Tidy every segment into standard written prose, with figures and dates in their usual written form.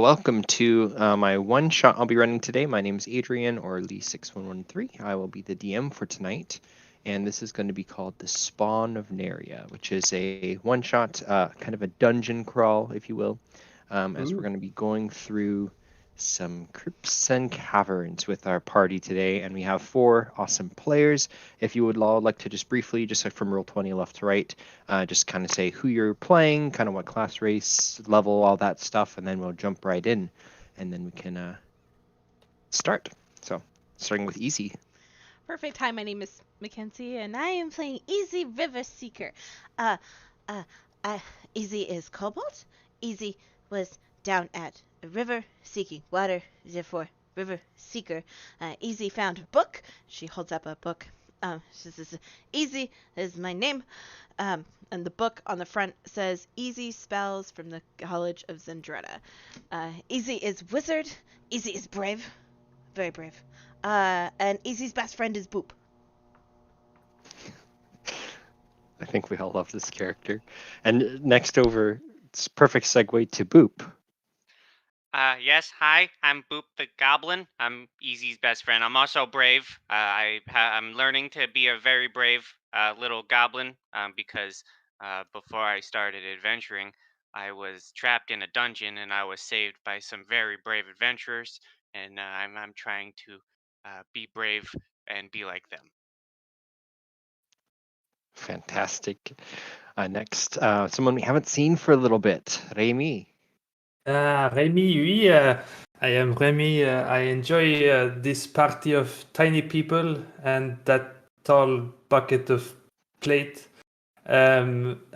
welcome to my one shot I'll be running today. My name is Adrian, or Lee6113. I will be the DM for tonight, and this is going to be called The Spawn of Nerria, which is a one shot, kind of a dungeon crawl, if you will, as we're going to be going through some crypts and caverns with our party today, and we have 4 awesome players. If you would all like to just briefly, just like from Roll20 left to right, just kind of say who you're playing, kind of what class, race, level, all that stuff, and then we'll jump right in, and then we can start. So, starting with Easy. Perfect. Hi, my name is Mackenzie, and I am playing Easy River Seeker. Uh, uh, Easy is Cobalt. Easy was down at a river seeking water, therefore River Seeker. Easy found a book. She holds up a book. She says, Easy is my name. And the book on the front says Easy Spells from the College of Zendretta. Easy is wizard. Easy is brave. Very brave. And Easy's best friend is Boop. I think we all love this character. And next over, it's perfect segue to Boop. Yes, hi, I'm Boop the Goblin. I'm Easy's best friend. I'm also brave. I'm learning to be a very brave little goblin because before I started adventuring, I was trapped in a dungeon and I was saved by some very brave adventurers, and I'm trying to be brave and be like them. Fantastic. Next, someone we haven't seen for a little bit, Remy. Rémi, oui, I am Rémi. I enjoy this party of tiny people and that tall bucket of plate. I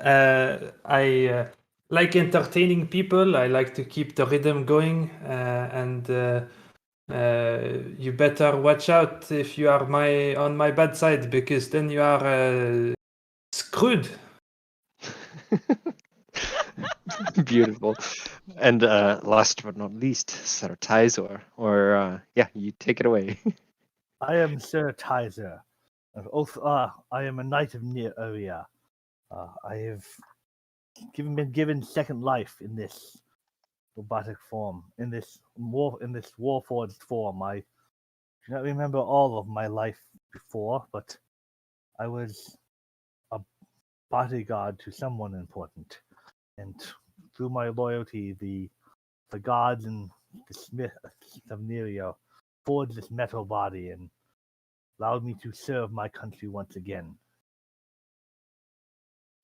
like entertaining people. I like to keep the rhythm going, and you better watch out if you are on my bad side, because then you are screwed. Beautiful. And last but not least, Sir Tizor. Or, you take it away. I am Sir Tizer. I am a knight of Nerria. I have been given second life in this robotic form, in this warforged form. I do not remember all of my life before, but I was a bodyguard to someone important, and through my loyalty, the gods and the smiths of Nerria forged this metal body and allowed me to serve my country once again.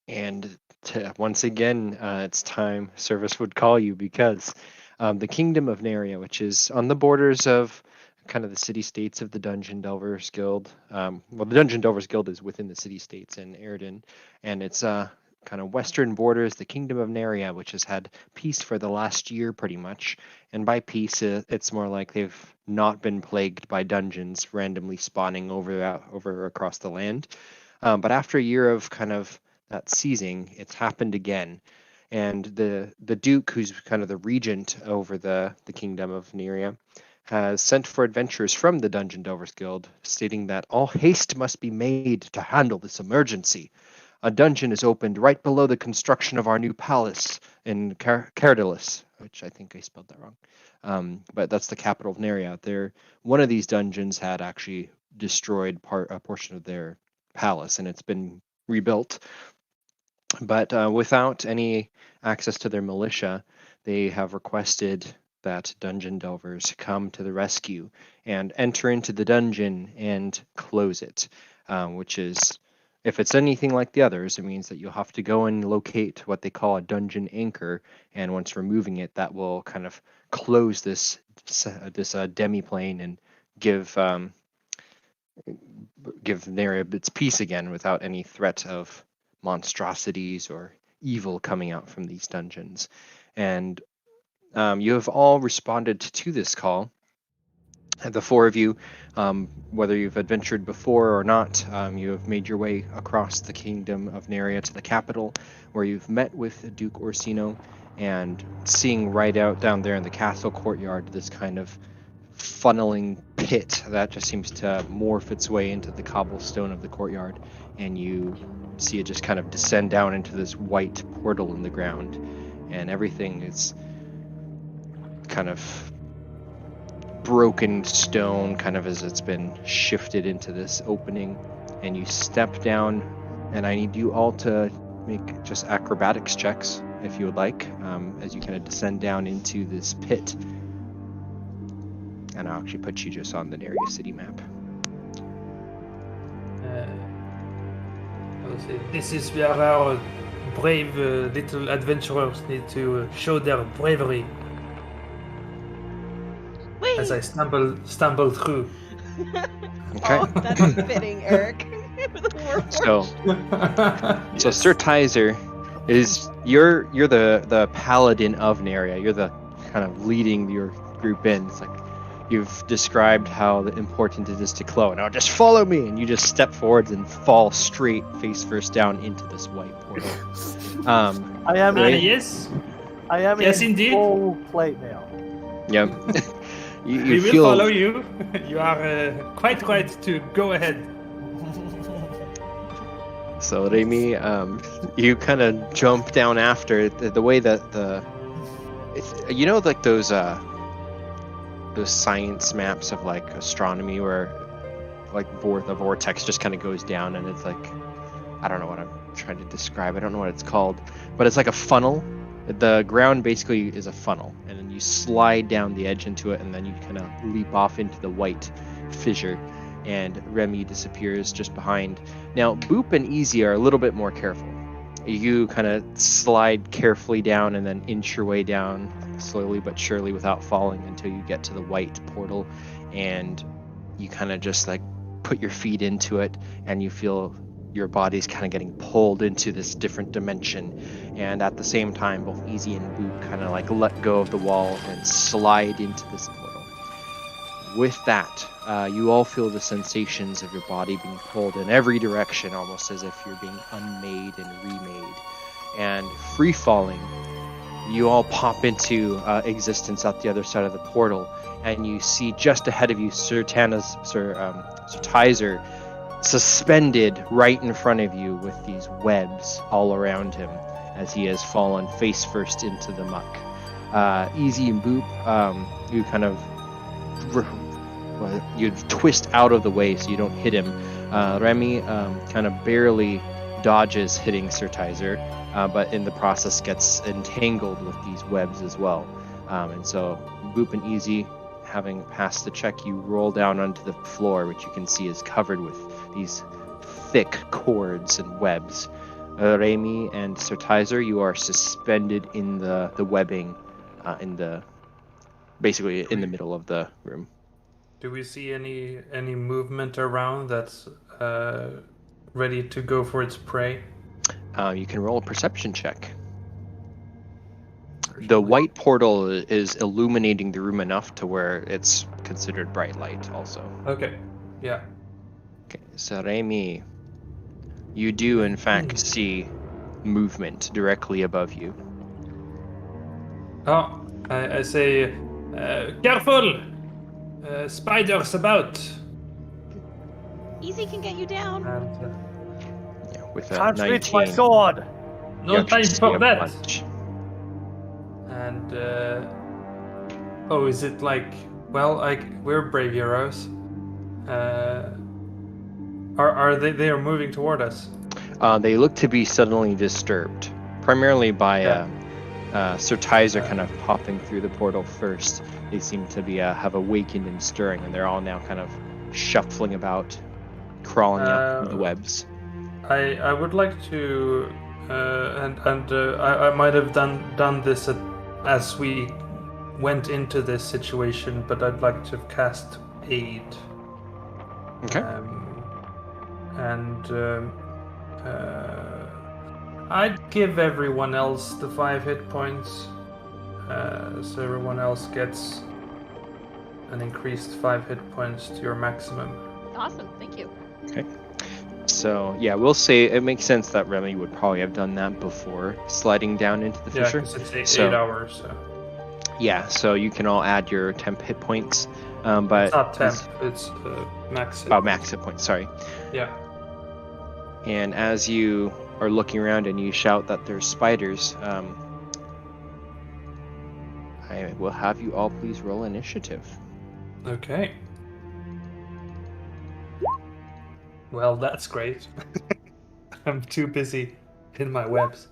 And once again, it's time Service would call you, because the Kingdom of Nerria, which is on the borders of kind of the city-states of the Dungeon Delvers Guild. The Dungeon Delvers Guild is within the city-states in Airden, and it's kind of western borders, the Kingdom of Nerria, which has had peace for the last year pretty much. And by peace, it's more like they've not been plagued by dungeons randomly spawning over across the land. But after a year of kind of that seizing, it's happened again. And the Duke, who's kind of the regent over the Kingdom of Nerria, has sent for adventurers from the Dungeon Delvers Guild, stating that all haste must be made to handle this emergency. A dungeon is opened right below the construction of our new palace in Carallus, which I think I spelled that wrong. But that's the capital of Nerria. One of these dungeons had actually destroyed a portion of their palace, and it's been rebuilt. But without any access to their militia, they have requested that dungeon delvers come to the rescue and enter into the dungeon and close it, which is, if it's anything like the others, it means that you'll have to go and locate what they call a dungeon anchor, and once removing it, that will kind of close this demi-plane and give Nerria its peace again without any threat of monstrosities or evil coming out from these dungeons. And you have all responded to this call. The 4 of you, whether you've adventured before or not, you have made your way across the Kingdom of Nerria to the capital, where you've met with Duke Orseno, and seeing right out down there in the castle courtyard this kind of funneling pit that just seems to morph its way into the cobblestone of the courtyard, and you see it just kind of descend down into this white portal in the ground, and everything is kind of broken stone, kind of as it's been shifted into this opening, and you step down. And I need you all to make just acrobatics checks, if you would like, as you kind of descend down into this pit. And I'll actually put you just on the Nerria city map. This is where our brave little adventurers need to show their bravery. Whee! As I stumble through. Okay. Oh, that's fitting, Eric. So Sir Tizer is you're the paladin of Nerria. You're the kind of leading your group in. It's like you've described how important it is to Chloe. Now just follow me, and you just step forwards and fall straight face first down into this white portal. I am Yes. I am Yes, in indeed. full plate now. Yep. you We will feel follow you. You are quite right to go ahead. So Remy, you kind of jump down after the way that you know, like those science maps of like astronomy where like the vortex just kind of goes down, and it's like, I don't know what I'm trying to describe. I don't know what it's called, but it's like a funnel. The ground basically is a funnel, and then you slide down the edge into it, and then you kind of leap off into the white fissure, and Remy disappears just behind. Now, Boop and Easy are a little bit more careful. You kind of slide carefully down and then inch your way down slowly but surely without falling until you get to the white portal, and you kind of just like put your feet into it, and you feel your body's kind of getting pulled into this different dimension. And at the same time, both Easy and Boop kind of like let go of the wall and slide into this portal. With that, you all feel the sensations of your body being pulled in every direction, almost as if you're being unmade and remade. And free falling, you all pop into existence out the other side of the portal, and you see just ahead of you Sir Tizer suspended right in front of you with these webs all around him as he has fallen face first into the muck. Easy and Boop, you kind of you twist out of the way so you don't hit him. Remy kind of barely dodges hitting Sir Tizer, but in the process gets entangled with these webs as well. And so Boop and Easy, having passed the check, you roll down onto the floor, which you can see is covered with these thick cords and webs. Remy and Sir Tizer, you are suspended in the webbing, basically in the middle of the room. Do we see any movement around that's ready to go for its prey? You can roll a perception check. The white portal is illuminating the room enough to where it's considered bright light also. Okay, yeah. Okay, so Remy, you do in fact see movement directly above you. Oh, I say, careful! Spiders about! Easy can get you down. And, Yeah, with a Can't 19. reach my sword. no you time actually see for a that! bunch. And, oh, is it like, well, we're brave heroes. Are they are moving toward us? They look to be suddenly disturbed, primarily by Sir Tizer kind of popping through the portal first. They seem to be have awakened and stirring, and they're all now kind of shuffling about, crawling up through the webs. I would like to, I might have done this as we went into this situation, but I'd like to cast aid. Okay. I'd give everyone else the 5 hit points, so everyone else gets an increased 5 hit points to your maximum. Awesome, thank you. Okay. So yeah, we'll say it makes sense that Remy would probably have done that before sliding down into the Yeah, fissure. because it's So- 8 hours. So. Yeah, so you can all add your temp hit points, but It's not temp, it's max hit. max hit points. Sorry. Yeah. And as you are looking around and you shout that there's spiders, I will have you all please roll initiative. Okay. Well, that's great. I'm too busy in my webs.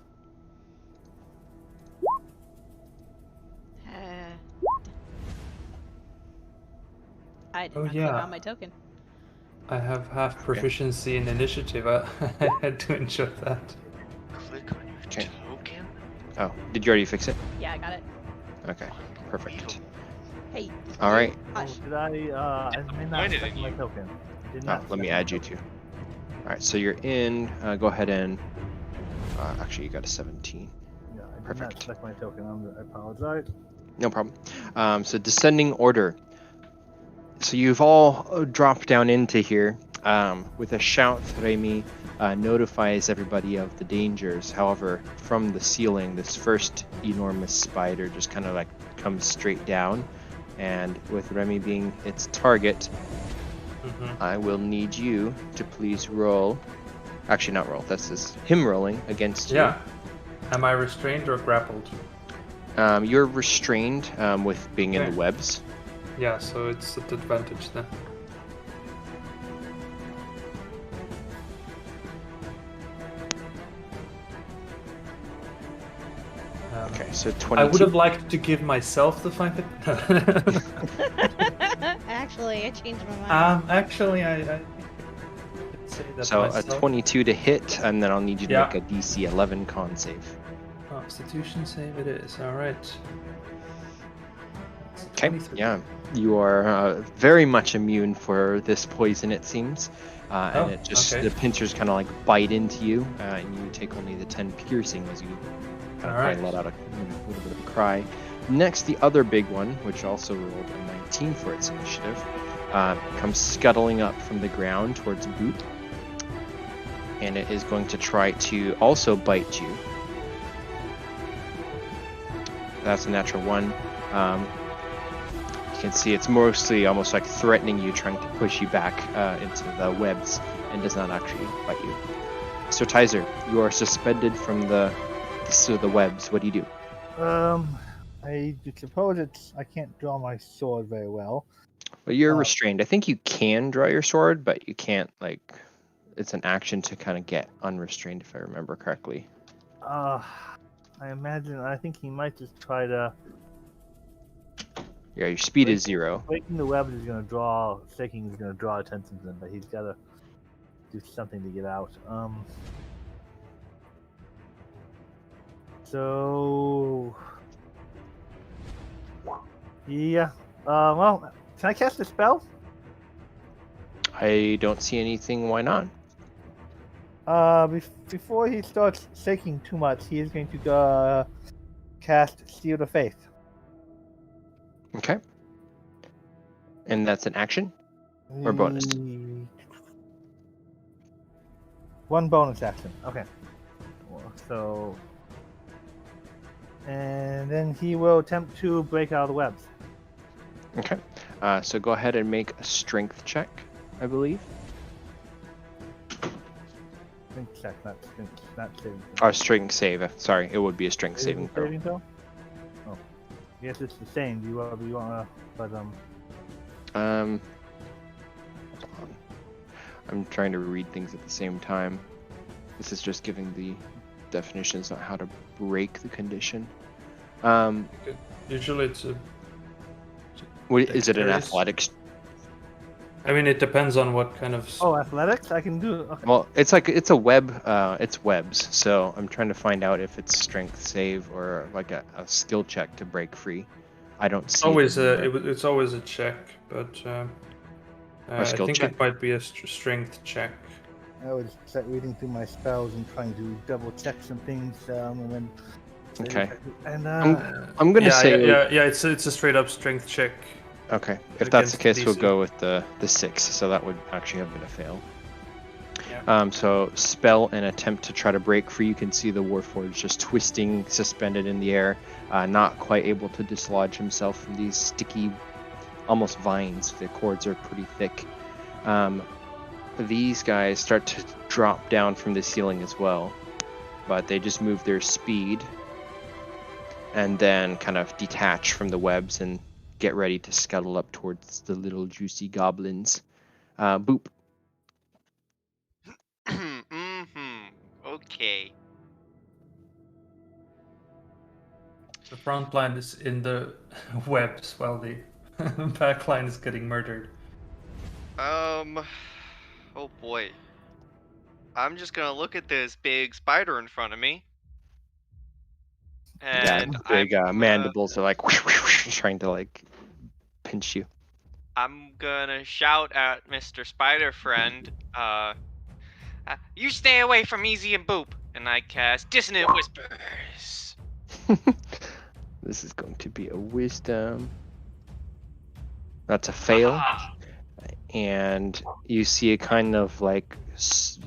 I did Oh, not yeah. click on my token. I have half proficiency in initiative. I had to ensure that. Click on your Okay. token. Oh, did you already fix it? Yeah, I got it. Okay, perfect. Hey. All you, right. Oh, Hush. did I may not Disappointed select in my you. token. Did Oh, not let me select my add you token. two. All right, so you're in. Go ahead and. Actually, you got a 17. Yeah, I did Perfect. not select my token. I apologize. No problem. So descending order. So you've all dropped down into here. With a shout, Remy notifies everybody of the dangers. However, from the ceiling, this first enormous spider just kind of like comes straight down. And with Remy being its target, I will need you to please roll. Actually, not roll. That's just him rolling against you. Yeah. Am I restrained or grappled? You're restrained with being in Okay. the webs. Yeah, so it's at advantage then. Okay, so I 22. would have liked to give myself the 5 hit. Actually, I changed my mind. Actually, I could say that So myself. a 22 to hit, and then I'll need you to Yeah. make a DC 11 con save. Constitution save it is. All right. It's a Okay. 23. Yeah, you are very much immune for this poison, it seems, and Oh, it just okay. the pincers kind of like bite into you, and you take only the 10 piercing as you kind of Alright. let out a little bit of a cry. Next, the other big one, which also rolled a 19 for its initiative, comes scuttling up from the ground towards Boop, and it is going to try to also bite you. That's a natural 1. You can see it's mostly almost like threatening you, trying to push you back into the webs, and does not actually bite you. So Tizer, you are suspended from the webs. What do you do? I suppose I can't draw my sword very well. Well, you're restrained. I think you can draw your sword, but you can't, like, it's an action to kind of get unrestrained, if I remember correctly. I think he might just try to. Yeah, your speed is 0. Breaking the web is going to draw. Shaking is going to draw attention to him, but he's got to do something to get out. So. Yeah. Well, can I cast a spell? I don't see anything. Why not? Before he starts shaking too much, he is going to cast Shield of Faith. Okay. And that's an action? Or bonus? One bonus action. Okay. So. And then he will attempt to break out of the webs. Okay. So go ahead and make a strength check, I believe. Strength check, not saving. Or strength save. Sorry, it would be a strength saving throw. Saving throw? Oh. Yes, it's the same. Do you want to, but hold on. I'm trying to read things at the same time. This is just giving the definitions on how to break the condition. Usually it's a. Is it an Dexterity? athletics? I mean, it depends on what kind of. Oh, athletics? I can do. Okay. Well, it's a web. It's webs. So I'm trying to find out if it's strength save or like a skill check to break free. I don't see. It's always a check, but I skill think check? it might be a strength check. I was reading through my spells and trying to double check some things, and then. Okay. And I'm gonna say. Yeah. It's a straight up strength check. Okay. If that's the Against case, we'll DC. go with the 6. So that would actually have been a fail. Yeah. So spell and attempt to try to break free. You can see the Warforged just twisting, suspended in the air, not quite able to dislodge himself from these sticky, almost vines. The cords are pretty thick. These guys start to drop down from the ceiling as well, but they just move their speed. and then kind of detach from the webs and get ready to scuttle up towards the little juicy goblins. Boop. Okay. The front line is in the webs while the back line is getting murdered. Oh boy. I'm just gonna look at this big spider in front of me. Yeah, And big mandibles are like trying to like pinch you. I'm gonna shout at Mr. Spider Friend, you stay away from Easy and Boop, and I cast Dissonant Whispers. This is going to be a wisdom. That's a fail. And you see a kind of like,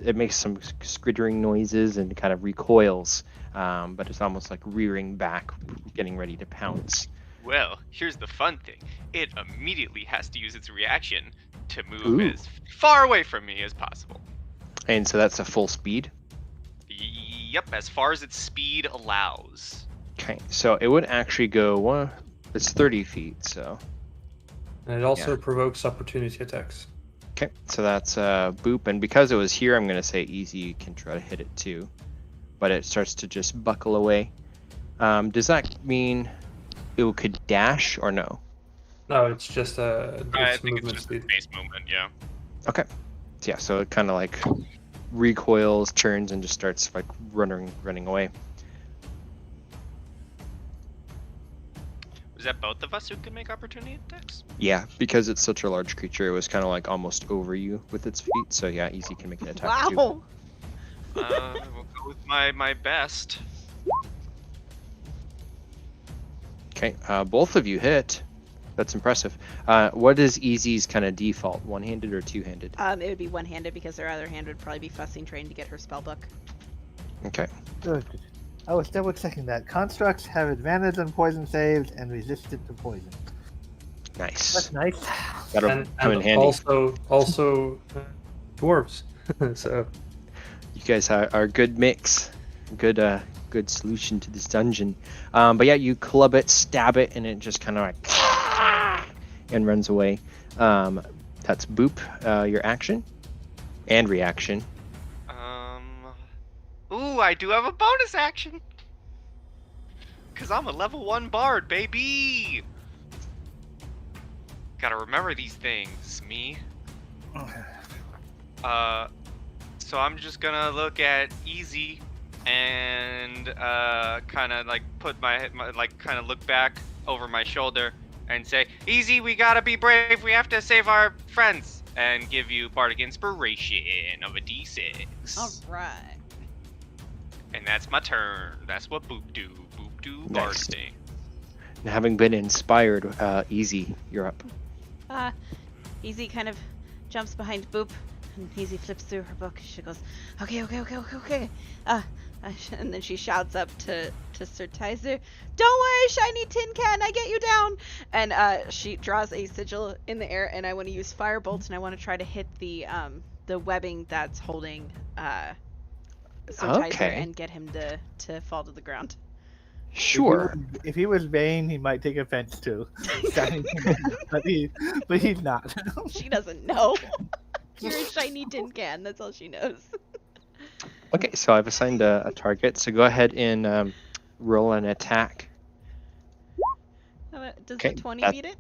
it makes some skittering noises and kind of recoils, but it's almost like rearing back, getting ready to pounce. Well, here's the fun thing. It immediately has to use its reaction to move Ooh. as far away from me as possible. And so that's a full speed. Yep, as far as its speed allows. Okay, so it would actually go, well, it's 30 feet, so. And it also provokes opportunity attacks. Okay, so that's Boop, and because it was here, I'm going to say Easy, you can try to hit it too. But it starts to just buckle away. Does that mean it could dash or no? No, it's just I think it's movement just speed. base movement, yeah. Okay. Yeah, so it kind of like recoils, turns, and just starts like running away. Was that both of us who could make opportunity attacks? Yeah, because it's such a large creature, it was kind of like almost over you with its feet. So yeah, Easy can make an attack too. Wow. We'll go with my best. Okay, both of you hit. That's impressive. What is Easy's kind of default? One-handed or two-handed? It would be one-handed because her other hand would probably be fussing trying to get her spell book. Okay. Good. I was double checking that. Constructs have advantage on poison saves and resistant to poison. Nice. That's nice. That'll come in handy. Also dwarves. So You guys are a good mix. Good solution to this dungeon. But yeah, you club it, stab it, and it just kind of like and runs away. That's Boop, your action and reaction. Ooh, I do have a bonus action. Cause I'm a level 1 bard, baby. Gotta remember these things, me. So I'm just gonna look at Easy and kind of like put my like kind of look back over my shoulder and say, Easy, we gotta be brave. We have to save our friends, and give you bardic inspiration of a d6. All right. And that's my turn. That's what Boop do. Boop do Nice. bard thing. And having been inspired, Easy, you're up. Easy kind of jumps behind Boop, and Easy flips through her book. She goes, okay. And then she shouts up to Sir Tizer, "Don't worry, shiny tin can, I get you down." And she draws a sigil in the air, and I want to use firebolt, and I want to try to hit the webbing that's holding Sir Tizer and get him to fall to the ground. Sure. If he was Bane, he might take offense to. but he's not. She doesn't know. You're a shiny tin can. That's all she knows. Okay, so I've assigned a target. So go ahead and roll an attack. Does Okay, the 20 that- beat it?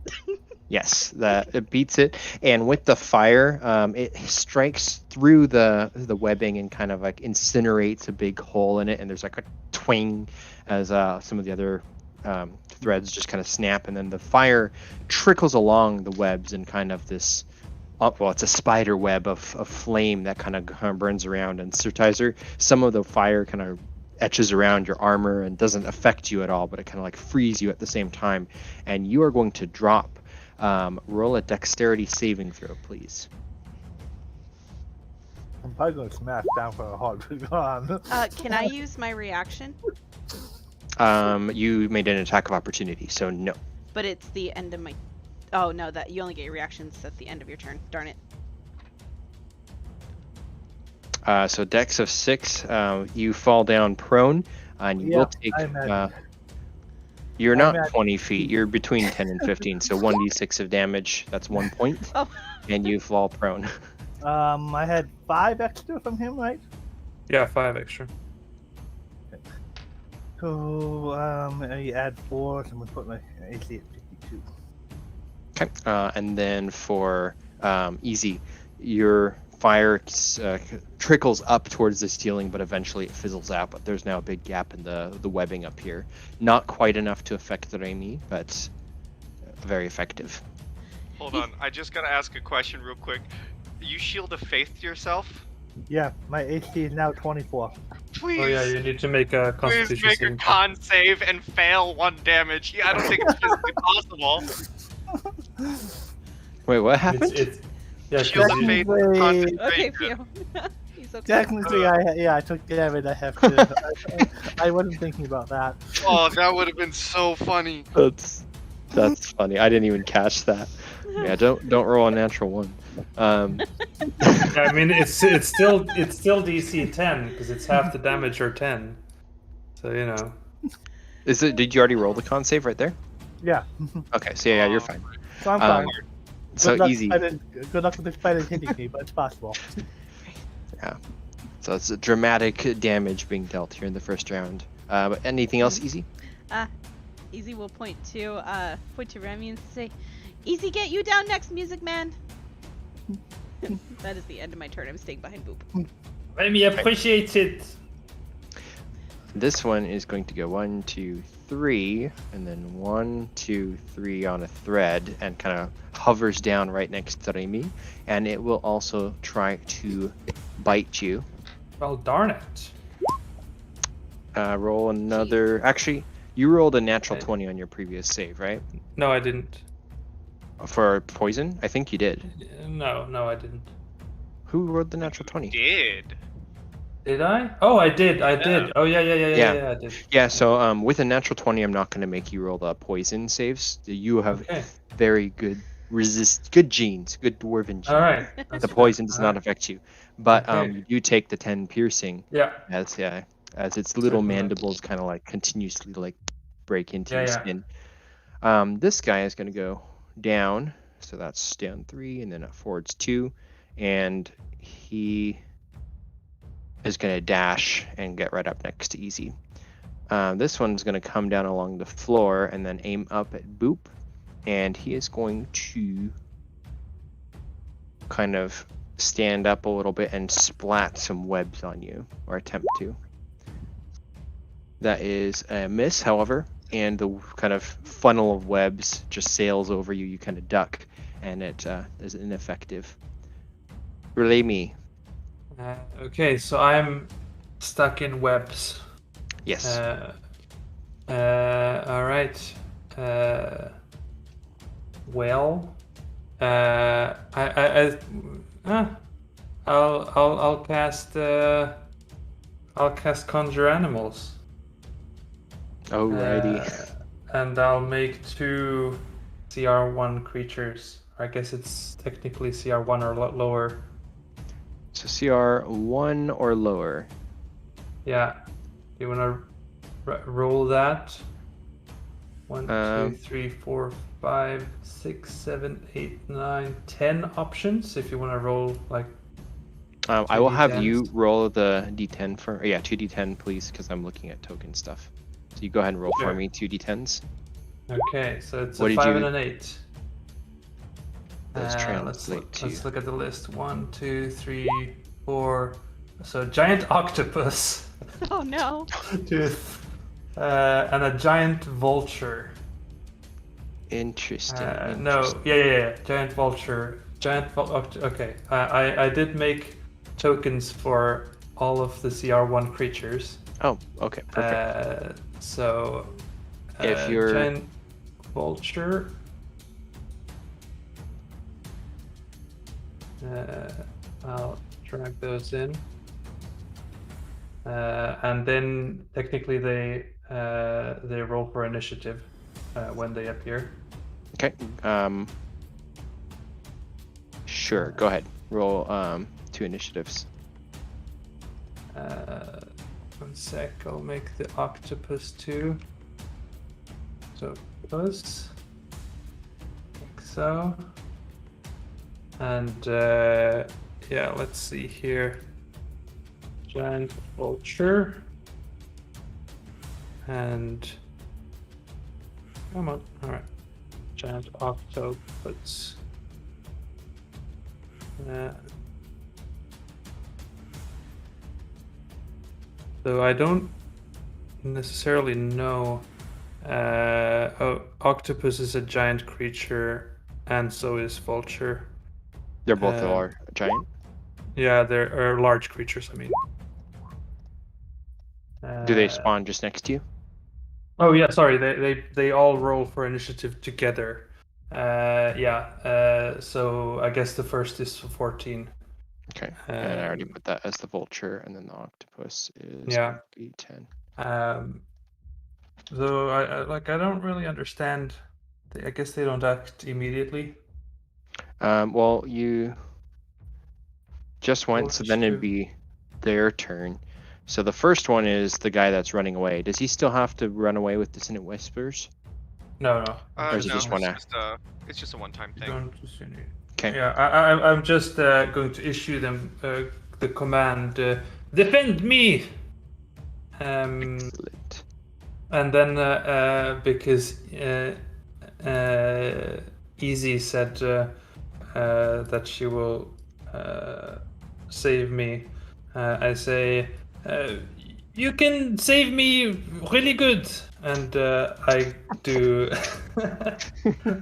Yes, it beats it, and with the fire, it strikes through the webbing and kind of like incinerates a big hole in it, and there's like a twang as some of the other threads just kind of snap, and then the fire trickles along the webs and kind of this, well, it's a spider web of flame that kind of burns around, and Sir Tizer, some of the fire kind of etches around your armor and doesn't affect you at all, but it kind of like frees you at the same time, and you are going to drop. Roll a dexterity saving throw, please. I'm probably going to smash down for a hard on. Can I use my reaction? You made an attack of opportunity, so no. But it's the end of my... Oh, no, that you only get your reactions at the end of your turn. Darn it. So dex of 6, you fall down prone, and you will take... You're I'm not at- 20 feet. You're between 10 and 15. So 1d6 of damage. That's 1 point, Oh, and you fall prone. I had 5 extra from him, right? Yeah, 5 extra. So you add 4, so I'm gonna put my AC at 52. Okay. And then for easy, your fire trickles up towards the ceiling, but eventually it fizzles out. But there's now a big gap in the webbing up here. Not quite enough to affect Remy, but very effective. Hold on, I just gotta ask a question real quick. You shield of faith to yourself? Yeah, my AC is now 24. Please. Oh yeah, you need to make a Please Constitution make a saving throw. con save and fail 1 damage. Yeah, I don't think it's physically possible. Wait, what happened? Yeah, Shield 'cause of you- faith, Wait. concentration. okay, phew. He's okay. Technically, I took damage. I have to. I wasn't thinking about that. Oh, that would have been so funny. That's funny. I didn't even catch that. Yeah, don't roll a natural 1. I mean, it's still DC 10 because it's half the damage or 10. So you know. Is it? Did you already roll the con save right there? Yeah, Okay, so yeah, you're fine. so I'm fine. So Good luck, easy. Good luck with the spider hitting me, but it's possible. So it's a dramatic damage being dealt here in the first round. But anything else easy? Easy will point to Remy and say, "Easy, get you down next, music man." That is the end of my turn. I'm staying behind Boop. Remy appreciates it. This one is going to go 1, 2, 3, and then 1, 2, 3 on a thread, and kind of hovers down right next to Remy, and it will also try to bite you. Well, darn it. Roll another. Actually, you rolled a natural 20 on your previous save, right? No, I didn't. For poison? I think you did. No, I didn't. Who rolled the natural 20? Did. Did I? Oh, I did. Oh, yeah, I did. Yeah, so with a natural 20, I'm not going to make you roll the poison saves. You have Okay. very good good genes, good dwarven genes. All right. The poison does not affect you, but Okay. you do take the 10 piercing Yeah. as its little Certainly. mandibles kind of like continuously like break into your Yeah. skin. This guy is going to go down, so that's down 3, and then up forwards 2, and he is going to dash and get right up next to Easy. This one's going to come down along the floor and then aim up at Boop, and he is going to kind of stand up a little bit and splat some webs on you, or attempt to. That is a miss, however, and the kind of funnel of webs just sails over you. You kind of duck, and it is ineffective. Relay me. Okay, so I'm stuck in webs. Yes. All right. Well, I'll cast Conjure Animals. Alrighty. And I'll make 2 CR1 creatures. I guess it's technically CR1 or lower. So CR 1 or lower. Yeah. You wanna roll that? 1, 2, 3, 4, 5, 6, 7, 8, 9, 10 options. If you wanna roll like. I will have 2d10s. you roll the D10 for 2d10, please, because I'm looking at token stuff. So you go ahead and roll for Sure. me 2d10s. Okay, so it's What a did 5 you- and an 8. Let's Let's translate to. look at the list. 1, 2, 3, 4. So giant octopus, Oh no. and a giant vulture. Interesting. No, interesting. yeah. Giant vulture. Okay, I did make tokens for all of the CR1 creatures. Oh, okay, perfect. So If you're- giant vulture. I'll drag those in. And then technically they roll for initiative when they appear. Okay. Sure. Go ahead. Roll 2 initiatives. 1 sec. I'll make the octopus 2. So plus, like so, and yeah, let's see here. Giant vulture, and come on, all right. Giant octopus. So I don't necessarily know. Octopus is a giant creature, and so is vulture. They're both are giant. Yeah, they're large creatures. I mean. Do they spawn just next to you? Oh yeah, sorry. They all roll for initiative together. Yeah. So I guess the first is 14. Okay. And I already put that as the vulture, and then the octopus is Yeah. 10. Though I don't really understand. I guess they don't act immediately. Well, you just went, Well, so just then it'd two. be their turn. So the first one is the guy that's running away. Does he still have to run away with dissonant whispers? No. Or is it No, just one it's act? it's just a one-time You thing. don't just Okay. Yeah, I'm just going to issue them the command defend me. Excellent. And then because Easy said that she will save me, I say you can save me really good, and I do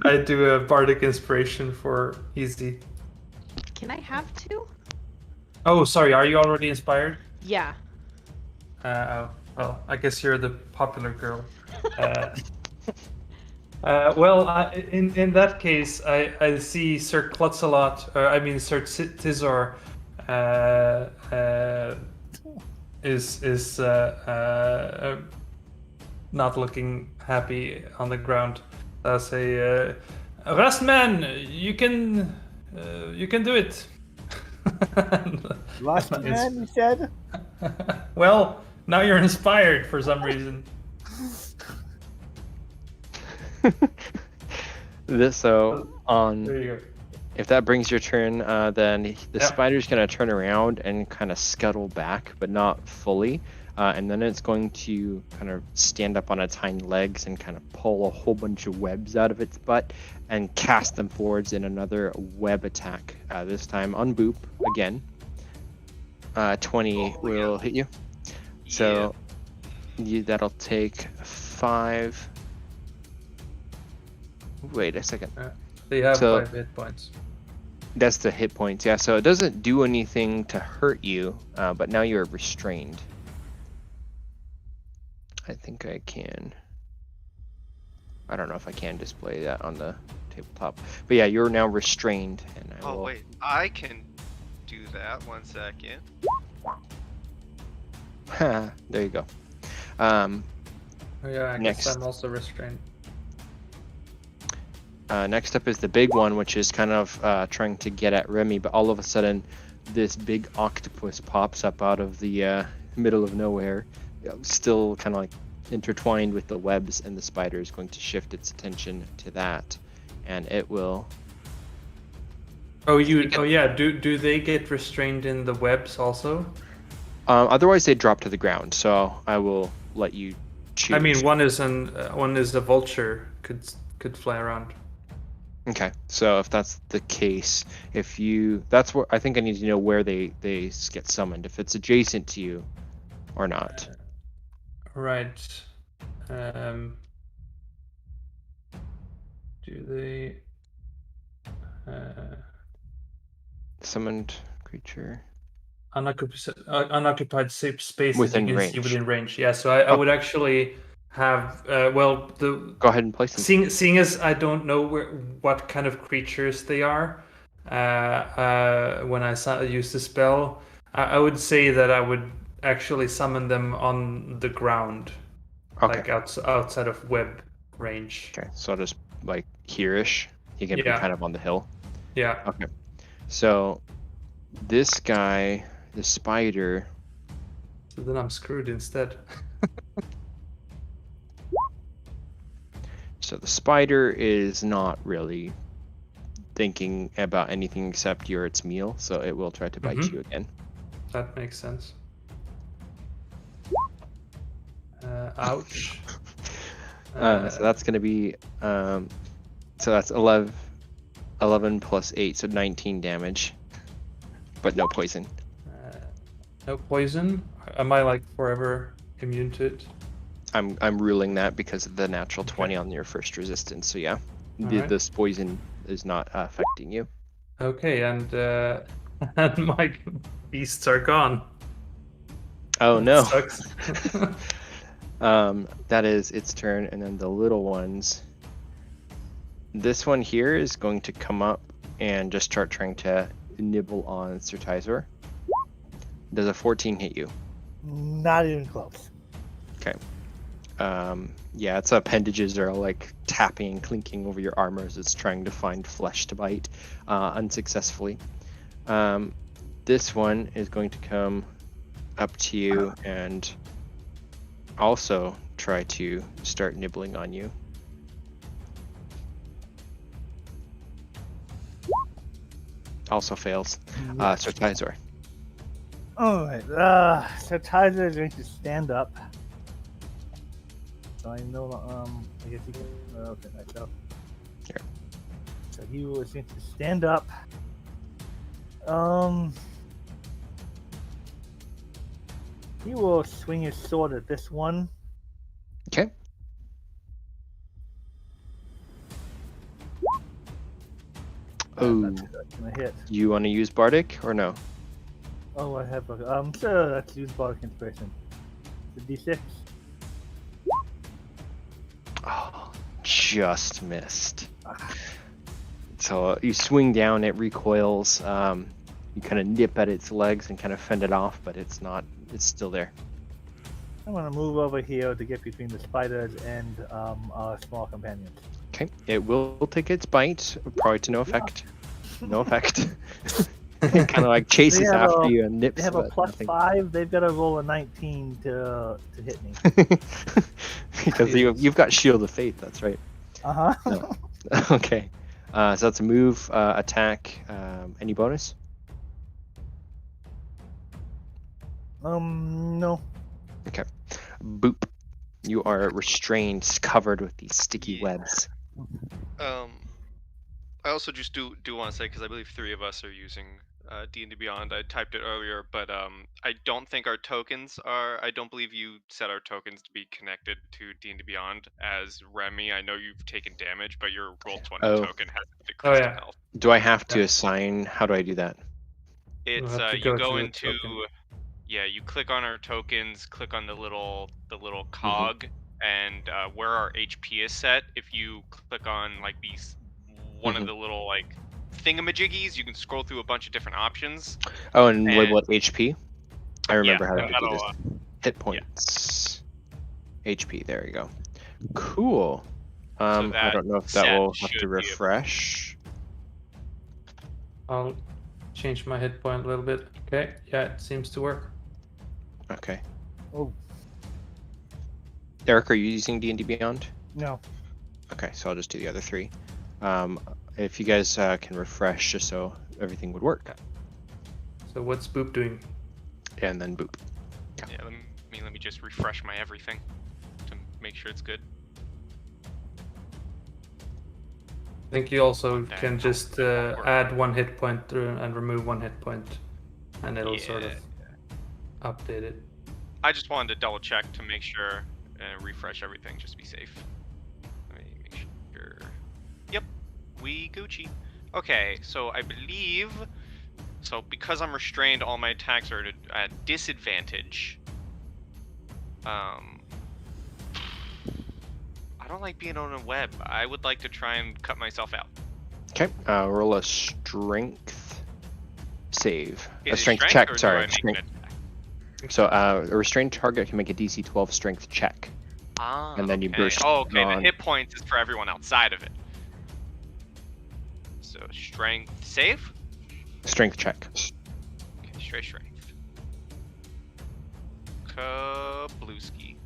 I do a bardic inspiration for Easy. Can I have two? Oh, sorry. Are you already inspired? Yeah. Well, I guess you're the popular girl. Well, in that case, I see Sir Klutzelot, I mean Sir Tizor, is not looking happy on the ground. I'll say, Rustman, you can do it. Last man, you said? Well, now you're inspired for some reason. On There you go. if that brings your turn, then the spider's going to turn around and kind of scuttle back, but not fully. And then it's going to kind of stand up on its hind legs and kind of pull a whole bunch of webs out of its butt and cast them forwards in another web attack. This time on Boop again. 20 will hit you. So that'll take 5. Wait a second. They have So- 5 hit points. That's the hit points, yeah. So it doesn't do anything to hurt you, but now you're restrained. I think I can. I don't know if I can display that on the tabletop, but yeah, you're now restrained, and I Oh will. wait, I can do that. 1 second. There you go. Oh yeah, I Next. guess I'm also restrained. Next up is the big one, which is kind of trying to get at Remy, but all of a sudden, this big octopus pops up out of the middle of nowhere, still kind of like intertwined with the webs, and the spider is going to shift its attention to that, and it will. Oh yeah. Do they get restrained in the webs also? Otherwise, they drop to the ground. So I will let you choose. I mean, one is a vulture, could fly around. Okay, so if that's the case, that's where I think I need to know where they get summoned. If it's adjacent to you, or not. Right. Do they? Summoned creature. Unoccupied space that Within you can see range. within range. Yeah, so I would actually have Go ahead and place them. seeing as I don't know what kind of creatures they are when I use the spell, I would say that I would actually summon them on the ground, Okay. like outside of web range. Okay, so just like here-ish. He can be Yeah. kind of on the hill. Yeah. Okay. So this guy, the spider, So then I'm screwed instead. So the spider is not really thinking about anything except you're its meal, so it will try to bite you again. That makes sense. Ouch. So that's going to be so that's 11 plus 8, so 19 damage, but no poison. No poison. Am I like forever immune to it? I'm ruling that because of the natural 20 Okay. on your first resistance. So yeah, Alright. this poison is not affecting you. Okay, and and my beasts are gone. Oh That no. sucks. That is its turn, and then the little ones. This one here is going to come up and just start trying to nibble on Sir Tizor. Does a 14 hit you? Not even close. Okay. Yeah, its appendages are like tapping and clinking over your armor as it's trying to find flesh to bite, unsuccessfully. This one is going to come up to you and also try to start nibbling on you. Also fails. Sir Tizor. Alright, so Tizer is going to stand up. So I know, I guess he can, okay, nice. Here. So he was going to stand up. He will swing his sword at this one. Okay. Oh, That's gonna hit. you want to use Bardic or no? Oh, I have a, sure, let's use Bardic Inspiration. The D6. Oh, just missed. So you swing down, it recoils. You kind of nip at its legs and kind of fend it off, but it's still there. I'm gonna move over here to get between the spiders and our small companions. Okay, it will take its bite, probably to no effect. No effect. It kind of like chases They have after a- you and nips. They have a but plus nothing. 5. They've got to roll a 19 to hit me. Because you've got Shield of Faith, that's right. Uh huh. No. Okay, so that's a move, attack. Any bonus? No. Okay. Boop. You are restrained, covered with these sticky webs. I also just do want to say, because I believe 3 of us are using D&D Beyond. I typed it earlier, but I don't think our tokens are. I don't believe you set our tokens to be connected to D&D Beyond as Remy. I know you've taken damage, but your roll 20 Oh. token hasn't decreased in yeah. health. Do I have to assign? How do I do that? It's have to you go go to the into token. you click on our tokens, click on the little Mm-hmm. cog, and where our HP is set. If you click on like these one of the little like thingamajiggies, you can scroll through a bunch of different options. Oh, and label it HP. I remember Yeah, how to do that'll, this. Hit points. HP. There you go. Cool. I that don't know if set that will have should to be refresh. I'll change my hit point a little bit. Okay, yeah, it seems to work. Okay. Oh, Eric, are you using D&D Beyond? no. Okay, so I'll just do the other 3. If you guys can refresh just so everything would work. So what's Boop doing? And then boop. Yeah, let me just refresh my everything to make sure it's good. I think you also Okay. can just add 1 hit point through and remove 1 hit point, and it'll sort of update it. I just wanted to double check to make sure and refresh everything just to be safe. Let me make sure. Yep, we Gucci. Okay, so I believe because I'm restrained, all my attacks are at disadvantage. I don't like being on a web. I would like to try and cut myself out. Okay, roll a strength save. Is A it strength or check, do sorry. I make Strength. an attack? So a restrained target can make a DC 12 strength check. Ah, And then you okay. burst Oh, okay. on- The hit points is for everyone outside of it. So strength save. Strength check. Okay, straight strength. Kablooski.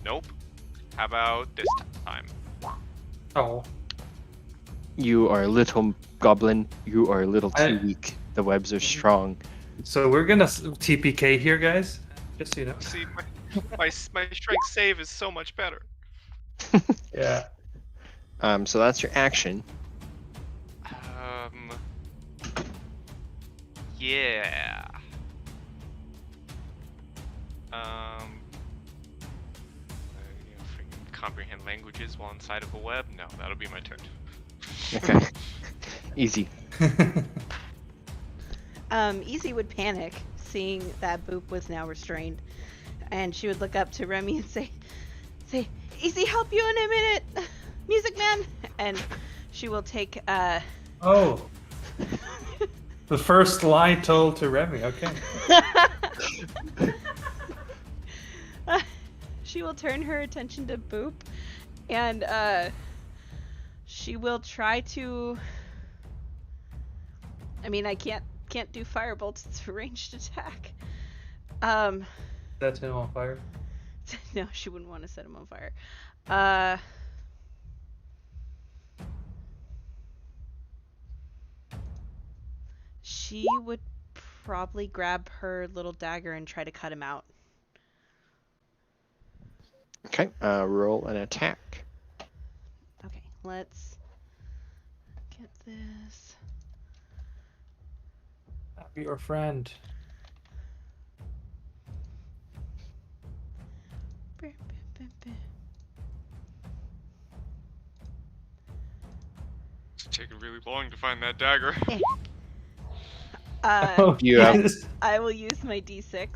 Nope. How about this time? Oh, You are a little goblin. You are a little too I- weak. The webs are strong. so we're gonna TPK here, guys. Just so you know. See, my strength save is so much better. Yeah. So that's your action. Yeah. Freaking comprehend languages while inside of a web? No, that'll be my turn. Okay. Easy. Easy would panic, seeing that Boop was now restrained, and she would look up to Remy and say, Easy, help you in a minute, music man, and she will take, Oh. The first lie told to Remy. Okay. she will turn her attention to Boop, and she will try to. I mean, I can't do firebolt. It's a ranged attack. Set him on fire. No, she wouldn't want to set him on fire. She would probably grab her little dagger and try to cut him out. Okay. Roll an attack. Okay, let's get this. I'll be your friend. It's taking really long to find that dagger. You have- yes. I will use my d6.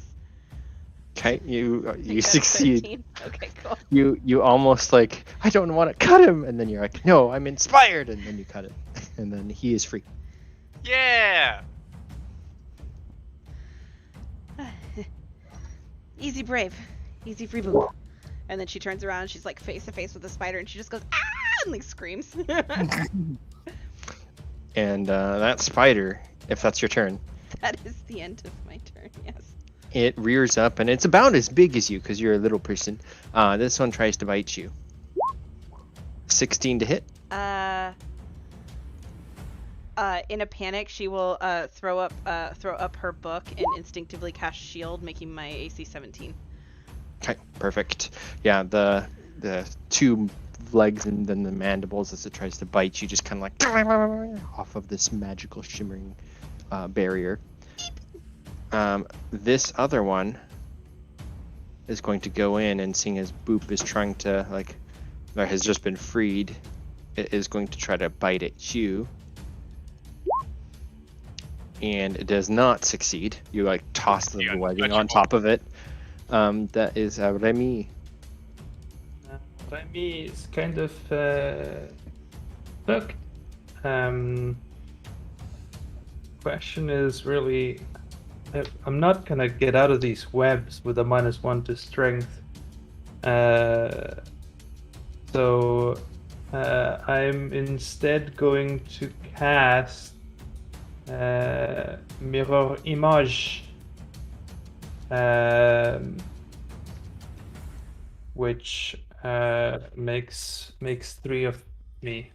Okay. You I got succeed. 13. Okay, cool. You almost like, I don't want to cut him, and then you're like, no, I'm inspired, and then you cut him, and then he is free. Yeah. Easy brave. Easy free Boop. And then she turns around and she's like face to face with the spider and she just goes, ah! And like screams. And that spider, if that's your turn, That is the end of my turn, yes. it rears up, and it's about as big as you because you're a little person. This one tries to bite you. 16 to hit. In a panic, she will throw up her book and instinctively cast shield, making my AC 17. Okay, perfect. Yeah, the two legs and then the mandibles as it tries to bite you just kind of like off of this magical shimmering barrier. This other one is going to go in, and seeing as Boop is trying to or has just been freed, it is going to try to bite at you. And it does not succeed. You toss the Yeah, webbing that's on top of it. That is Remy. Remy is kind of stuck. Question is really, I'm not gonna get out of these webs with a -1 to strength. So I'm instead going to cast mirror image, which makes 3 of me.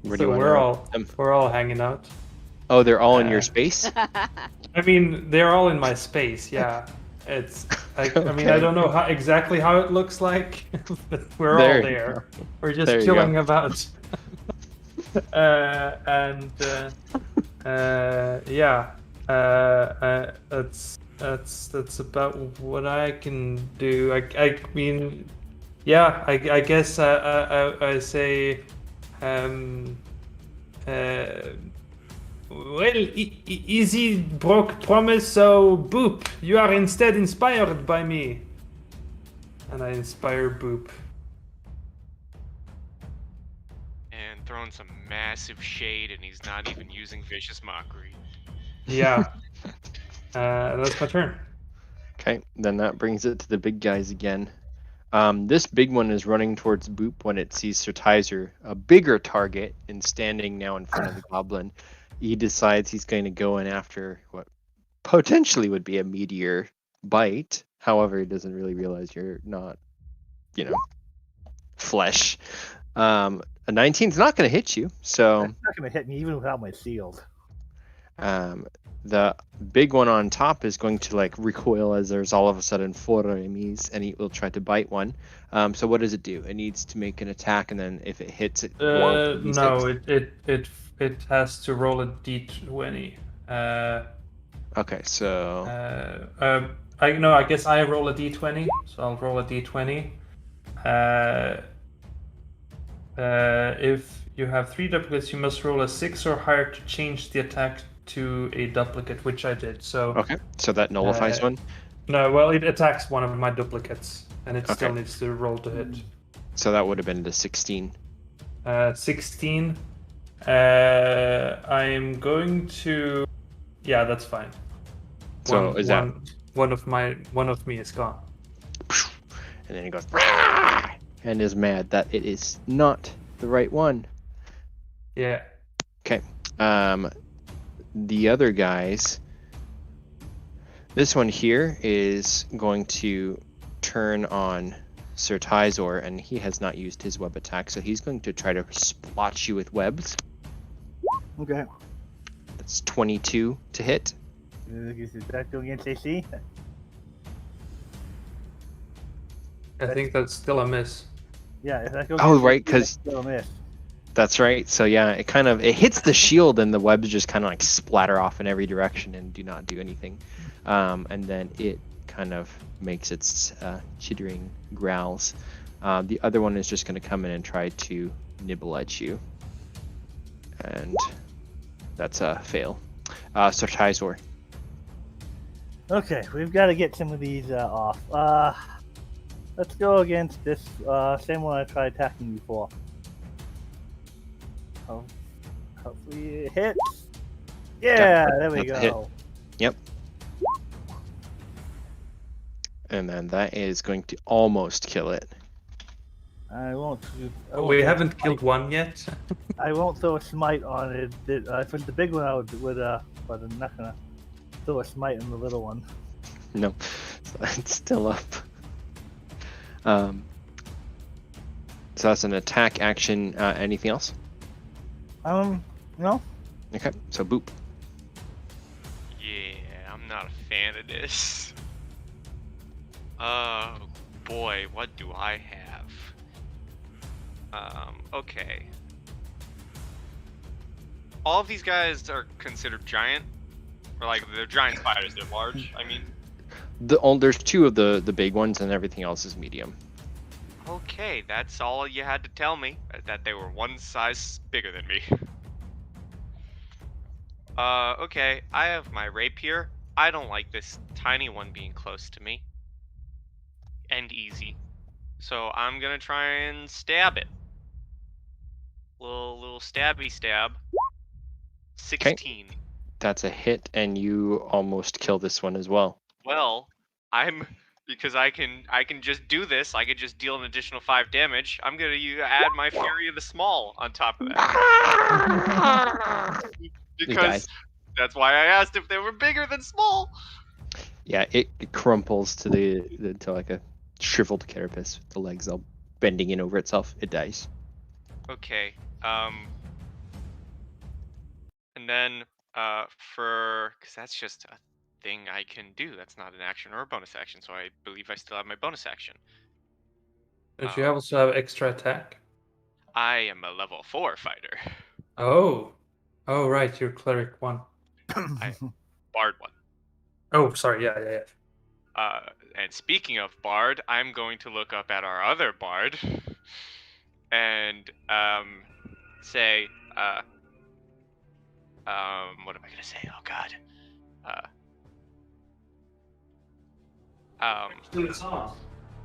Where do So you we're want we're all hanging out. Oh, they're all in your space? I mean, they're all in my space. Yeah, it's. I mean, I Okay. don't know exactly how it looks like, but we're There all you there. go. We're just There you chilling go. about. That's about what I can do. I mean, yeah. I guess I say, well, easy broke promise, so Boop, you are instead inspired by me. And I inspire Boop. And throwing some massive shade, and he's not even using vicious mockery. Yeah. That's my turn. Okay, then that brings it to the big guys again. This big one is running towards Boop when it sees Sir Tizer, a bigger target, and standing now in front of the goblin. He decides he's going to go in after what potentially would be a meteor bite. However, he doesn't really realize you're not flesh. A 19's not going to hit you. So It's not going to hit me even without my shield. the big one on top is going to like recoil as there's all of a sudden 4 enemies, and it will try to bite one. So what does it do? It needs to make an attack, and then if it hits it, No, it has to roll a d20. Okay, so I guess I roll a d20, so I'll roll a d20. If you have 3 duplicates, you must roll a 6 or higher to change the attack to a duplicate, which I did. So okay, so that nullifies one. No, well, it attacks one of my duplicates, and it still Okay. needs to roll to hit. So that would have been the 16. 16. I'm going to. Yeah, that's fine. So is that one of me is gone. and then he goes "Rah!" and is mad that it is not the right one. Yeah. Okay. The other guys. This one here is going to turn on Sir Tizor, and he has not used his web attack, so he's going to try to splotch you with webs. Okay. That's 22 to hit. Is that going against AC? I think that's still a miss. Yeah, if that goes Oh, against right, AC, 'cause- that's still a miss. That's right. So yeah, it hits the shield, and the webs just kind of like splatter off in every direction and do not do anything. And then it kind of makes its chittering growls. The other one is just going to come in and try to nibble at you, and that's a fail. Sir Tizor. Okay, we've got to get some of these off. Let's go against this same one I tried attacking before. Hopefully it hits. Yeah, there we that's a hit. go. Yep. And then that is going to almost kill it. I won't. We haven't killed one yet. I won't throw a smite on it. For the big one, I would, but I'm not gonna throw a smite on the little one. No, so it's still up. So that's an attack action. Anything else? No. Okay, so boop. Yeah, I'm not a fan of this. Oh boy, what do I have? Okay. All of these guys are considered giant, or like they're giant spiders. They're large. I mean. There's 2 of the big ones, and everything else is medium. Okay, that's all you had to tell me. That they were one size bigger than me. Okay, I have my rapier. I don't like this tiny one being close to me. And easy. So I'm gonna try and stab it. Little stabby stab. 16. That's a hit, and you almost kill this one as well. Well, because I can just do this. I could just deal an additional 5 damage. I'm gonna add my Fury of the Small on top of that. Because that's why I asked if they were bigger than small. Yeah, it crumples to to like a shriveled carapace with the legs all bending in over itself. It dies. Okay. And then because that's just a thing I can do. That's not an action or a bonus action, so I believe I still have my bonus action. But you also have extra attack. I am a level 4 fighter. Oh, right, you're cleric 1. Bard 1. Oh, sorry, yeah. And speaking of Bard, I'm going to look up at our other Bard and say, what am I gonna say? Oh God.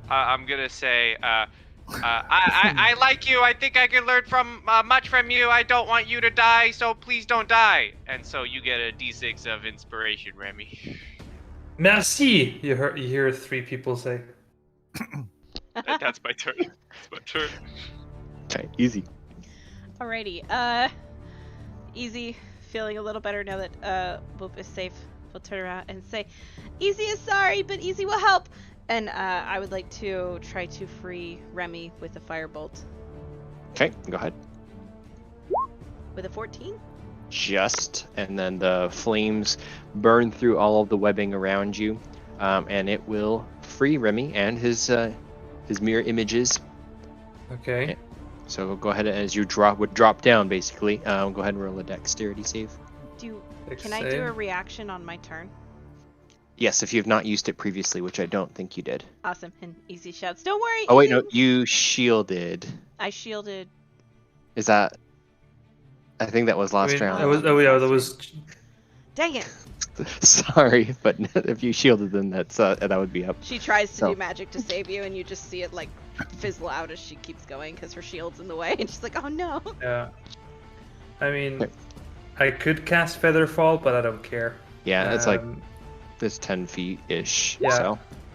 I'm gonna say, I like you. I think I can learn from much from you. I don't want you to die, so please don't die. And so you get a D6 of inspiration, Remy. Merci. You hear 3 people say. That's my turn. That's my turn. Okay, easy. Alrighty. Easy. Feeling a little better now that Boop is safe. he'll turn around and say, Easy is sorry, but Easy will help. And I would like to try to free Remy with a firebolt. Okay, go ahead. With a 14? Just, and then the flames burn through all of the webbing around you, and it will free Remy and his mirror images. Okay. So go ahead, as you would drop down, basically. Go ahead and roll a dexterity save. Can I do a reaction on my turn? Yes, if you have not used it previously, which I don't think you did. Awesome. And Easy shouts, Don't worry. Oh wait, no, you shielded. I shielded. Is that? I think that was last round. That was. Dang it. Sorry, but if you shielded, then that would be up. She tries to do magic to save you, and you just see it like fizzle out as she keeps going because her shield's in the way, and she's like, "Oh no." Yeah. I mean, I could cast Featherfall, but I don't care. Yeah, it's like it's 10 feet ish. Yeah.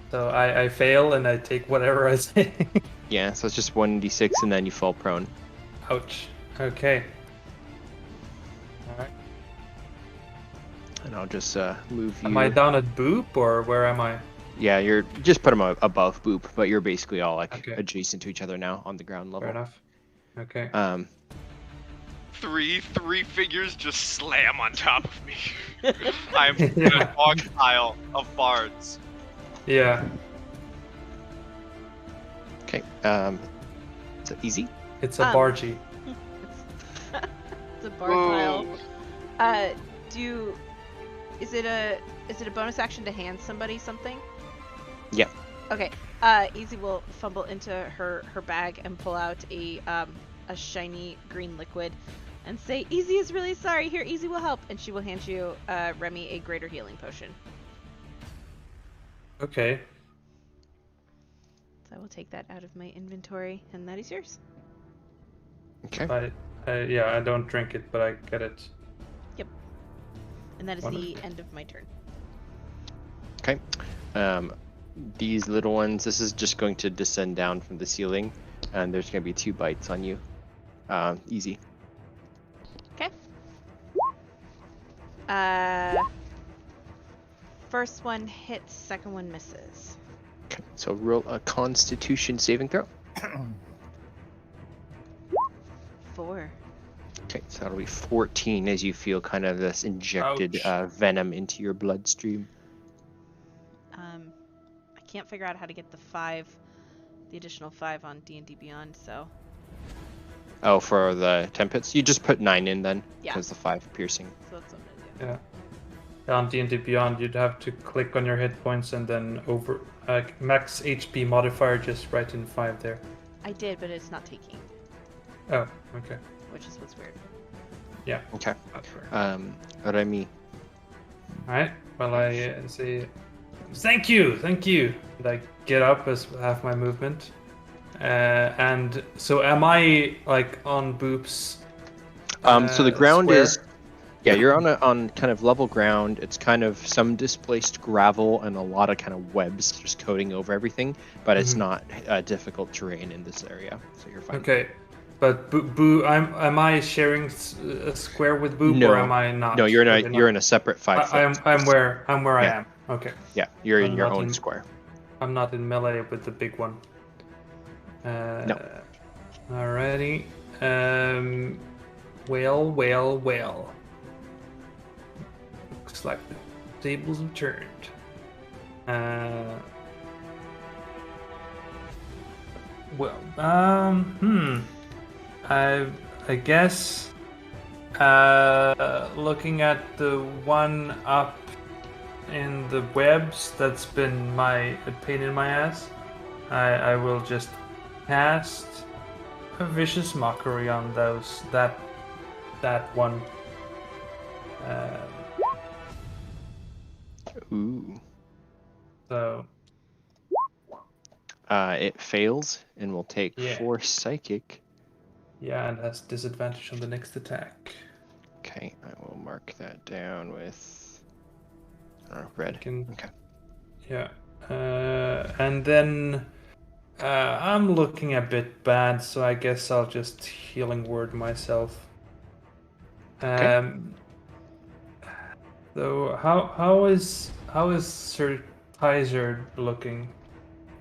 So I fail, and I take whatever I say. Yeah, so it's just 1d6, and then you fall prone. Ouch. Okay. Alright. And I'll just move you. Am I down at Boop, or where am I? Yeah, you're just put them above Boop, but you're basically all adjacent to each other now on the ground level. Fair enough. Okay. Three figures just slam on top of me. I'm in a dog pile of bards. Yeah. Okay. So easy. It's a bargy. It's a bar pile. Is it a bonus action to hand somebody something? Yeah. Okay. Easy will fumble into her bag and pull out a shiny green liquid and say, Easy is really sorry. Here, Easy will help. And she will hand you, Remy, a greater healing potion. Okay. So I will take that out of my inventory, and that is yours. Okay. I don't drink it, but I get it. Yep. And that is the end of my turn. Okay. These little ones, this is just going to descend down from the ceiling, and there's going to be 2 bites on you. Easy. Okay. First one hits, second one misses. Okay, so roll a Constitution saving throw. 4. Okay, so that'll be 14 as you feel kind of this injected venom into your bloodstream. I can't figure out how to get the additional 5 on D&D Beyond, so... Oh, for the temp hits? You just put 9 in then, Yeah. because the 5 piercing. So that's what I'm gonna do. Yeah. On D&D Beyond, you'd have to click on your hit points and then over max HP modifier, just write in 5 there. I did, but it's not taking, Oh, okay. which is what's weird. Yeah. Okay. That's fair. Remy. Alright, well I say thank you. And I get up as half my movement. And so am I like on Boop's So the ground square? is... Yeah, you're on kind of level ground. It's kind of some displaced gravel and a lot of kind of webs just coating over everything, but it's not difficult terrain in this area, so you're fine. Okay. But Boo, am I sharing a square with Boop, No. or am I not? No, you're in a separate 5 foot. I'm where I Yeah. am. Okay. Yeah, you're in I'm your not own in- square. I'm not in melee with the big one. No. Alrighty. Well. Looks like the tables have turned. I guess looking at the one up in the webs that's been a pain in my ass, I will just cast a vicious mockery on that one. Ooh. So It fails and will take Yeah. 4 psychic. yeah, and has disadvantage on the next attack. Okay, I will mark that down with red. Okay. Yeah. And then I'm looking a bit bad, so I guess I'll just healing word myself. Okay. So how is Sir Tizer looking?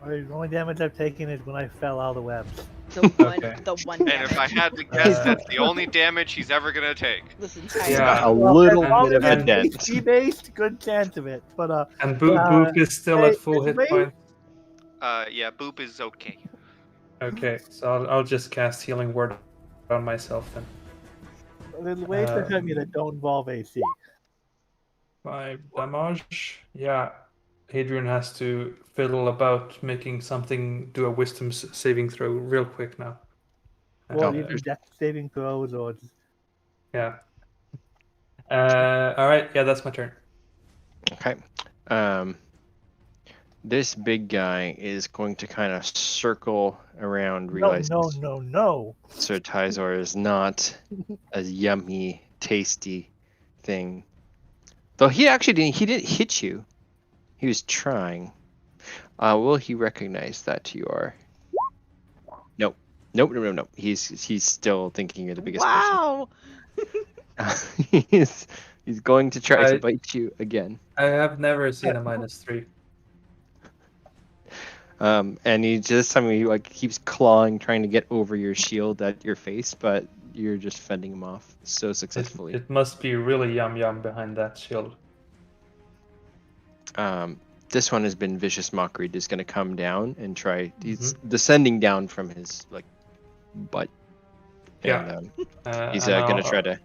The only damage I've taken is when I fell out of the webs. The one, Okay. the one And damage. if I had to guess, that's the only damage he's ever gonna take. Listen, Yeah. Tizer. A Well, little as long bit of as a it's dent. HP based, good chance of it. But And Boop is still hey, at full hit it's me. points. Yeah, Boop is okay. Okay, so I'll just cast Healing Word on myself then. There's ways to hurt me that don't involve AC. 5 damage. Yeah. Hadrian has to fiddle about making something do a wisdom saving throw real quick now. Or Oh, even death saving throws, or just Yeah. All right. Yeah, that's my turn. Okay. This big guy is going to kind of circle around, realize no. Sir Tizor is not a yummy, tasty thing. Though he actually didn't hit you. He was trying. Will he recognize that you are? Nope. Nope. He's still thinking you're the biggest Wow. person. He's going to try to bite you again. I have never seen a -3. And he just, he like keeps clawing, trying to get over your shield at your face, but you're just fending him off so successfully. It must be really yum behind that shield. This one has been vicious mockery. Just going to come down and try. He's descending down from his like butt. Yeah. And he's going to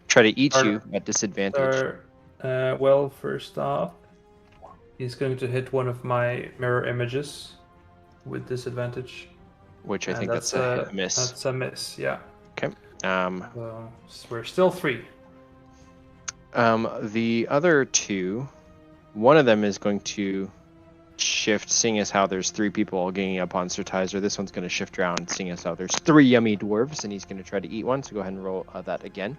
try to eat you at disadvantage. Well, first off, he's going to hit one of my mirror images with disadvantage. Which I think that's a hit miss. That's a miss, yeah. Okay. So we're still 3. The other two, one of them is going to shift, seeing as how there's 3 people all ganging up on Sir Tizer. This one's going to shift around, seeing as how there's 3 yummy dwarves, and he's going to try to eat one. So go ahead and roll that again.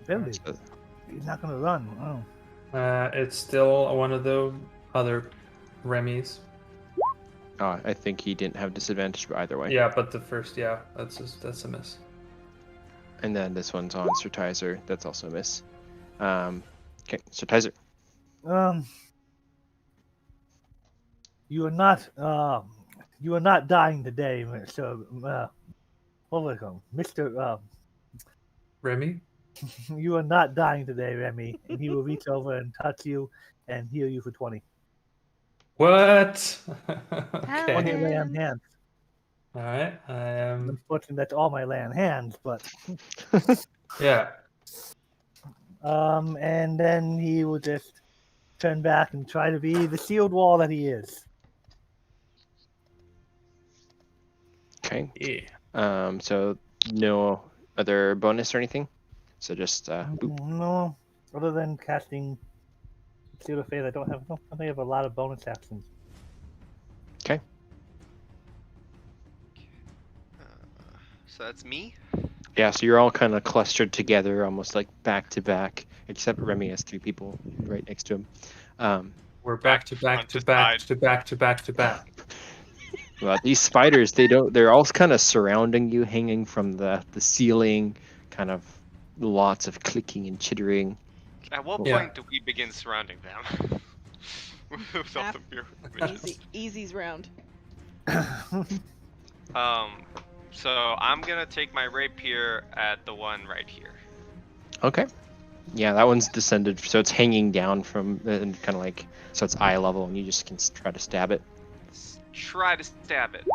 Really? He's not gonna run. Oh. It's still one of the other Remy's. I think he didn't have disadvantage either way. Yeah, but the first, that's a miss. And then this one's on Sir Tizer. That's also a miss. Okay, Sir Tizer. You are not dying today, so what was it called? Mr. Remy? You are not dying today, Remy. And he will reach over and touch you and heal you for 20. What? Okay. Okay. 20 lay on hands. All right. I am. Unfortunately, that's all my lay on hands, but. Yeah. And then he will just turn back and try to be the shield wall that he is. Okay. Yeah. So no other bonus or anything? So just boop. No, other than casting Shield of Faith, I don't think I have a lot of bonus actions. Okay. So that's me. Yeah, so you're all kind of clustered together, almost like back to back, except Remy has 3 people right next to him. We're back to back to back to back to back to back. Well, these spiders, they're all kind of surrounding you, hanging from the ceiling, kind of lots of clicking and chittering. At what point do we begin surrounding them? Without the mirror. Easy's round. So I'm gonna take my rapier at the one right here. Okay. Yeah, that one's descended, so it's hanging down from, and kind of like, so it's eye level, and you just can try to stab it. Try to stab it.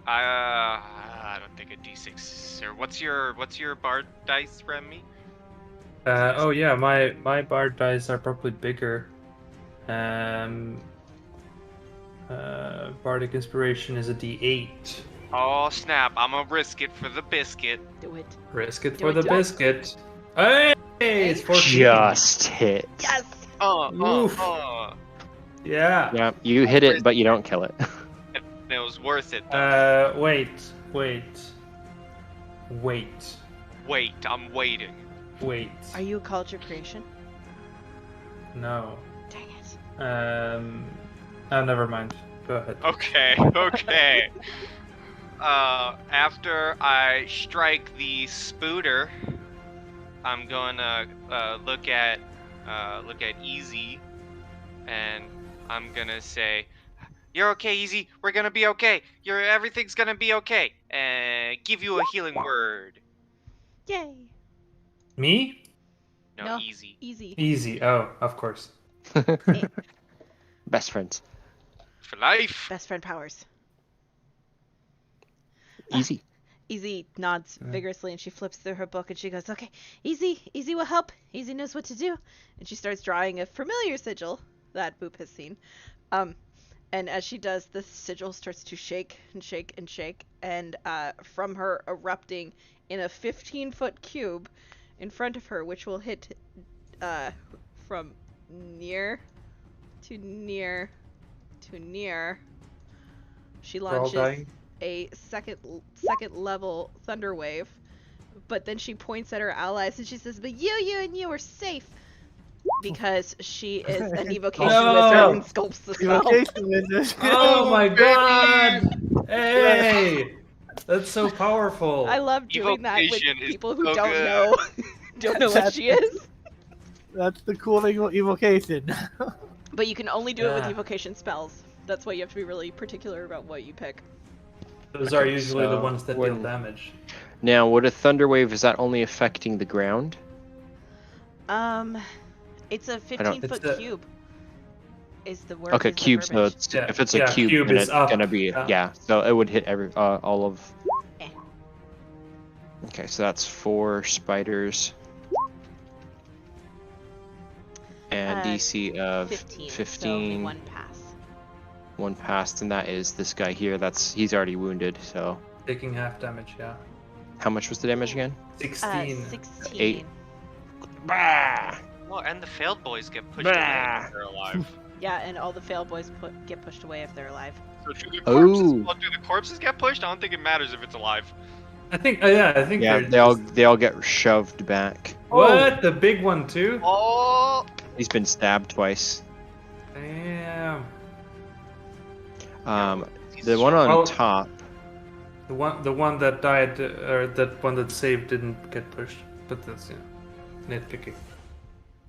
I don't think a D6. Sir, what's your bard dice, Remy? Oh yeah, my bard dice are probably bigger. Bardic Inspiration is a D8. Oh snap! I'm gonna risk it for the biscuit. Do it. Risk it Do for it, the do it. biscuit. Hey, it's 14. Just hit. Yes. Oof. Yeah. Yeah, you hit it, but you don't kill it. And it was worth it. Wait. Wait, I'm waiting. Wait. Are you a culture creation? No. Dang it. Oh, never mind. Go ahead. Okay. After I strike the spooter, I'm gonna look at Easy, and I'm gonna say, "You're okay, Easy. We're gonna be okay. Everything's gonna be okay." And give you a healing word. Yay. Me? No, Easy. Easy. Easy. Oh, of course. Best friends. For life. Best friend powers. Easy. Easy nods vigorously and she flips through her book and she goes, "Okay, Easy will help. Easy knows what to do." And she starts drawing a familiar sigil that Boop has seen. And as she does, the sigil starts to shake and shake and shake, and from her erupting in a 15-foot cube in front of her, which will hit from near to near to near, she We're all launches dying. a second level thunder wave, but then she points at her allies and she says, "But you are safe," because she is an evocation No! wizard and sculpts the spell. Evocation wizard. Oh my god! Hey! That's so powerful. I love doing that with Evocation is people who so don't good. know don't know what she is. That's the cool thing about evocation. But you can only do it with Yeah. evocation spells. That's why you have to be really particular about what you pick. Those are Okay, usually the so ones that when- deal damage. Now, would a thunder wave, is that only affecting the ground? It's a don't- 15-foot It's a- cube. Is the word? Okay, is the cube. So verbiage. it's, Yeah, if it's a yeah, cube, cube then is it's up. gonna be Yeah. So it would hit all of. Eh. Okay, so that's 4 spiders. And DC of 15. 15. So only one pass. One passed, and that is this guy here. He's already wounded. So Taking half damage, yeah. how much was the damage again? 16. 16. 8. Bah! Oh, and the failed boys get pushed Bah. away if they're alive. Yeah, and all the failed boys get pushed away if they're alive. So do the Oh. corpses get pushed? I don't think it matters if it's alive. I think, I think Yeah, they're they all get shoved back. What? The big one too? Oh! He's been stabbed twice. Damn. The one on Oh. top. The one that died, or that one that saved didn't get pushed. But that's, nitpicking.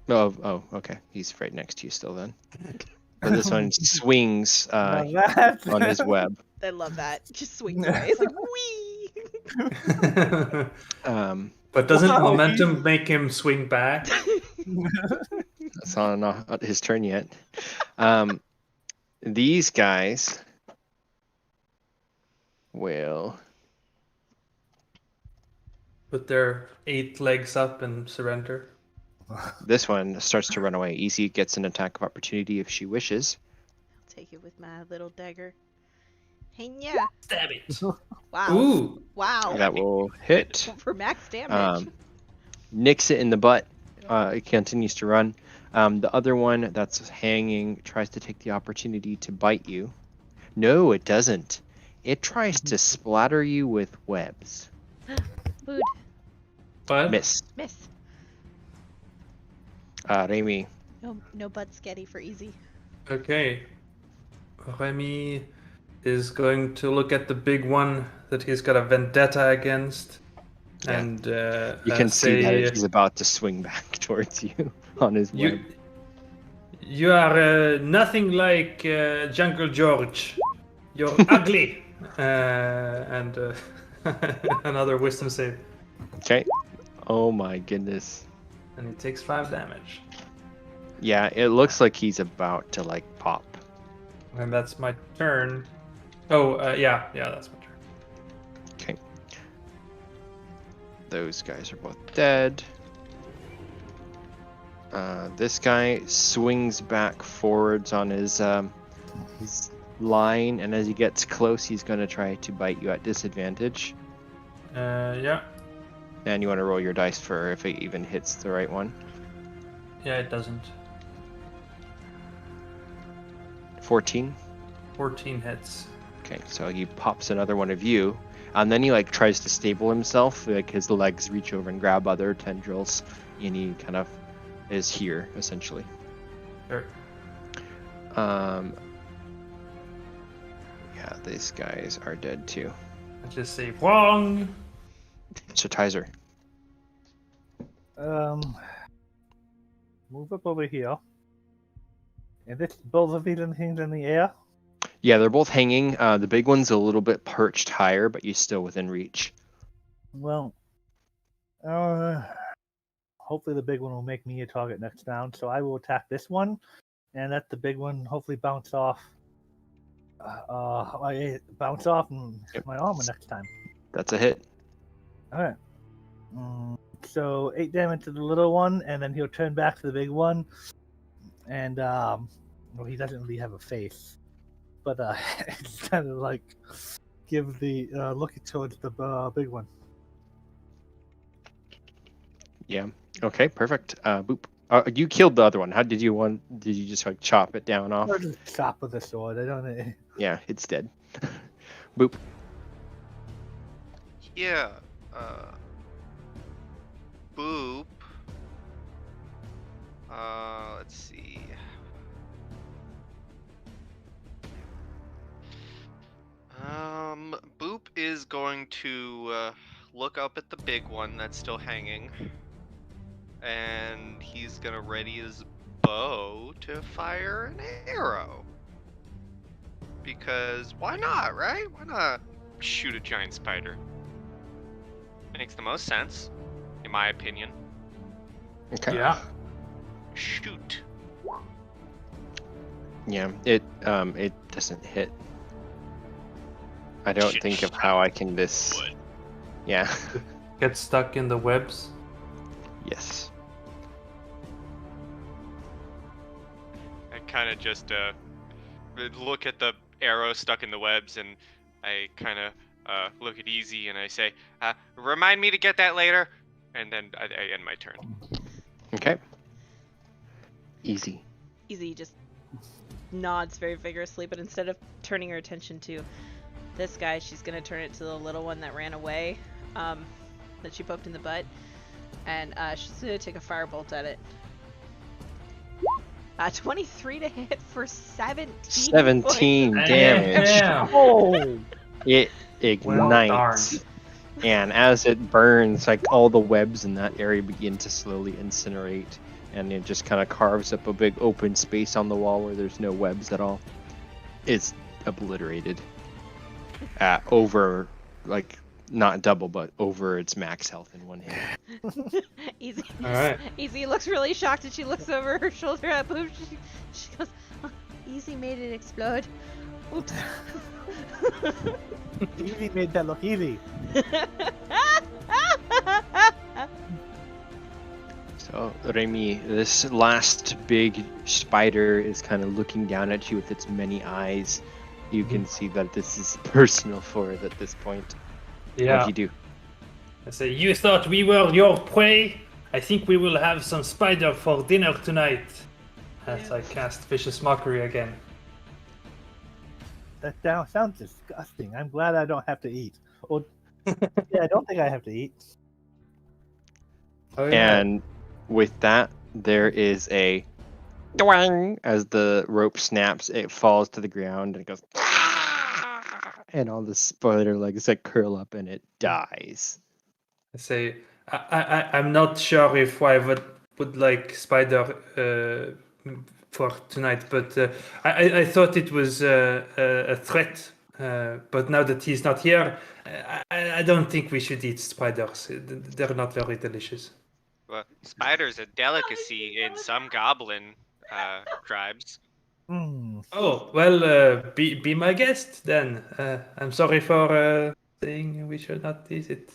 Oh, okay. He's right next to you still then. But this one swings Now that- on his web. I love that. Just swings away. It's like, wee! But doesn't Wow. momentum make him swing back? That's not his turn yet. These guys will. Put their 8 legs up and surrender. This one starts to run away. Easy gets an attack of opportunity if she wishes. I'll take it with my little dagger. Hey, yeah. Stab it. Wow. Ooh. Wow. That will hit. For max damage. Nicks it in the butt. It continues to run. The other one that's hanging tries to take the opportunity to bite you. No, it doesn't. It tries to splatter you with webs. Food. But Miss. Miss. Remy. No butt sketty for easy. okay. Remy is going to look at the big one that he's got a vendetta against. Yeah. And You can see say, that he's about to swing back towards you on his web. You are nothing like Jungle George. You're ugly. And another wisdom save. Okay. Oh my goodness. And he takes 5 damage. Yeah, it looks like he's about to like pop. And that's my turn. Oh, yeah, that's my turn. Okay. Those guys are both dead. This guy swings back forwards on his line, and as he gets close, he's going to try to bite you at disadvantage. Yeah. And you want to roll your dice for if it even hits the right one. Yeah, it doesn't. 14. 14 hits. Okay, so he pops another one of you, and then he like tries to stable himself. Like his legs reach over and grab other tendrils, and he kind of is here essentially. Sure. Yeah, these guys are dead too. I just say wrong. So Tizer. Move up over here. And this both of these things in the air. Yeah, they're both hanging. The big one's a little bit perched higher, but you're still within reach. Well, hopefully the big one will make me a target next round. So I will attack this one, and let the big one hopefully bounce off. Bounce off my armor next time. That's a hit. All right. So 8 damage to the little one, and then he'll turn back to the big one. And well, he doesn't really have a face, but it's kind of like give the look towards the big one. Yeah. Okay. Perfect. Boop. You killed the other one. How did you Did you just like chop it down off? Or just chop with a sword. I don't know. Yeah, it's dead. Boop. Yeah. Boop. Let's see. Boop is going to look up at the big one that's still hanging, and he's gonna ready his bow to fire an arrow. Because why not, right? Why not shoot a giant spider? Makes the most sense, in my opinion. Okay. Yeah. Shoot. Yeah. It doesn't hit. I don't Should think of shoot how I can this. wood. Yeah. Get stuck in the webs. Yes. I kind of just look at the arrow stuck in the webs, and I kind of look at Easy and I say, remind me to get that later, and then I end my turn. Okay. Easy. Easy just nods very vigorously, but instead of turning her attention to this guy, she's gonna turn it to the little one that ran away, that she poked in the butt, and she's gonna take a firebolt at it. 23 to hit for 17. 17 points. damage. Damn. Oh! It Well ignites. And as it burns, like all the webs in that area begin to slowly incinerate, and it just kind of carves up a big open space on the wall where there's no webs at all. It's obliterated. Over, like, not double, but over its max health in one hit. Easy. All right. Easy looks really shocked, and she looks over her shoulder at Boop. She goes, oh, Easy made it explode. Oops. Easy made that look easy. So, Remy, this last big spider is kind of looking down at you with its many eyes. You can see that this is personal for it at this point. Yeah. What do you do? I say, you thought we were your prey? I think we will have some spider for dinner tonight. As I cast Vicious Mockery again. That sounds disgusting. I'm glad I don't have to eat. Or, yeah, I don't think I have to eat. Oh, yeah. And with that, there is a twang as the rope snaps. It falls to the ground and it goes, and all the spider legs like curl up and it dies. I say, I'm not sure if I would like spider for tonight, but I thought it was a threat. But now that he's not here, I don't think we should eat spiders. They're not very delicious. Well, spider's a delicacy in some goblin tribes. Oh, well, be my guest then. I'm sorry for saying we should not eat it.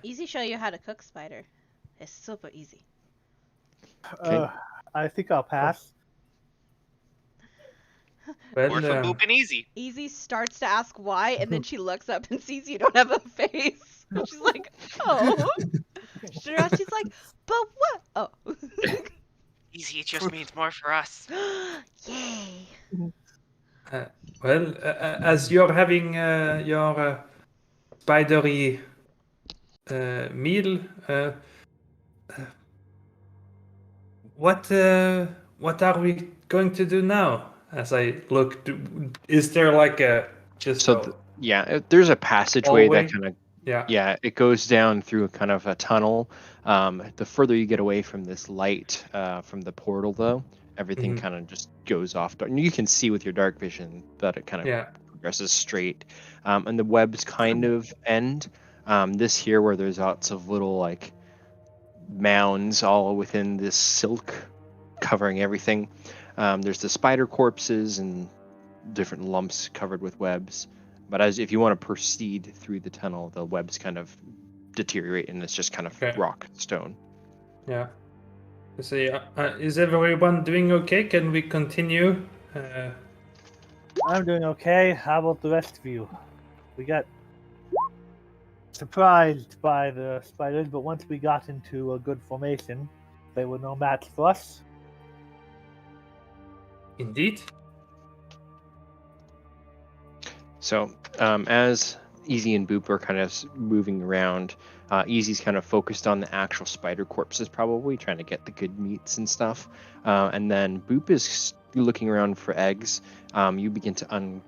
Easy show you how to cook spider. It's super easy. I think I'll pass. Well, Or for Boop and Easy. Easy starts to ask why, and then she looks up and sees you don't have a face. And she's like, oh. She's like, but what? Oh. Easy, it just means more for us. Yay. well, as you're having your spidery meal, what are we going to do now? As I look, is there like a just So, yeah, there's a passageway hallway? that kind of Yeah. Yeah, it goes down through a kind of a tunnel. The further you get away from this light, from the portal, though, everything Mhm. kind of just goes off. And you can see with your dark vision that it kind of Yeah. progresses straight. And the webs kind of end. This here, where there's lots of little like mounds all within this silk covering everything. There's the spider corpses and different lumps covered with webs. But as if you want to proceed through the tunnel, the webs kind of deteriorate and it's just kind of Okay. rock stone. Yeah. So is everyone doing okay? Can we continue? I'm doing okay. How about the rest of you? We got surprised by the spiders, but once we got into a good formation, they were no match for us. Indeed. So as Easy and Boop are kind of moving around, Easy's kind of focused on the actual spider corpses, probably trying to get the good meats and stuff. And then Boop is looking around for eggs. You begin to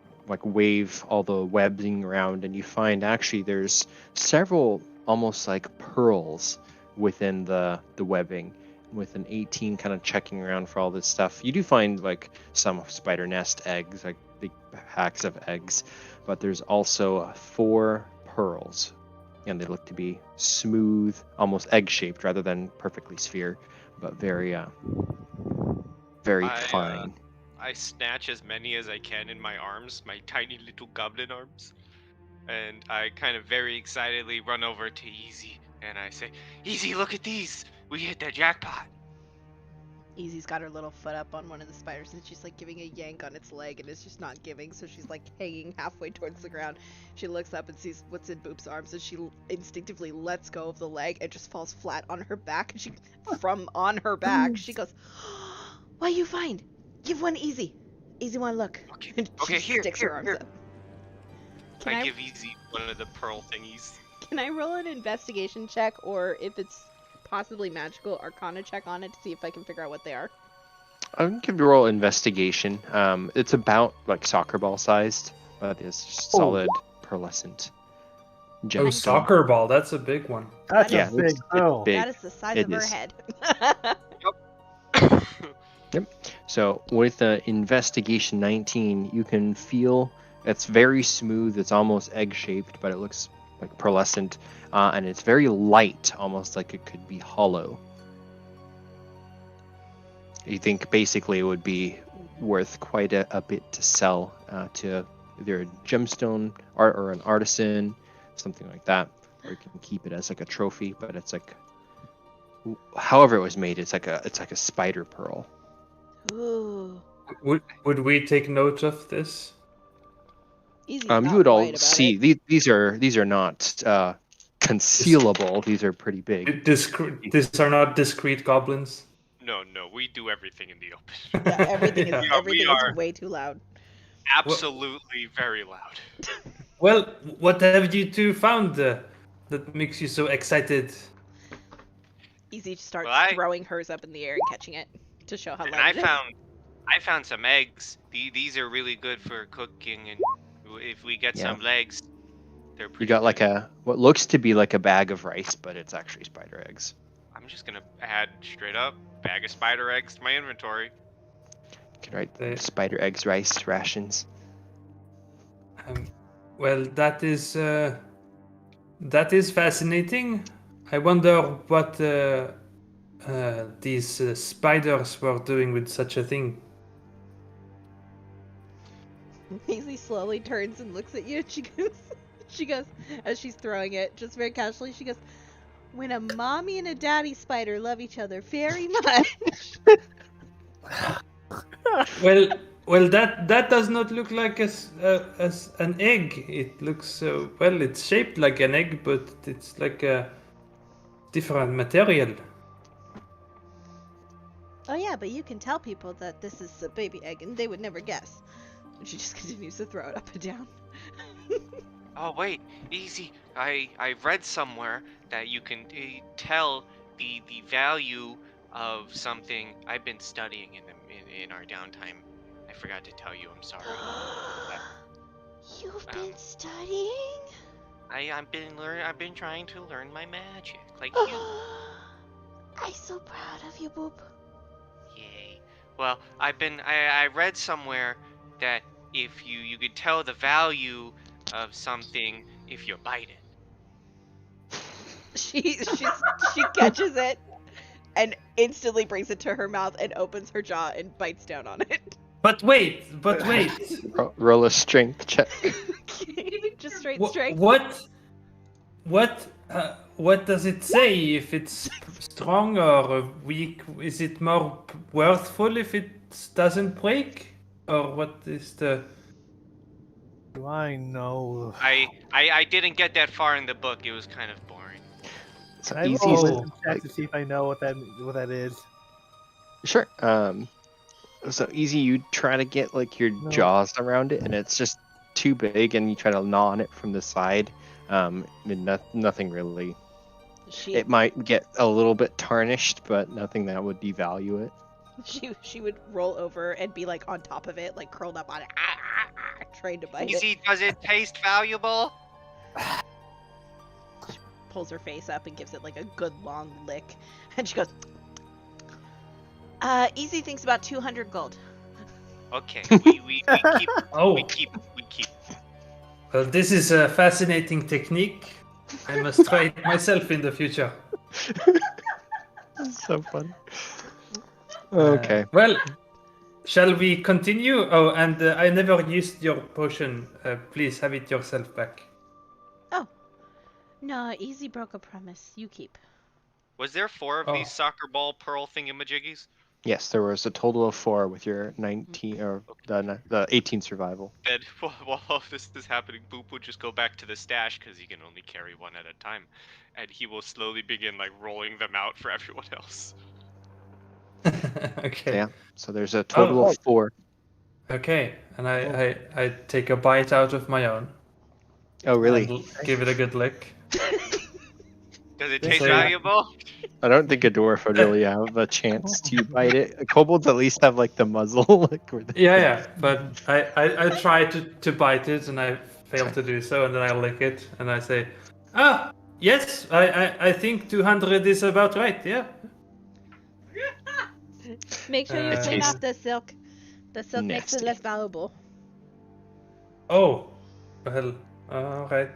wave all the webbing around, and you find actually there's several almost like pearls within the webbing. With an 18 kind of checking around for all this stuff, you do find like some spider nest eggs, like big packs of eggs, but there's also 4 pearls, and they look to be smooth, almost egg-shaped rather than perfectly sphere, but very fine. I snatch as many as I can in my arms, my tiny little goblin arms, and I kind of very excitedly run over to Easy and I say, "Easy, look at these! We hit the jackpot!" Easy's got her little foot up on one of the spiders and she's like giving a yank on its leg and it's just not giving, so she's like hanging halfway towards the ground. She looks up and sees what's in Boop's arms and she instinctively lets go of the leg and just falls flat on her back, and from on her back she goes, "What you find? Give one Easy. Easy one look." Okay, And okay, she here, sticks here, her arms here. up. I give Easy one of the pearl thingies. Can I roll an investigation check, or if it's possibly magical, arcana check on it to see if I can figure out what they are? I'm gonna give you a roll investigation. It's about like soccer ball sized, but it's solid pearlescent gemstone. Oh, soccer ball. That's a big one. That's Yeah, a big it's pearl. big. That is the size It of her is. head. So with investigation 19, you can feel it's very smooth. It's almost egg-shaped, but it looks like pearlescent, and it's very light, almost like it could be hollow. You think basically it would be worth quite a bit to sell to either a gemstone or an artisan, something like that, or you can keep it as like a trophy. But it's like, however it was made, it's like a spider pearl. Ooh. Would we take note of this? Easy's You not would all quiet about see it. these are not concealable. These are pretty big. These are not discreet goblins. No, we do everything in the open. Yeah, everything Yeah. is We everything are is way too loud. absolutely very loud. Well, what have you two found that makes you so excited? Easy starts Well, throwing hers up in the air and catching it to show how And loud it is. I found some eggs. These are really good for cooking, and if we get Yeah. some legs, they're pretty You got like good. what looks to be like a bag of rice, but it's actually spider eggs. I'm just gonna add straight up bag of spider eggs to my inventory. You can write spider eggs, rice rations. Well, that is fascinating. I wonder what these spiders were doing with such a thing. Easy slowly turns and looks at you. She goes, as she's throwing it, just very casually, she goes, "When a mommy and a daddy spider love each other very much." Well, that does not look like as an egg. It looks well. It's shaped like an egg, but it's like a different material. Oh yeah, but you can tell people that this is a baby egg and they would never guess. And she just continues to throw it up and down. Oh wait, Easy. I read somewhere that you can tell the value of something. I've been studying in our downtime. I forgot to tell you. I'm sorry. You've been studying? I've been trying to learn my magic, like you. I'm so proud of you, Boop. Yay. Well, I read somewhere that if you could tell the value of something if you bite it. She catches it and instantly brings it to her mouth and opens her jaw and bites down on it. But wait. Roll a strength check. Just straight Wha- strength. What does it say? If it's strong or weak? Is it more worthful if it doesn't break? Or what is the... Do I know? I didn't get that far in the book. It was kind of boring. So Can I easy. roll a Oh. wisdom check to see if I know what that is? Sure. So easy. You try to get like your No. jaws around it, and it's just too big, and you try to gnaw on it from the side. Nothing really. It might get a little bit tarnished, but nothing that would devalue it. She would roll over and be like on top of it, like curled up on it, trying to bite it. Easy, does it taste valuable? Pulls her face up and gives it like a good long lick, and she goes, Easy thinks about 200 gold. Okay, we keep Oh, we keep. well, this is a fascinating technique. I must try it myself in the future. So fun. Okay. Well, shall we continue? Oh, and I never used your potion. Please have it yourself back. No, Easy broke a promise. You keep. Was there 4 of Oh. these soccer ball pearl thingamajiggies? Yes, there was a total of 4 with your 19 or the 18 survival. Then while all of this is happening, Boop would just go back to the stash because he can only carry one at a time, and he will slowly begin like rolling them out for everyone else. Okay. Yeah. So there's a total of 4. Okay, and I take a bite out of my own. Oh, really? And give it a good lick. Does it Yes, taste I- valuable? I don't think a dwarf would really have a chance to bite it. Kobolds at least have like the muzzle. Like where they- Yeah, but I try to bite it and I fail to do so, and then I lick it and I say, yes, I think 200 is about right. Yeah. Make sure you It clean tastes off the silk. The silk makes it nasty. less valuable. Oh, well, all right.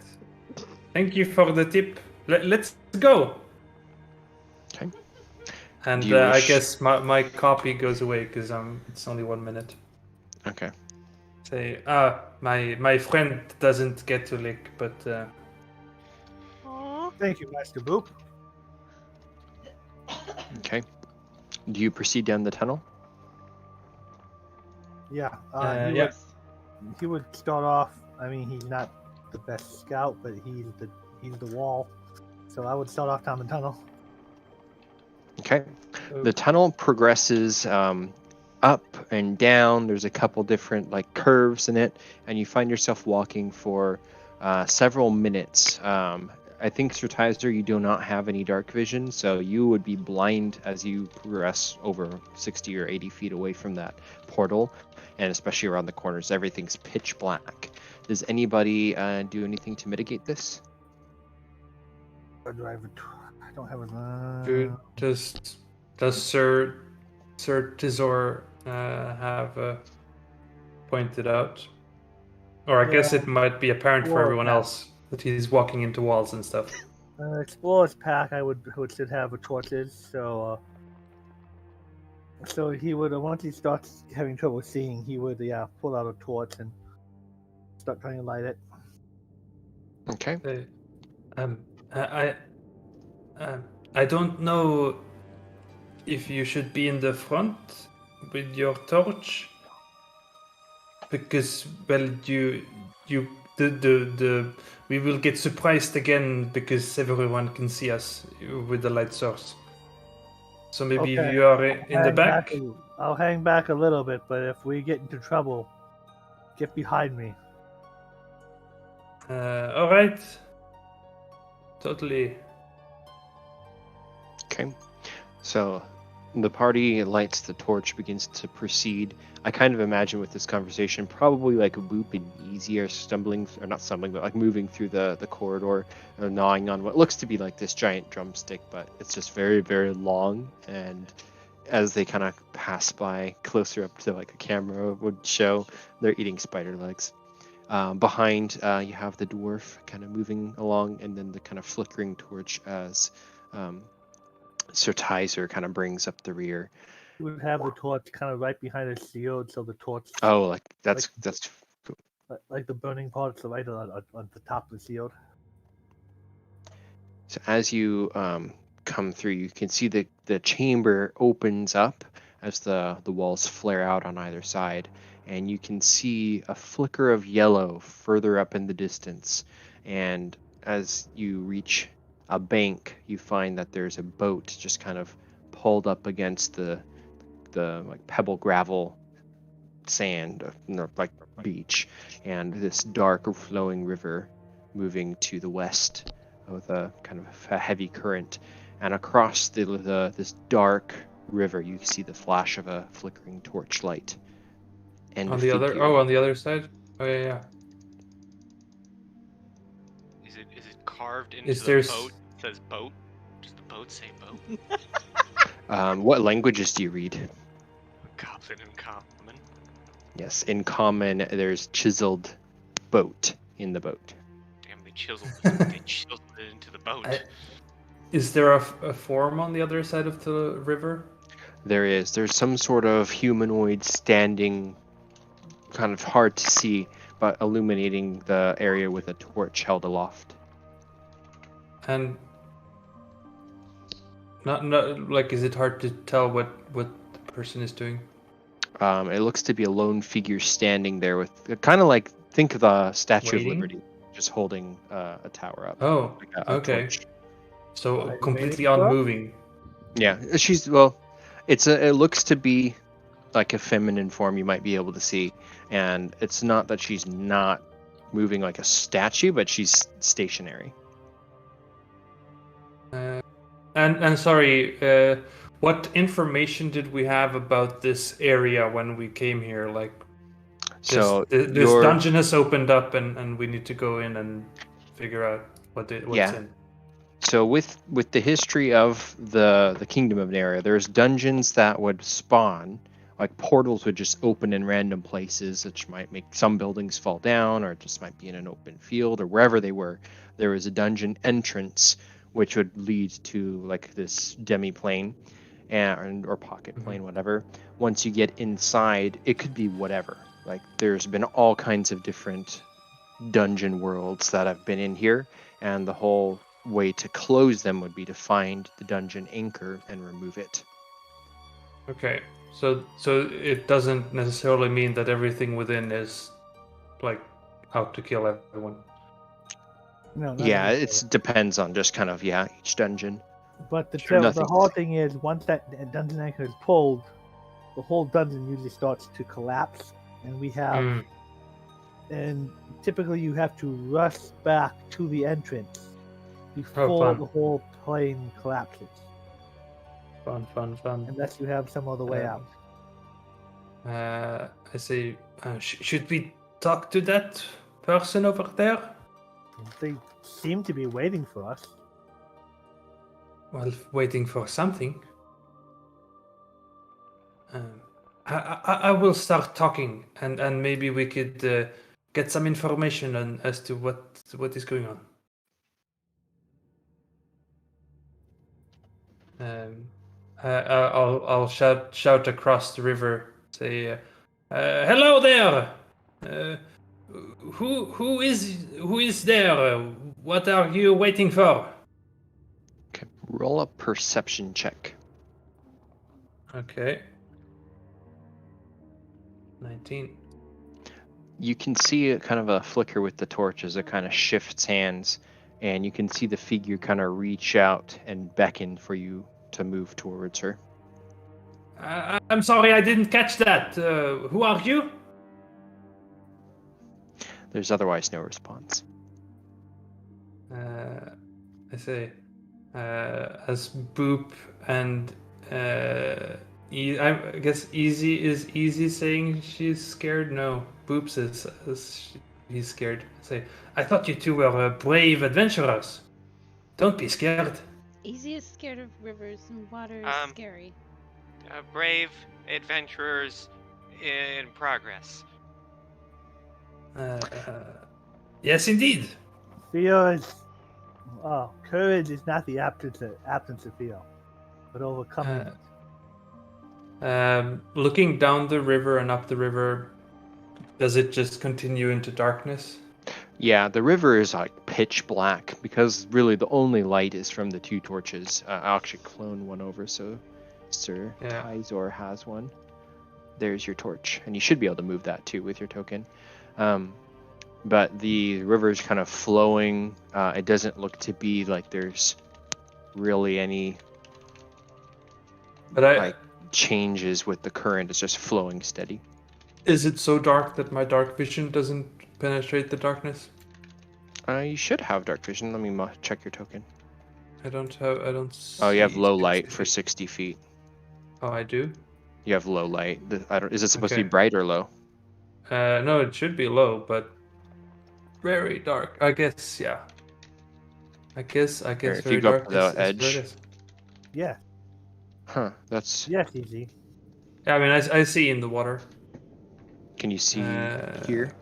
Thank you for the tip. Let's go. Okay. And Do you I wish- guess my copy goes away because it's only 1 minute. Okay. Say, my friend doesn't get to lick, but Aww. Thank you, Master Boop. Okay. Do you proceed down the tunnel? Yeah. yeah. He would start off. I mean, he's not the best scout, but he's the wall. So I would start off down the tunnel. Okay. The tunnel progresses up and down. There's a couple different like curves in it, and you find yourself walking for several minutes. I think, Sir Tizer, you do not have any dark vision, so you would be blind as you progress over 60 or 80 feet away from that portal, and especially around the corners. Everything's pitch black. Does anybody do anything to mitigate this? Or do I have I don't have a. Does Sir Tizor have pointed out? Or I guess it might be apparent for Well, everyone yeah. else that he's walking into walls and stuff. Explorer's pack, I would should have torches. So he would once he starts having trouble seeing, he would pull out a torch and start trying to light it. Okay. I don't know if you should be in the front with your torch, because well we will get surprised again because everyone can see us with the light source. So maybe Okay. if you are in the back. I'll hang back a little bit, but if we get into trouble, get behind me. All right. Totally. Okay. So The party lights the torch, begins to proceed. I kind of imagine with this conversation, probably like Boop and Easy are stumbling, or not stumbling, but like moving through the corridor, gnawing on what looks to be like this giant drumstick, but it's just very, very long. And as they kind of pass by closer up to like a camera would show, they're eating spider legs. Behind, you have the dwarf kind of moving along, and then the kind of flickering torch as Sir Tizer kind of brings up the rear. You would have the torch kind of right behind the shield, so the torch, Oh, like that's cool. like the burning parts, right on the top of the shield. So as you come through, you can see the chamber opens up as the walls flare out on either side, and you can see a flicker of yellow further up in the distance. And as you reach a bank, you find that there's a boat just kind of pulled up against the like pebble gravel sand, like beach, and this dark flowing river moving to the west with a kind of a heavy current. And across this dark river, you see the flash of a flickering torchlight. And On the other side. Oh yeah. Is it carved into Is the there's- boat? It says boat. Does the boat say boat? What languages do you read? Goblin in common. Yes, in common, there's chiseled boat in the boat. Damn, they chiseled it into the boat. Is there a form on the other side of the river? There's some sort of humanoid standing, kind of hard to see, but illuminating the area with a torch held aloft. And not like, is it hard to tell what the person is doing? It looks to be a lone figure standing there with kind of like, think of the Statue Waiting? of Liberty, just holding a tower up. Oh, like a okay. torch. So Waiting completely for us? unmoving. Yeah, it looks to be like a feminine form you might be able to see, and it's not that she's not moving like a statue, but she's stationary. And sorry, what information did we have about this area when we came here? Like, So this dungeon has opened up, and we need to go in and figure out what's Yeah. in. So with the history of the Kingdom of Nerria, there's dungeons that would spawn, like portals would just open in random places, which might make some buildings fall down, or it just might be in an open field, or wherever they were. There was a dungeon entrance, which would lead to like this demi-plane, or pocket plane, whatever. Once you get inside, it could be whatever. Like there's been all kinds of different dungeon worlds that have been in here, and the whole way to close them would be to find the dungeon anchor and remove it. Okay, so it doesn't necessarily mean that everything within is like out to kill everyone. No, not Yeah, necessarily. it depends on just kind of each dungeon. But Sure, the nothing- hard thing is, once that dungeon anchor is pulled, the whole dungeon usually starts to collapse, and we have, Mm. and typically you have to rush back to the entrance before fun. the whole plane collapses, Fun. unless you have some other way Um, out. I say, should we talk to that person over there? They seem to be waiting for us. Well, waiting for something. I will start talking, and maybe we could get some information as to what is going on. I'll shout across the river, say, "Hello there! Who is there? What are you waiting for?" Okay, roll a perception check. Okay. 19. You can see a kind of a flicker with the torch as it kind of shifts hands, and you can see the figure kind of reach out and beckon for you to move towards her. I'm sorry, I didn't catch that. Who are you? There's otherwise no response. I say, as Boop and I guess Easy saying she's scared. No, Boops is he's scared. Say, I thought you two were brave adventurers. Don't be scared. Easy is scared of rivers and water is scary. Brave adventurers in progress. Yes, indeed. Fear is. Courage is not the absence of fear, but overcoming it. Looking down the river and up the river, does it just continue into darkness? Yeah, the river is like pitch black because really the only light is from the two torches. I'll actually clone one over so Sir Tyzor has one. There's your torch, and you should be able to move that too with your token. But the river is kind of flowing. It doesn't look to be like there's really any changes with the current. It's just flowing steady. Is it so dark that my dark vision doesn't penetrate the darkness? You should have dark vision. Let me check your token. I don't see. Oh, you have low light for 60 feet. Oh, I do? You have low light. Is it supposed to be bright or low? No, it should be low, but very dark. I guess, yeah. I guess if very you go dark up to the is edge. Yeah. Huh, that's... Yes, Easy. Yeah, I mean, I see in the water. Can you see here?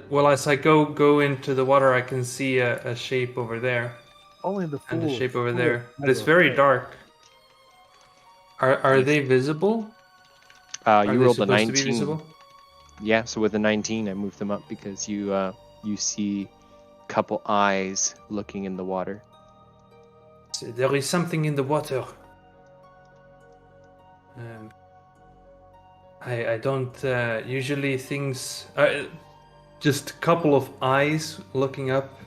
Well, as I go into the water, I can see a shape over there. Only the and a shape over fool there. But it's very dark. Are they visible? You rolled a supposed to be 19. visible? Yeah, so with a 19, I moved them up because you see a couple eyes looking in the water. So there is something in the water. I don't usually things. Just a couple of eyes looking up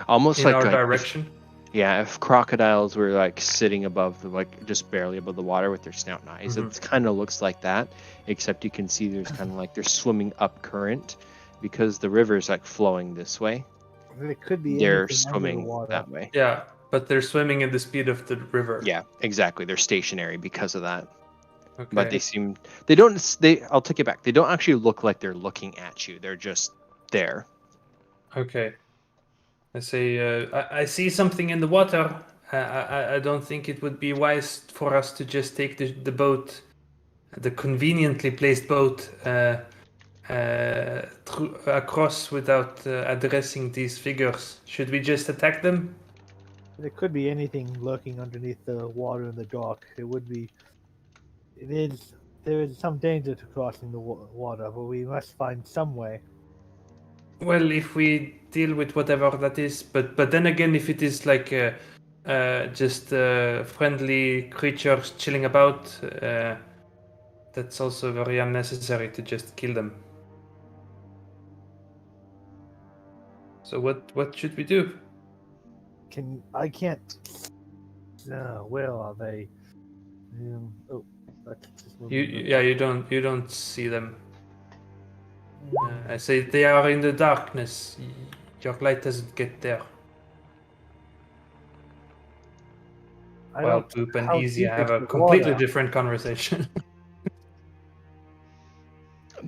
Almost in like our like direction. If crocodiles were like sitting above just barely above the water with their snout and eyes, it kind of looks like that, except you can see there's kind of like they're swimming up current because the river is like flowing this way. It could be they're swimming that way. Yeah, but they're swimming at the speed of the river. Yeah, exactly. They're stationary because of that. Okay. But I'll take it back. They don't actually look like they're looking at you. They're just there. Okay. I say, I see something in the water. I don't think it would be wise for us to just take the boat, the conveniently placed boat, across without addressing these figures. Should we just attack them? There could be anything lurking underneath the water in the dark. There is some danger to crossing the water, but we must find some way. Well, if we deal with whatever that is, but then again, if it is like just friendly creatures chilling about, that's also very unnecessary to just kill them. So what should we do? I can't. Where are they? You don't see them. I say they are in the darkness. Your light doesn't get there. Well, Poop and Easy have a completely different conversation.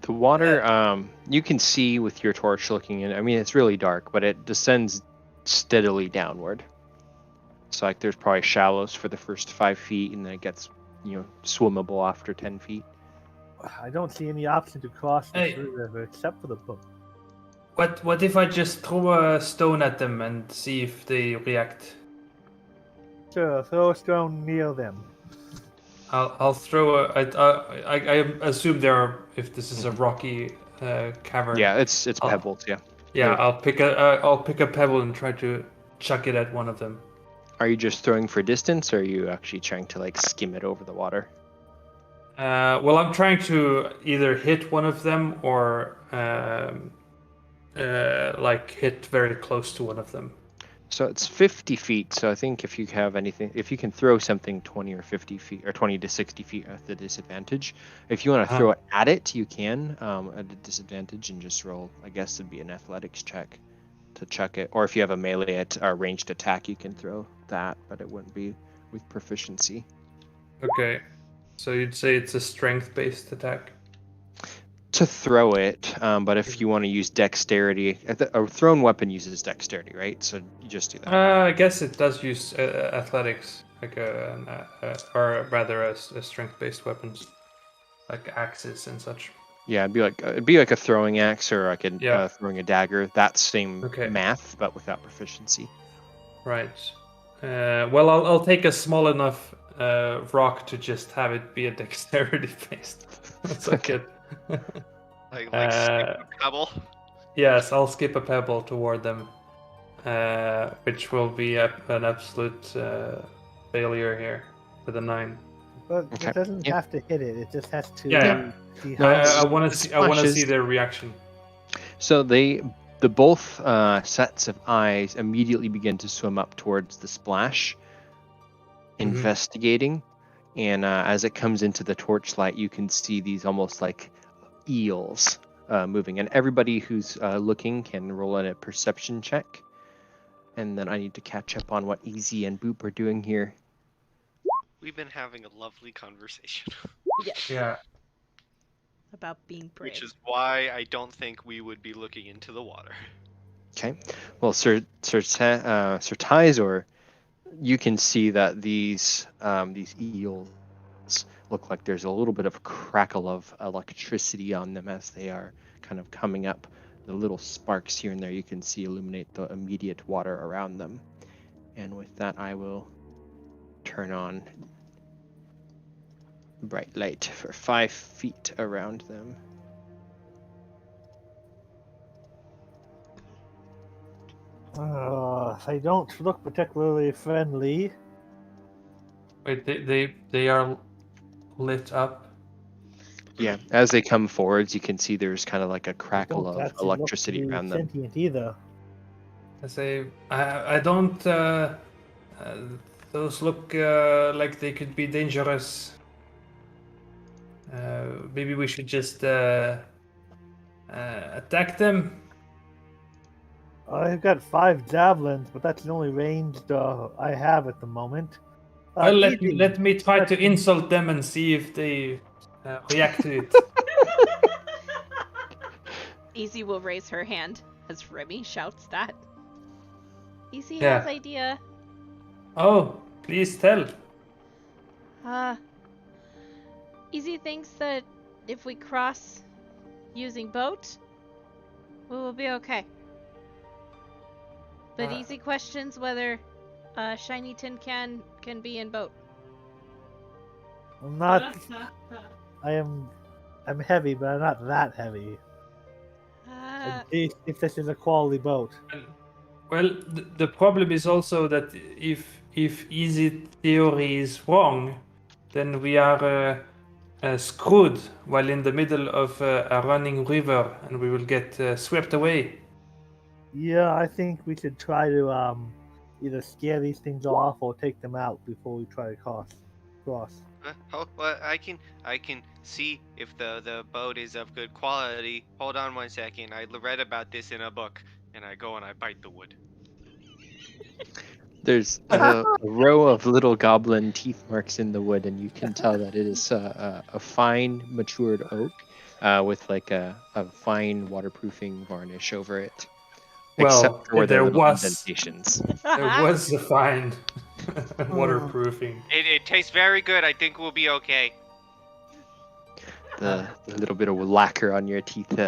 The water, you can see with your torch looking in. I mean, it's really dark, but it descends steadily downward. So like, there's probably shallows for the first 5 feet, and then it gets, swimmable after 10 feet. I don't see any option to cross this river except for the boat. What if I just throw a stone at them and see if they react? Sure, throw a stone near them. I'll throw I assume there are, if this is a rocky cavern. Yeah, it's pebbles. Yeah. Yeah, I'll pick a pebble and try to chuck it at one of them. Are you just throwing for distance, or are you actually trying to like skim it over the water? Well, I'm trying to either hit one of them or like hit very close to one of them. So it's 50 feet. So I think if you can throw something 20 or 50 feet, or 20 to 60 feet at the disadvantage. If you want to throw it at it, you can at a disadvantage and just roll. I guess it'd be an athletics check to chuck it. Or if you have a melee or ranged attack, you can throw that, but it wouldn't be with proficiency. Okay. So you'd say it's a strength-based attack. To throw it, but if you want to use dexterity, a thrown weapon uses dexterity, right? So you just do that. I guess it does use athletics, like or rather as strength-based weapons, like axes and such. Yeah, it'd be like a throwing axe or like Yeah. throwing a dagger. That same Okay. math, but without proficiency. Right. Well, I'll take a small enough rock to just have it be a dexterity based. That's okay. Like skip a pebble. Yes, I'll skip a pebble toward them, which will be an absolute failure here with a 9. But Okay. it doesn't Yeah. have to hit it. It just has to Yeah. see No, how. I want to see. I want to splashes. see their reaction. So the both sets of eyes immediately begin to swim up towards the splash, investigating, and as it comes into the torchlight, you can see these almost like eels moving. And everybody who's looking can roll in a perception check. And then I need to catch up on what Easy and Boop are doing here. We've been having a lovely conversation, Yes. Yeah. About being brave. which is why I don't think we would be looking into the water. Okay. Well, Sir Tizor, you can see that these eels look like there's a little bit of a crackle of electricity on them as they are kind of coming up. The little sparks here and there you can see illuminate the immediate water around them. And with that, I will turn on bright light for 5 feet around them. They don't look particularly friendly. Wait, they are lit up. Yeah, as they come forwards, you can see there's kind of like a They crackle don't of actually look to electricity be around them. sentient either. I say I don't. Those look like they could be dangerous. Maybe we should just attack them. I've got 5 javelins, but that's the only range I have at the moment. Well, Easy. let me try to insult them and see if they react to it. Easy will raise her hand as Remy shouts that. Easy Yeah. has idea. Oh, please tell. Easy thinks that if we cross using boat, we will be okay. But Easy questions whether Shiny Tin Can be in boat. I'm not. I'm heavy, but I'm not that heavy. If this is a quality boat. Well, the problem is also that if Easy theory is wrong, then we are screwed while in the middle of a running river, and we will get swept away. Yeah, I think we should try to either scare these things off or take them out before we try to cross. Well, I can see if the boat is of good quality. Hold on 1 second. I read about this in a book, and I go and I bite the wood. There's a row of little goblin teeth marks in the wood, and you can tell that it is a fine matured oak with like a fine waterproofing varnish over it. Well, Except for where there there little was- indentations. There was a fine waterproofing. It tastes very good. I think we'll be okay. The little bit of lacquer on your teeth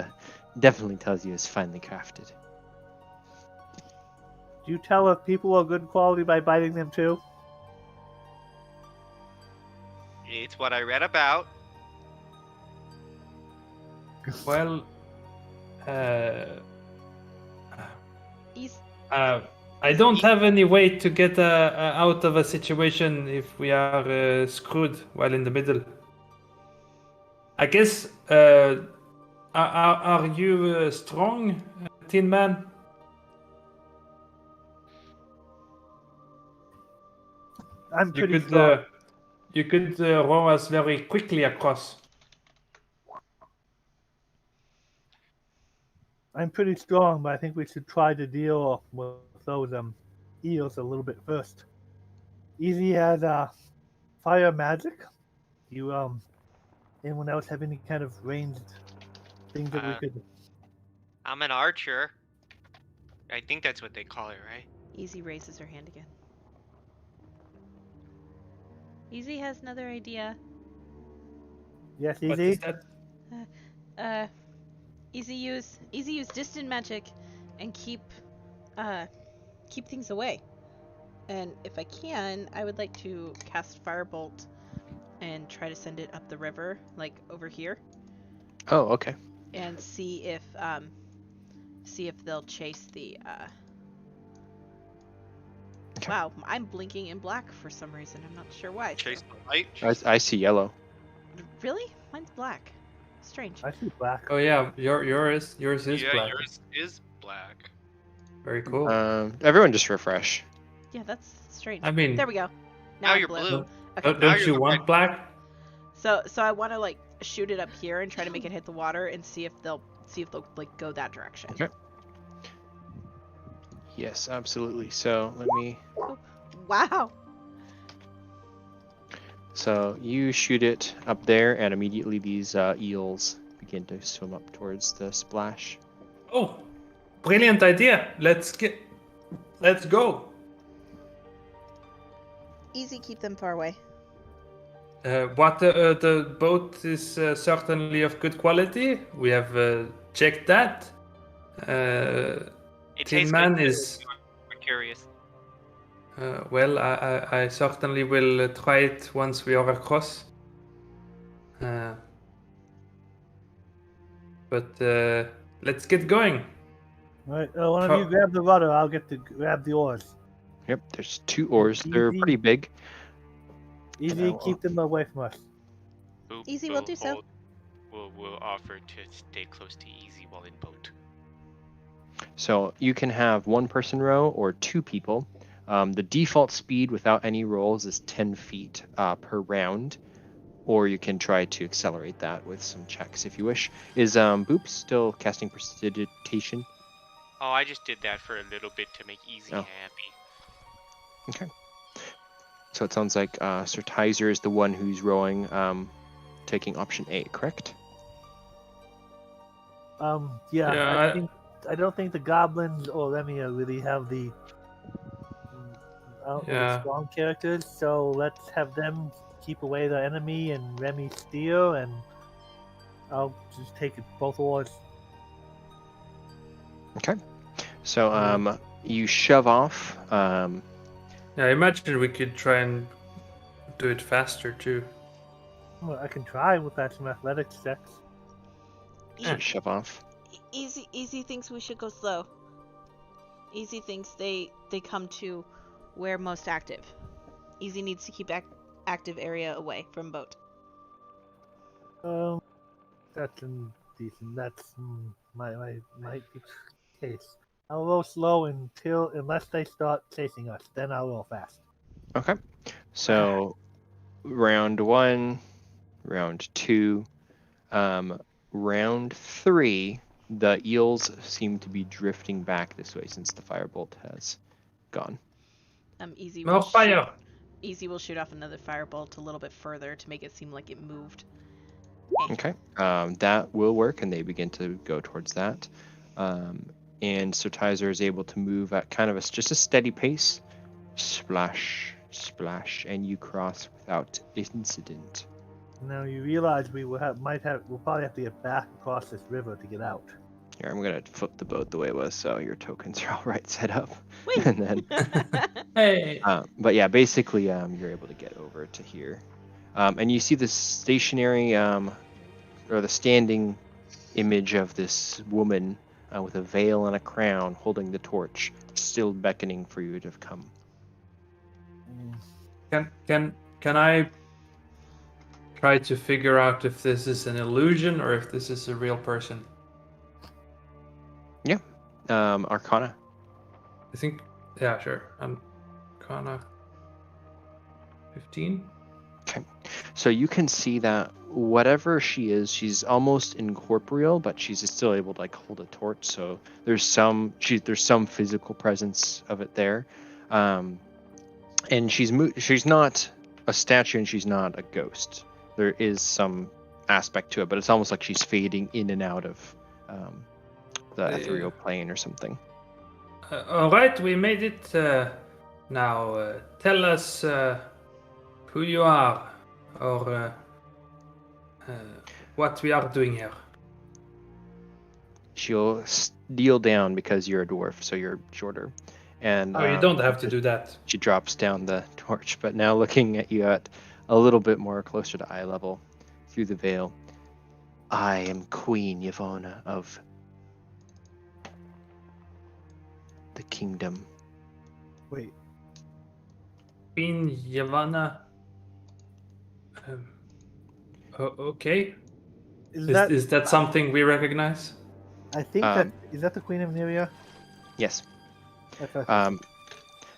definitely tells you it's finely crafted. Do you tell if people are good quality by biting them too? It's what I read about. Well, Easy. I don't have any way to get out of a situation if we are screwed while in the middle. I guess, are you strong, Tin Man? I'm pretty strong. You could row us very quickly across. I'm pretty strong, but I think we should try to deal with those eels a little bit first. Easy has fire magic. Do you anyone else have any kind of ranged things that we could? I'm an archer. I think that's what they call it, right? Easy raises her hand again. Easy has another idea. Yes, What Easy. is that? Easy use distant magic and keep things away. And if I can, I would like to cast Firebolt and try to send it up the river, like over here, Oh, okay. and see if they'll chase the Okay. Wow, I'm blinking in black for some reason. I'm not sure why. so- Chase the light. I see yellow. Really? Mine's black. Strange. I see black. Oh yeah, yours is Yeah, black. yours is black. Very cool. Everyone just refresh. Yeah, that's strange. I mean, There we go. Now I'm you're blue. Okay. now don't you're you the want red. black? So I want to like shoot it up here and try to make it hit the water and see if they'll like go that direction. Okay. Yes, absolutely. So let me. Wow. So you shoot it up there, and immediately these eels begin to swim up towards the splash. Oh, brilliant idea. Let's go. Easy, keep them far away. The boat is certainly of good quality. We have checked that. It Tin tastes Man good. is. We're curious. Well, I certainly will try it once we are across. But let's get going. All right, one of you grab the rudder. I'll get to grab the oars. Yep, there's 2 oars. They're pretty big. Easy, Well, keep them away from us. Boop Easy, we'll do so. We'll offer to stay close to Easy while in boat. So you can have 1 person row or 2 people. The default speed without any rolls is 10 feet per round, or you can try to accelerate that with some checks if you wish. Is Boop still casting Prestidigitation? Oh, I just did that for a little bit to make Easy Oh. happy. Okay. So it sounds like Sir Tizer is the one who's rowing, taking option A, correct? Yeah, I don't think the goblins or Remia really have the strong characters, so let's have them keep away the enemy and Remy steer, and I'll just take both oars. Okay. So you shove off. Yeah, I imagine we could try and do it faster too. Well, I can try with that some athletics checks. Shove off. Easy thinks we should go slow. Easy thinks they come to where most active. Easy needs to keep active area away from boat. That's indecent. That's my case. I'll roll slow unless they start chasing us. Then I'll roll fast. Okay. So round 1, round 2, round 3, the eels seem to be drifting back this way since the firebolt has gone. Easy More fire! Easy will shoot off another firebolt a little bit further to make it seem like it moved. Okay. That will work, and they begin to go towards that. And Sir Tizer is able to move at kind of just a steady pace. Splash, splash, and you cross without incident. Now you realize we'll probably have to get back across this river to get out. Here, I'm gonna flip the boat the way it was, so your tokens are all right set up. Wait. And then, Hey! but yeah, basically, you're able to get over to here, and you see the stationary, or the standing image of this woman with a veil and a crown, holding the torch, still beckoning for you to come. Can I try to figure out if this is an illusion or if this is a real person? Yeah, Arcana. I think, yeah, sure. Arcana 15? Okay, so you can see that whatever she is, she's almost incorporeal, but she's still able to like hold a torch. So there's some physical presence of it there, and she's not a statue and she's not a ghost. there is some aspect to it, but it's almost like she's fading in and out of the ethereal plane or something. All right, we made it. Now, tell us who you are, or what we are doing here. She'll kneel down because you're a dwarf, so you're shorter. And Oh, you don't have to do that. She drops down the torch, but now looking at you at a little bit more closer to eye level through the veil. I am Queen Yvona of the kingdom. Wait, Queen Yavanna. Okay. is Is that something we recognize? I think is that the Queen of Nerria? Yes. Okay.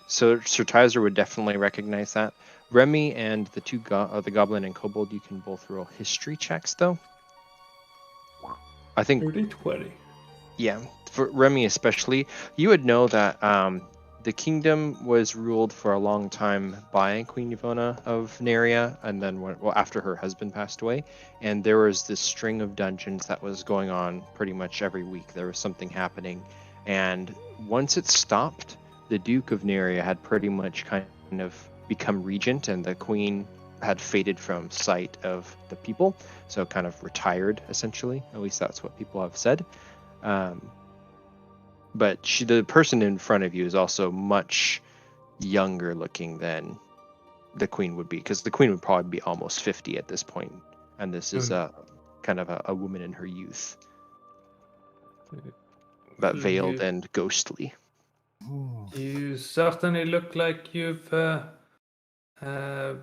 So Sir Tyzer would definitely recognize that. Remy and the two the goblin and kobold, you can both roll history checks, though. I think 30-20. Yeah, for Remy especially, you would know that the kingdom was ruled for a long time by Queen Yvona of Nerria, and then after her husband passed away, and there was this string of dungeons that was going on pretty much every week. There was something happening, and once it stopped, the Duke of Nerria had pretty much kind of become regent, and the queen had faded from sight of the people, so kind of retired essentially. At least that's what people have said. But the person in front of you is also much younger looking than the queen would be, because the queen would probably be almost 50 at this point, and this is kind of a woman in her youth, but veiled and ghostly. You certainly look like you've had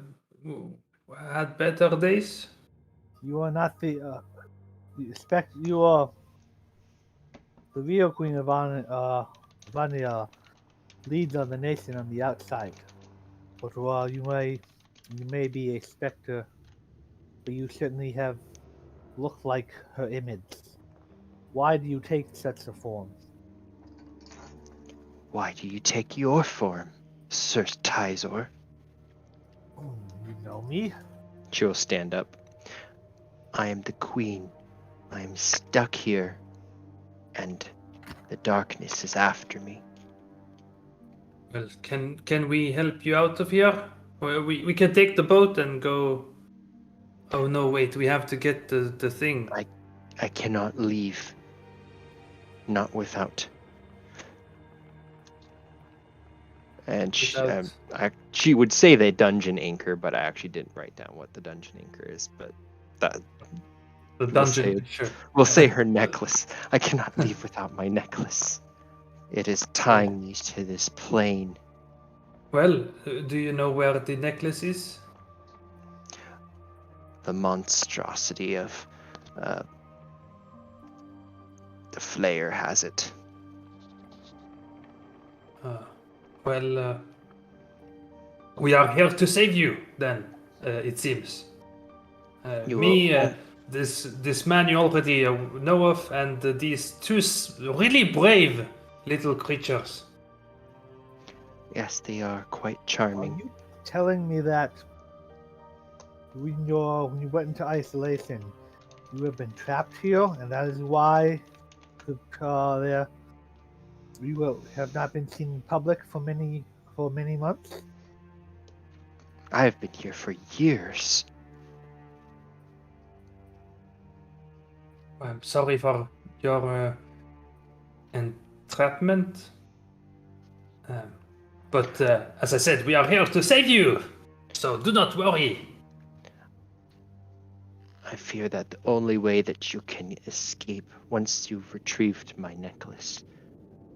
better days. You are not the. You are the real Queen of Vania leads on the nation on the outside. But while you may be a specter, but you certainly have looked like her image. Why do you take such a form? Why do you take your form, Sir Tyzor? You know me? She will stand up. I am the queen. I am stuck here, and the darkness is after me. Well, can we help you out of here? Well, we can take the boat and go. Oh no, wait, we have to get the thing. I cannot leave. Not without. And she would say the dungeon anchor, but I actually didn't write down what the dungeon anchor is. But the dungeon. We'll say her necklace. I cannot leave without my necklace. It is tying me to this plane. Well, do you know where the necklace is? The monstrosity of the Flayer has it. Well, we are here to save you, then, it seems. This man you already know of, and these two really brave little creatures. Yes, they are quite charming. Are you telling me that when you went into isolation, you have been trapped here, and that is why you have not been seen in public for many months? I have been here for years. I'm sorry for your entrapment. But as I said, we are here to save you, so do not worry. I fear that the only way that you can escape once you've retrieved my necklace,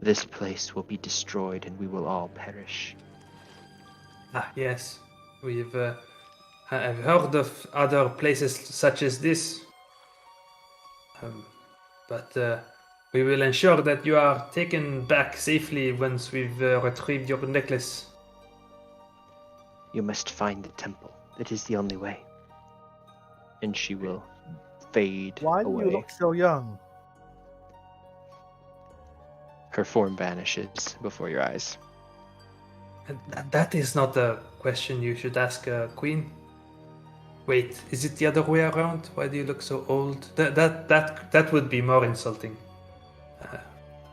this place will be destroyed and we will all perish. Ah, yes. I've heard of other places such as this. But we will ensure that you are taken back safely once we've retrieved your necklace. You must find the temple. It is the only way. And she will fade Why do away. you look so young? Her form vanishes before your eyes. That is not a question you should ask a queen. Wait, is it the other way around? Why do you look so old? That would be more insulting.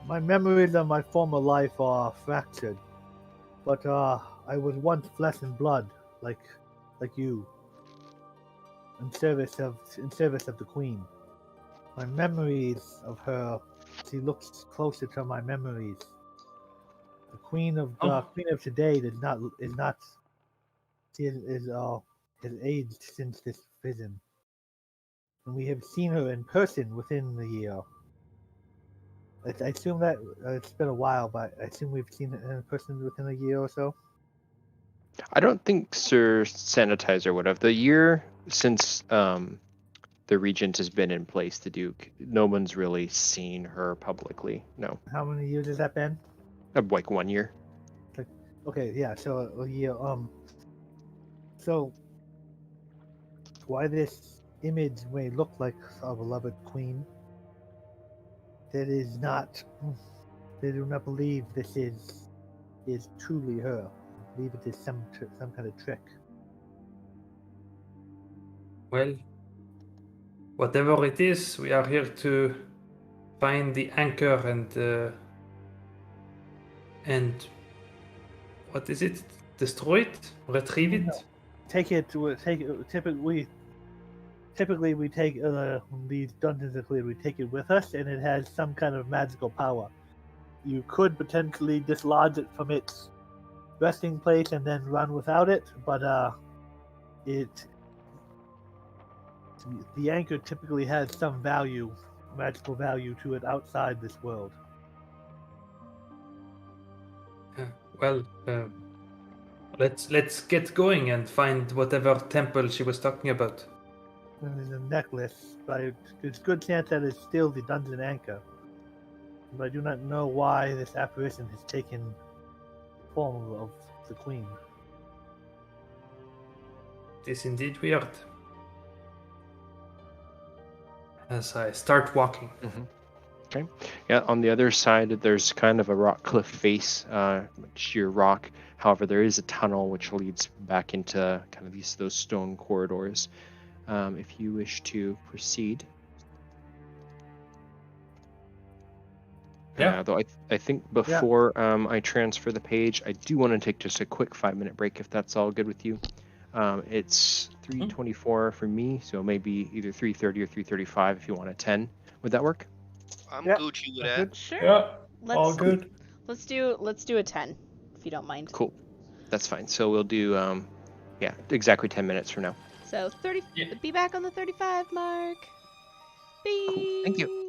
My memories of my former life are fractured, but I was once flesh and blood, like you, in service of the Queen. My memories of her, she looks closer to my memories. The Queen of today is not she has aged since this vision, and we have seen her in person within the year. I assume that it's been a while, but I assume we've seen it in person within a year or so. I don't think Sir Sanitizer would have. The year since the regent has been in place, the Duke, no one's really seen her publicly. No, How many years has that been? like 1 year. Okay, yeah, so a year. So why this image may look like our beloved queen? That is not. They do not believe this is truly her. I believe it is some kind of trick. Well, whatever it is, we are here to find the anchor and what is it? Destroy it? Retrieve it? No. Take it. Typically we take these dungeons are cleared. We take it with us, and it has some kind of magical power. You could potentially dislodge it from its resting place and then run without it, but the anchor typically has some magical value to it outside this world. Well, let's get going and find whatever temple she was talking about. There's a necklace, but there's a good chance that it's still the dungeon anchor. But I do not know why this apparition has taken form of the queen. It is indeed weird. As I start walking. Okay. Yeah, on the other side, there's kind of a rock cliff face, sheer rock. However, there is a tunnel which leads back into kind of those stone corridors. If you wish to proceed. Yeah. Though I think before I transfer the page, I do want to take just a quick 5-minute break if that's all good with you. It's 3:24 for me, so maybe either 3:30 or 3:35 if you want a 10. Would that work? I'm Yeah, Gucci with that's that. good. Sure. Yeah, Let's all good. let's do a 10 if you don't mind. Cool. That's fine. So we'll do exactly 10 minutes from now. So 30. Yeah. Be back on the 35 mark. Bye. Cool. Thank you.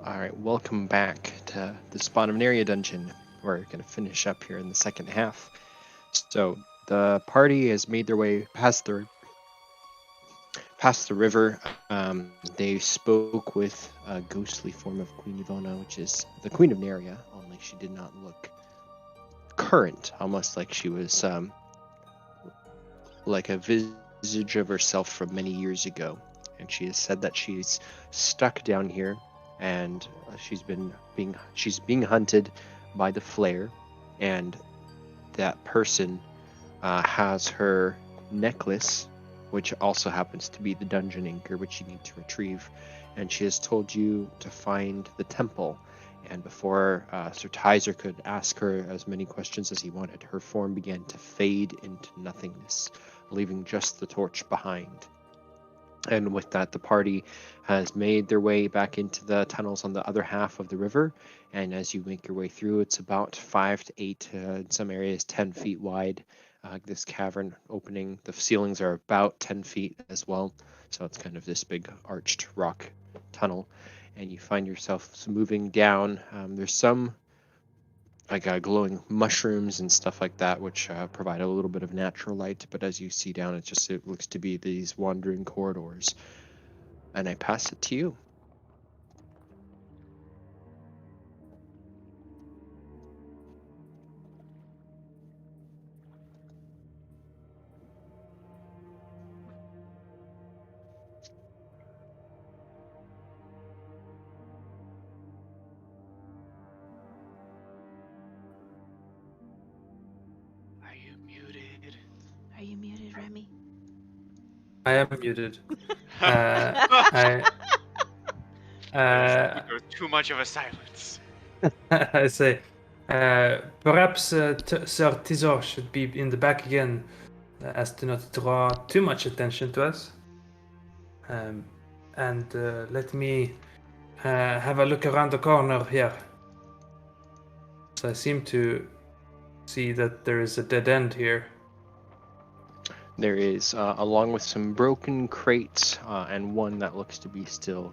All right, welcome back to the Spawn of Nerria dungeon. We're going to finish up here in the second half. So the party has made their way past the river. They spoke with a ghostly form of Queen Ivona, which is the Queen of Nerria, only she did not look current, almost like she was like a visage of herself from many years ago. And she has said that she's stuck down here, and she's being hunted by the flare, and that person has her necklace, which also happens to be the dungeon anchor, which you need to retrieve. And she has told you to find the temple. And before Sir Tizer could ask her as many questions as he wanted, her form began to fade into nothingness, leaving just the torch behind. And with that, the party has made their way back into the tunnels on the other half of the river. And as you make your way through, it's about 5 to 8, in some areas 10 feet wide. This cavern opening, the ceilings are about 10 feet as well. So it's kind of this big arched rock tunnel. And you find yourself moving down. There's some like glowing mushrooms and stuff like that, which provide a little bit of natural light. But as you see down, it looks to be these wandering corridors. And I pass it to you. Are you muted? Are you muted, Remy? I am muted. I There was too much of a silence. I say, perhaps Sir Tizor should be in the back again, as to not draw too much attention to us. And let me have a look around the corner here. So I seem to see that there is a dead end here. There is, along with some broken crates and one that looks to be still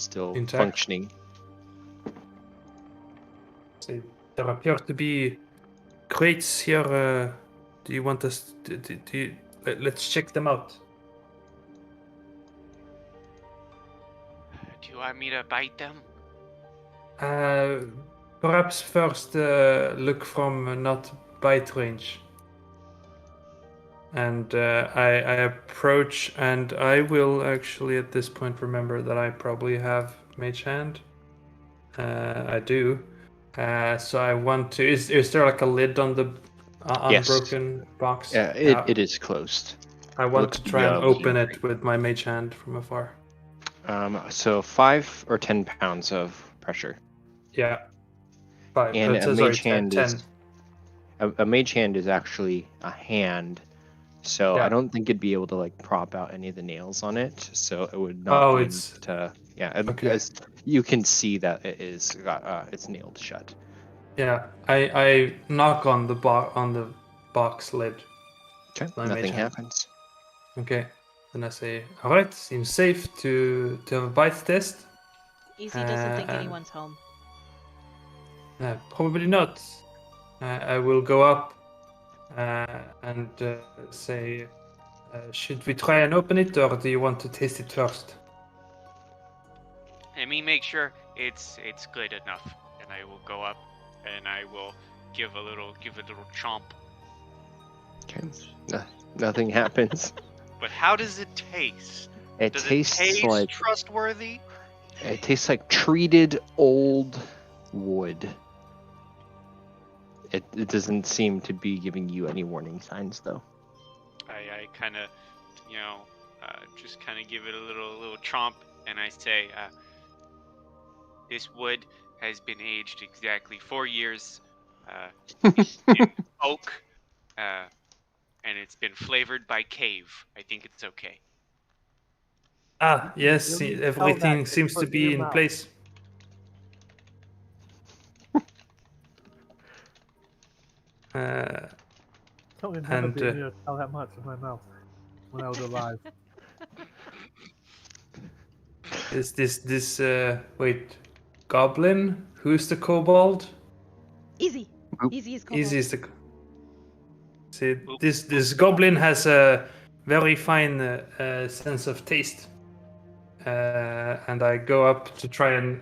Intact? functioning. See, there appear to be crates here. Do you want us to let's check them out. Do you want me to bite them? Perhaps first look from not bite range. And I approach, and I will actually at this point remember that I probably have Mage Hand. I do. So I want to. Is there like a lid on the Yes. unbroken box? Yeah, it is closed. I want looks to to try be and a open wooden it with my Mage Hand from afar. So 5 or 10 pounds of pressure. Yeah. 5. And a Sorry, mage 10. hand is a mage hand is actually a hand, so Yeah. I don't think it'd be able to like prop out any of the nails on it. So it would not. Oh, be it's to okay. as you can see that it is it's nailed shut. Yeah. I knock on the box lid. Okay, My nothing mage hand. happens. Okay. Then I say, all right, seems safe to have a bite test. Easy doesn't think and- anyone's home. Probably not. I will go up and say, should we try and open it, or do you want to taste it first? Let me make sure it's good enough, and I will go up and I will give a little chomp. Okay, nothing happens. But how does it taste? It Does tastes it taste like trustworthy? it tastes like treated old wood. It doesn't seem to be giving you any warning signs, though. I kind of, just kind of give it a little chomp, and I say, this wood has been aged exactly 4 years. It's in oak, and it's been flavored by cave. I think it's okay. Ah, yes, You'll need to tell everything that to seems to put in be your in mouth. place. Don't remember And, being able to tell that much in my mouth when I was alive. Is this wait, goblin? Who's the kobold? Easy. Boop. Easy is kobold. Easy is the. See, Boop, this goblin has a very fine sense of taste, and I go up to try and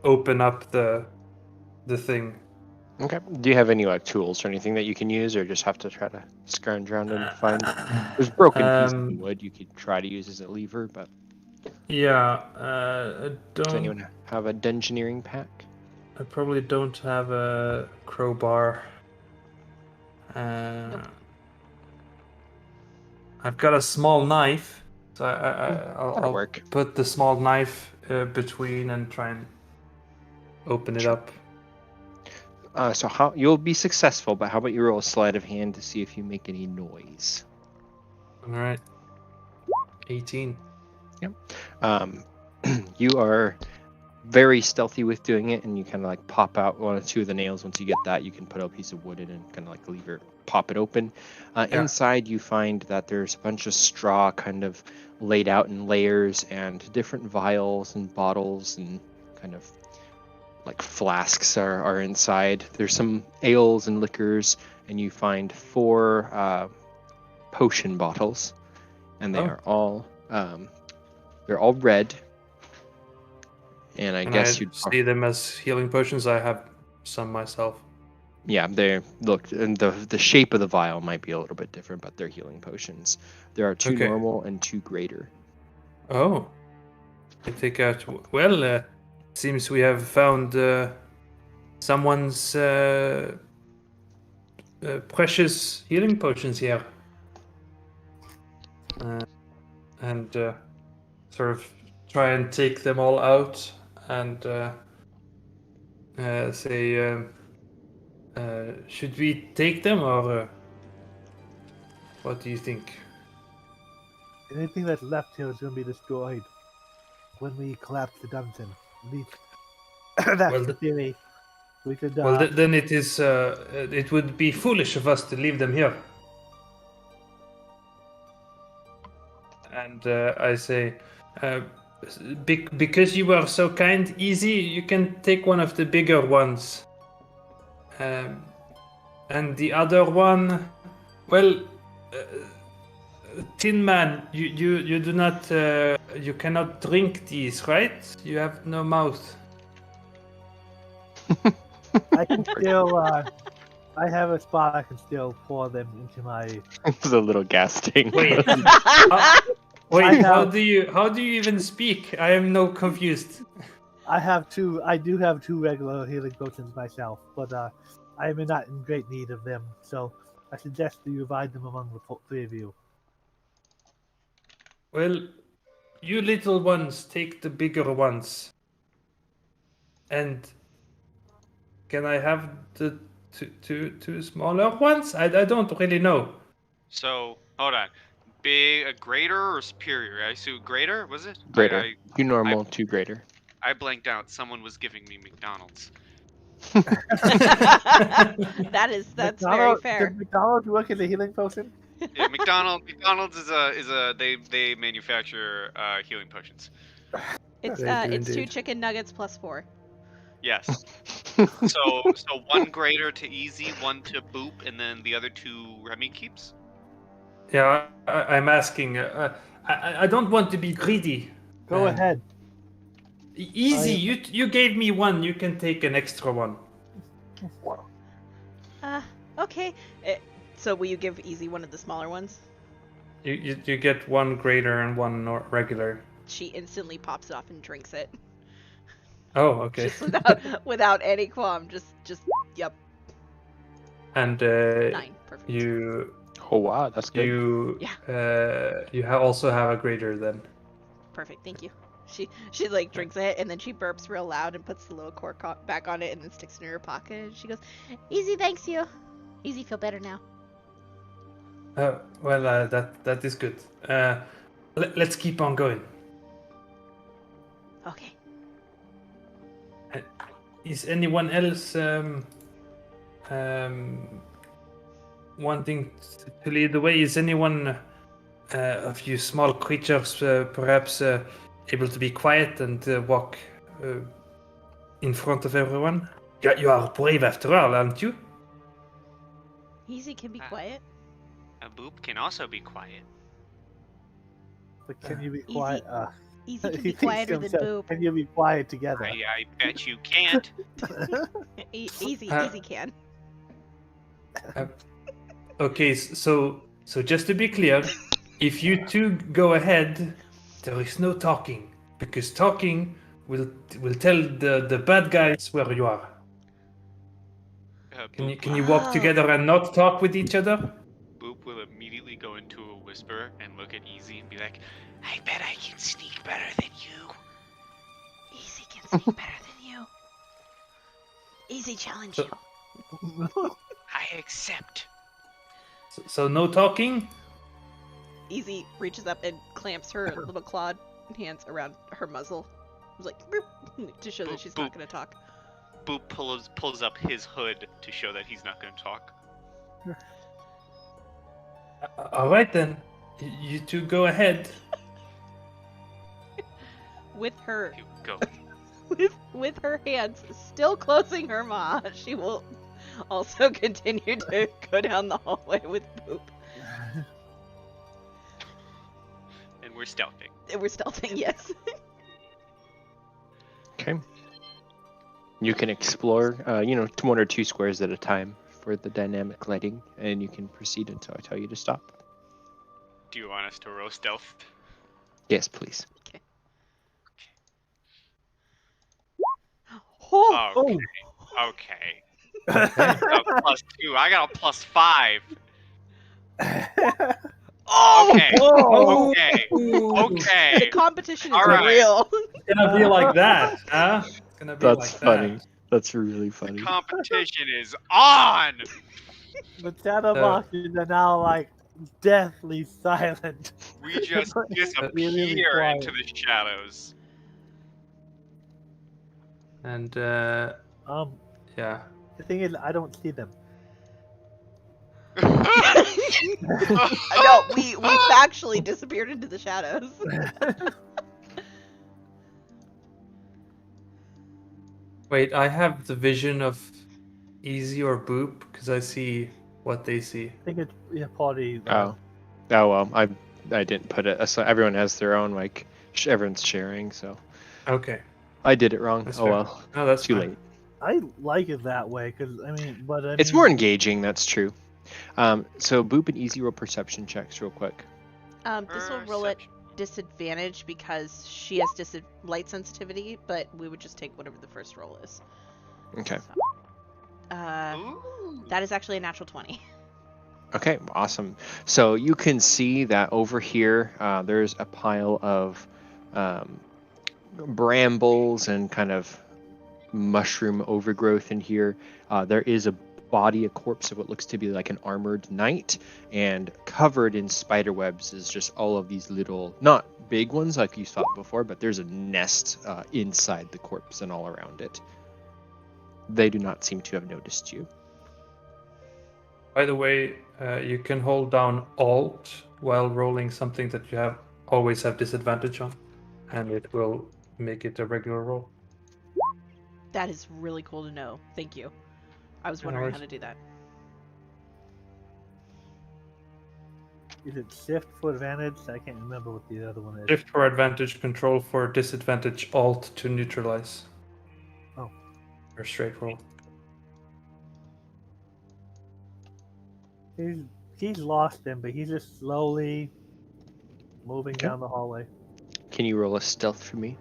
open up the thing. Okay. Do you have any like tools or anything that you can use, or just have to try to scrounge around and find? There's broken pieces of wood you could try to use as a lever, but Yeah, does anyone have a dungeoneering pack? I probably don't have a crowbar. Nope. I've got a small knife, so That'll I'll work. put the small knife between and try and open it up. So how you'll be successful, but how about you roll a sleight of hand to see if you make any noise? All right. 18. You are very stealthy with doing it, and you kind of like pop out one or two of the nails. Once you get that, you can put a piece of wood in and kind of like lever, pop it open. Inside, you find that there's a bunch of straw kind of laid out in layers, and different vials and bottles and kind of like flasks are inside. There's some ales and liquors, and you find 4 potion bottles, and they are all they're all red. And I guess you'd see them as healing potions. I have some myself. Yeah, they look, and the shape of the vial might be a little bit different, but they're healing potions. There are 2 Okay. normal and 2 greater. Oh, I take out. Well, seems we have found someone's precious healing potions here, and sort of try and take them all out and say, should we take them or what do you think? Anything that's left here is going to be destroyed when we collapse the dungeon. At least that's Well, the theory. We could. Well, then it is. It would be foolish of us to leave them here. And I say, because you were so kind, Easy, you can take one of the bigger ones. And the other one, well, Tin Man, you do not, you cannot drink these, right? You have no mouth. I can still. I have a spot I can still pour them into my. It's a little gas tank. Wait, I how have- do you even speak? I am no confused. I have 2. I do have 2 regular healing potions myself, but I am not in great need of them. So I suggest you divide them among the 3 of you. Well, you little ones take the bigger ones. And can I have the two smaller ones? I don't really know. So hold on. Big, a greater or superior? I assume greater. Was it? Greater. 2 normal, 2 greater. I blanked out. Someone was giving me McDonald's. That's very fair. Did McDonald's work as a healing potion? Yeah, McDonald's is a they manufacture healing potions. It's They do it's 2 indeed. chicken nuggets plus 4. Yes. So 1 greater to Easy, 1 to Boop, and then the other 2 Remy keeps. Yeah, I'm asking. I don't want to be greedy. Go ahead. Easy, you gave me 1. You can take an extra one. Okay. So will you give Easy one of the smaller ones? You get 1 greater and 1 regular. She instantly pops it off and drinks it. Oh, okay. Just without any qualm. Just yep. And 9. Perfect. you Oh wow, that's good. you also have a greater then. Perfect. Thank you. She like drinks it and then she burps real loud and puts the little cork back on it and then sticks it in her pocket and she goes, "Easy, thanks you. Easy, feel better now." Well, that is good. Let's keep on going. Okay. Is anyone else wanting to lead the way? Is anyone of you small creatures perhaps able to be quiet and walk in front of everyone? You are brave after all, aren't you? Easy can be Ah. quiet. A boop can also be quiet. But can you be Easy- quiet? Easy can he be thinks to quieter than himself, Boop. Can you be quiet together? I bet you can't. Easy can. Okay, so just to be clear, if you two go ahead, there is no talking, because talking will tell the bad guys where you are. Can you walk Oh. together and not talk with each other? Boop will immediately go into a whisper and look at Easy and be like, I bet I can sneak better than you. Easy can speak better than you. Easy challenge So- you. I accept. So no talking? Easy reaches up and clamps her little clawed hands around her muzzle. It's like "Boop," to show that she's not Boop. going to talk. Boop pulls up his hood to show that he's not going to talk. All right then, you two go ahead. With her You go. with her hands still closing her maw, she will also continue to go down the hallway with Boop. And we're stealthing. We're stealthing, yes. Okay. You can explore, 1 or 2 squares at a time for the dynamic lighting, and you can proceed until I tell you to stop. Do you want us to roll stealth? Yes, please. Oh, Okay. Okay. +2. I got a +5. oh! Okay. Oh! Okay. The Okay. competition is All right. real. It's gonna be like that, huh? It's gonna be That's like funny. that. That's really funny. Competition is on. The shadow boxes are now like deathly silent. We just Really disappear quiet. into the shadows. And Um, yeah. the thing is, I don't see them. No, we factually disappeared into the shadows. Wait, I have the vision of Easy or Boop because I see what they see. I think it's probably. Oh well, I didn't put it. So everyone has their own everyone's sharing. So Okay. I did it wrong. That's Oh fair. well, No, that's too fine. late. I like it that way because It's more engaging. That's true. So Boop and Easy roll perception checks real quick. This will roll at disadvantage because she has light sensitivity, but we would just take whatever the first roll is. Okay. So, Ooh. that is actually a natural 20. Okay, awesome. So you can see that over here, there's a pile of brambles and kind of mushroom overgrowth in here. There is a corpse of what looks to be like an armored knight, and covered in spider webs is just all of these little, not big ones like you saw before, but there's a nest inside the corpse and all around it. They do not seem to have noticed you. By the way, you can hold down Alt while rolling something that you always have disadvantage on, and it will make it a regular roll. That is really cool to know. Thank you. I was No wondering worries. how to do that. Is it shift for advantage? I can't remember what the other one is. Shift for advantage, control for disadvantage, Alt to neutralize. Oh. Or straight roll. He's lost him, but he's just slowly moving Okay. down the hallway. Can you roll a stealth for me?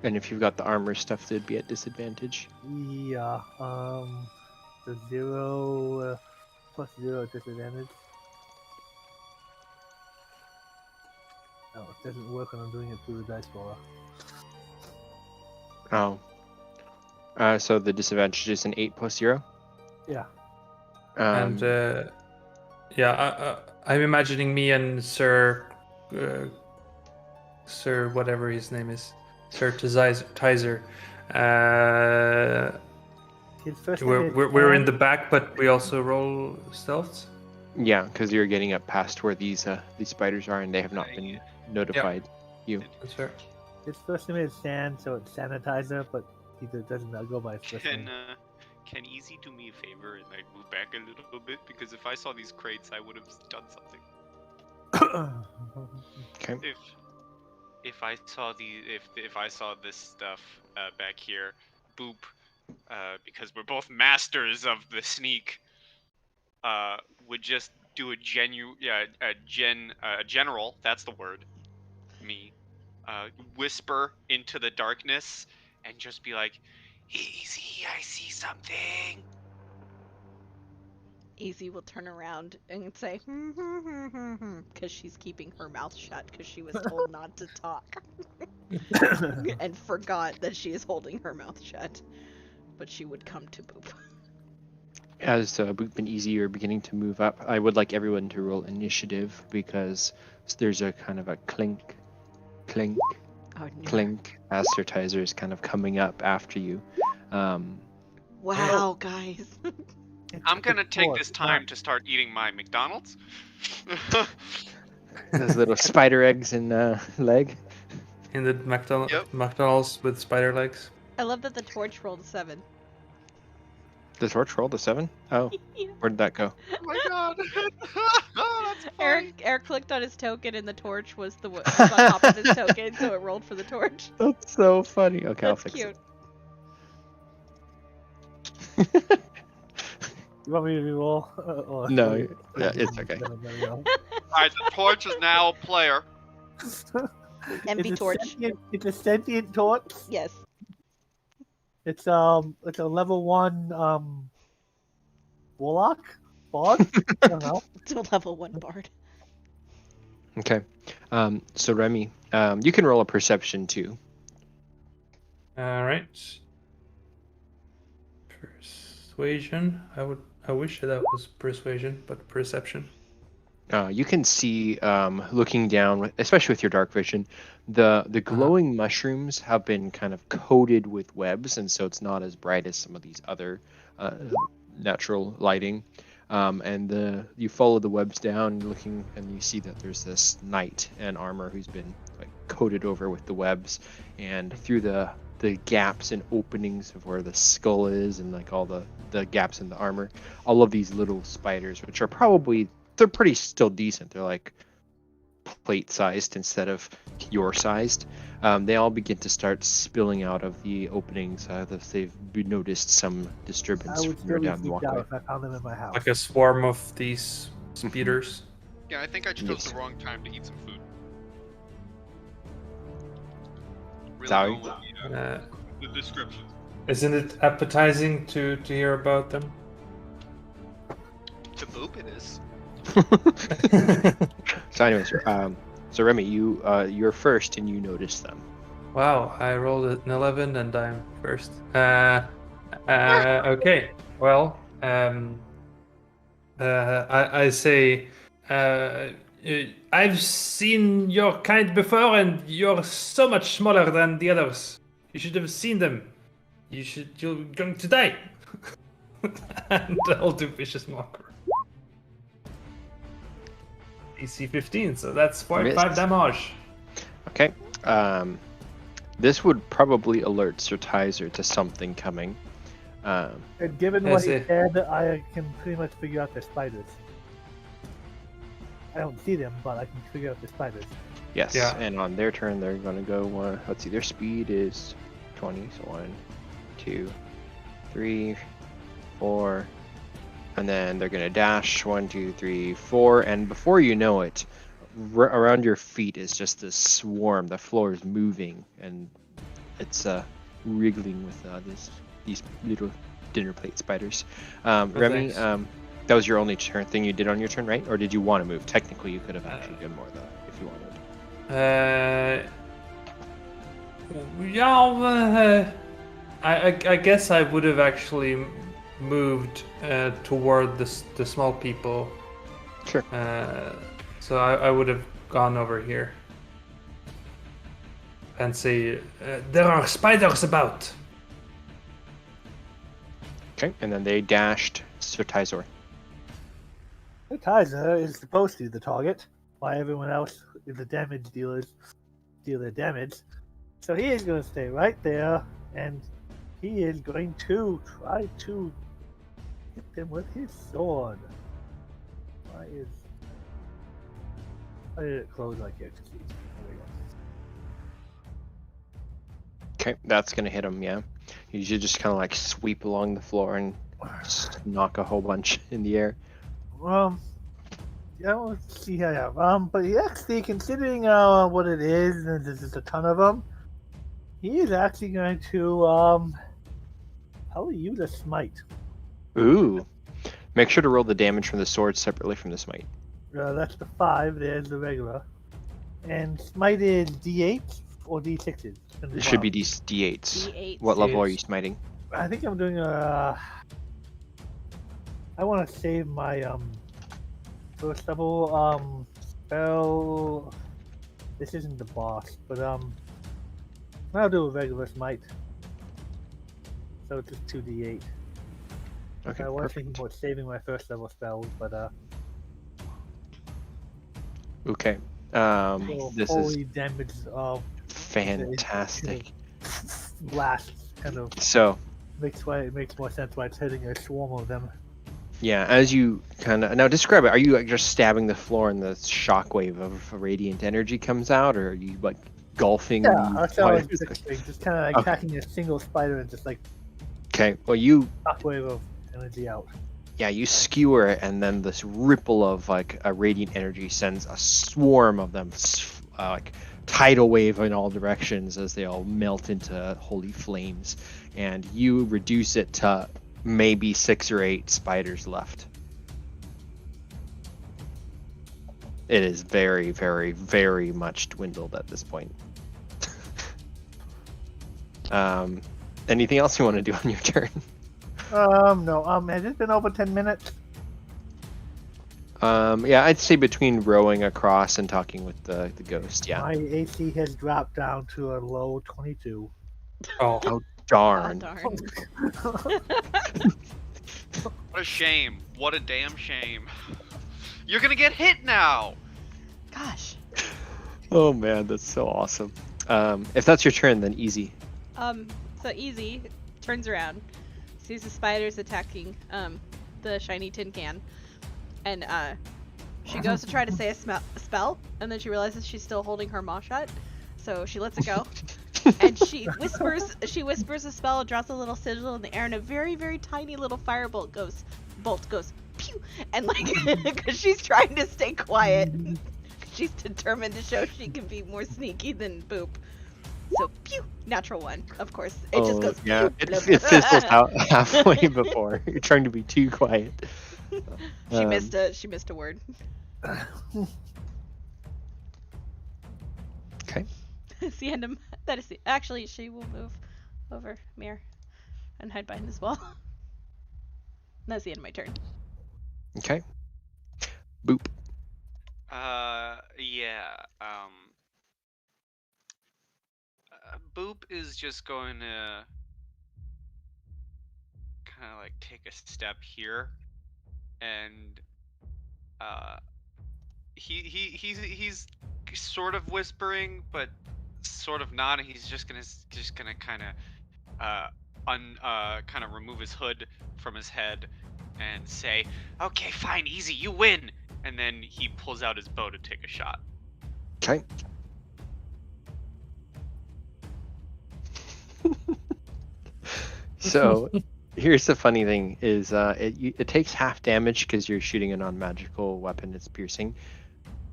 And if you've got the armor stuff, they'd be at disadvantage. Yeah. The 0 plus 0 disadvantage. No, it doesn't work when I'm doing it through the dice roller. Oh. So the disadvantage is an 8 plus 0? Yeah. And I'm imagining me and Sir whatever his name is, Sir Tizer. His first We're in the back, but we also roll stealths. Yeah, because you're getting up past where these spiders are, and they have not been notified. You. That's fair. His first name is San, so it's sanitizer, but he doesn't go by his first name. Can Easy do me a favor and like move back a little bit? Because if I saw these crates, I would have done something. Okay. If I saw if I saw this stuff back here, Boop, because we're both masters of the sneak, would just do a general. That's the word. Me, whisper into the darkness and just be like, "Easy, I see something." Easy will turn around and say, because she's keeping her mouth shut because she was told not to talk. And forgot that she is holding her mouth shut. But she would come to Boop. As Boop and Easy are beginning to move up, I would like everyone to roll initiative because there's a kind of a clink, clink, Oh, no. clink as Sertizer is kind of coming up after you. Wow, guys. I'm gonna take this time to start eating my McDonald's. Those little spider eggs in leg. In the McDonald's with spider legs. I love that the torch rolled a 7. The torch rolled a 7? Oh, Yeah. where did that go? Oh my god. That's funny. Eric clicked on his token and the torch was on top of his token, so it rolled for the torch. That's so funny. Okay, I'll That's fix cute. it. You want me to re-roll? No, yeah, it's okay. Alright, the torch is now a player. Empty torch. It's a sentient torch. Yes. It's a level 1 warlock bard. I don't know. It's a level 1 bard. Okay. So Remy, you can roll a perception too. All right. Persuasion. I wish that was persuasion, but perception. You can see, looking down, especially with your dark vision, the glowing mushrooms have been kind of coated with webs, and so it's not as bright as some of these other natural lighting. And you follow the webs down, looking, and you see that there's this knight in armor who's been like coated over with the webs, and through the gaps and openings of where the skull is, and like all the gaps in the armor, all of these little spiders, which are probably they're pretty still decent. They're like plate sized instead of your sized. They all begin to start spilling out of the openings. They've noticed some disturbance I would from down the still walkway. if I found them in my house. Like a swarm of these speeders. Yeah, I think I chose Yes. the wrong time to eat some food. Really Sorry? going with the descriptions. Isn't it appetizing to hear about them? To Boop it is. So anyways, so Remy, you're first and you notice them. Wow, I rolled an 11 and I'm first. Okay, well, I say, I've seen your kind before and you're so much smaller than the others. You should have seen them. You're going to die. And I'll do vicious mockery. DC 15, so that's 0.5 Missed. damage. Okay. This would probably alert Sertizer to something coming. And given I what he see. said, I can pretty much figure out the spiders. I don't see them, but I can figure out the spiders. Yes. Yeah. And on their turn, they're going to go. Let's see. Their speed is 20. So 1, 2, 3, 4, and then they're going to dash 1, 2, 3, 4, and before you know it, around your feet is just this swarm. The floor is moving, and it's wriggling with these little dinner plate spiders. Remy, thanks. that was your only thing you did on your turn, right? Or did you want to move? Technically, you could have actually done more though, if you wanted. Yeah, I guess I would have actually moved toward the small people. Sure. So I would have gone over here and say, there are spiders about. Okay, and then they dashed Sertizor. The Kaiser is supposed to be the target, while everyone else, the damage dealers, deal their damage. So he is going to stay right there, and he is going to try to hit them with his sword. Why did it close like it? There we go. Okay, that's gonna hit him. Yeah, you should just kind of like sweep along the floor and just knock a whole bunch in the air. Yeah, let's see how. But actually, considering what it is, and there's just a ton of them, he is actually going to probably use a smite. Ooh, make sure to roll the damage from the sword separately from the smite. That's the 5. There's the regular, and smite is D8 or D6s. It should be D8s. D8s. What level are you smiting? I think I'm doing a. I want to save my first level spell. This isn't the boss, but I'll do a regular smite. So it's just 2d8. Okay, I was perfect. thinking about saving my first level spells, but Okay. so This is holy damage of fantastic. blast kind of So, makes more sense why it's hitting a swarm of them. yeah, as you kind of now describe it, are you like just stabbing the floor and the shockwave of radiant energy comes out, or are you like golfing? Yeah, the that's how I fire? do the thing. Just kind of like Okay. attacking a single spider and just like Okay. Well, you shockwave of energy out. you skewer it, and then this ripple of like a radiant energy sends a swarm of them, like tidal wave in all directions as they all melt into holy flames, and you reduce it to maybe 6 or 8 spiders left. It is very, very, very much dwindled at this point. Anything else you want to do on your turn? No. Has it been over 10 minutes? Yeah, I'd say between rowing across and talking with the ghost. Yeah. My AC has dropped down to a low 22. Oh, Oh darn. Oh, darn. What a shame. What a damn shame. You're gonna get hit now. Gosh. Oh man, that's so awesome. If that's your turn, then easy. So Easy turns around, sees the spiders attacking the shiny tin can, and she goes to try to say a spell, and then she realizes she's still holding her maw shut, so she lets it go. And she whispers a spell, drops a little sigil in the air, and a very, very tiny little firebolt goes pew, and like because she's trying to stay quiet. She's determined to show she can be more sneaky than Boop. So pew, natural 1, of course. It just goes yeah. pew, It bloop. fizzles out halfway before. You're trying to be too quiet. She missed a word. Okay. It's the end of that is the actually she will move over Mir and hide behind this wall. That's the end of my turn. Okay. Boop. Yeah. Boop is just going to kind of like take a step here, and he's sort of whispering, but sort of not. He's just gonna kind of kind of remove his hood from his head and say, "Okay, fine, easy, you win." And then he pulls out his bow to take a shot. Okay. So here's the funny thing is it takes half damage because you're shooting a non-magical weapon. It's piercing.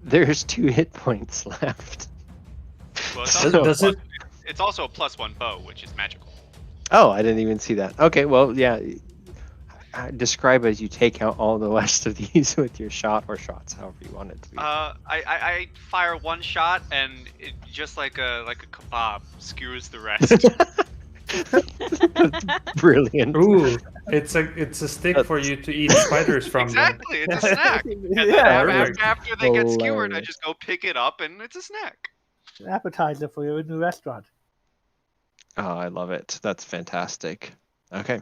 There's 2 hit points left. Well, it's So- also, it's also a +1 bow, which is magical. Oh, I didn't even see that. Okay, well, yeah. Describe as you take out all the rest of these with your shot or shots, however you want it to be. I fire one shot, and it just like a kebab skewers the rest. Brilliant. ooh, it's a stick for you to eat spiders from. Exactly, it's a snack. And then Yeah, perfect. after they get skewered, I Hilarious. just go pick it up, and it's a snack. An appetizer for your new restaurant. Oh, I love it. That's fantastic. Okay.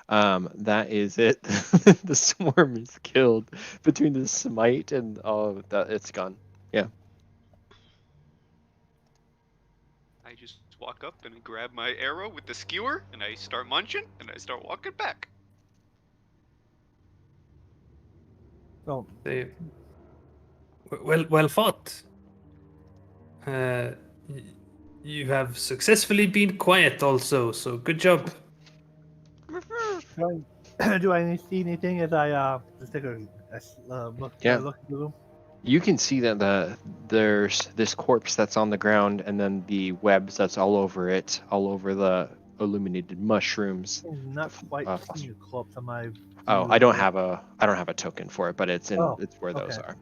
That is it. The swarm is killed between the smite and that it's gone. Yeah. I just walk up and I grab my arrow with the skewer and I start munching and I start walking back. Oh, Well fought. You have successfully been quiet also, so good job. do I see anything as I just take a look Yeah. look at the room? You can see that there's this corpse that's on the ground, and then the webs that's all over it, all over the illuminated mushrooms. Not quite uh, seeing a corpse on my. Oh, I don't have a token for it, but it's Oh, it's where those okay. are.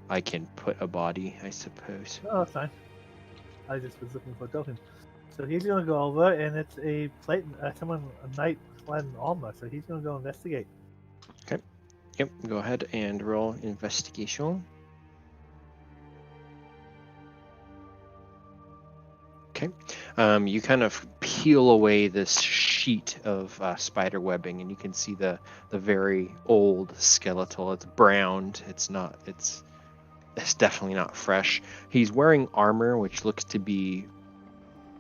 I can put a body, I suppose. Oh, that's fine. I just was looking for a token. So he's gonna go over, and it's a plate, a knight clad in armor. So he's gonna go investigate. Yep, go ahead and roll investigation. Okay. You kind of peel away this sheet of spider webbing, and you can see the very old skeletal. It's browned. It's definitely not fresh. He's wearing armor, which looks to be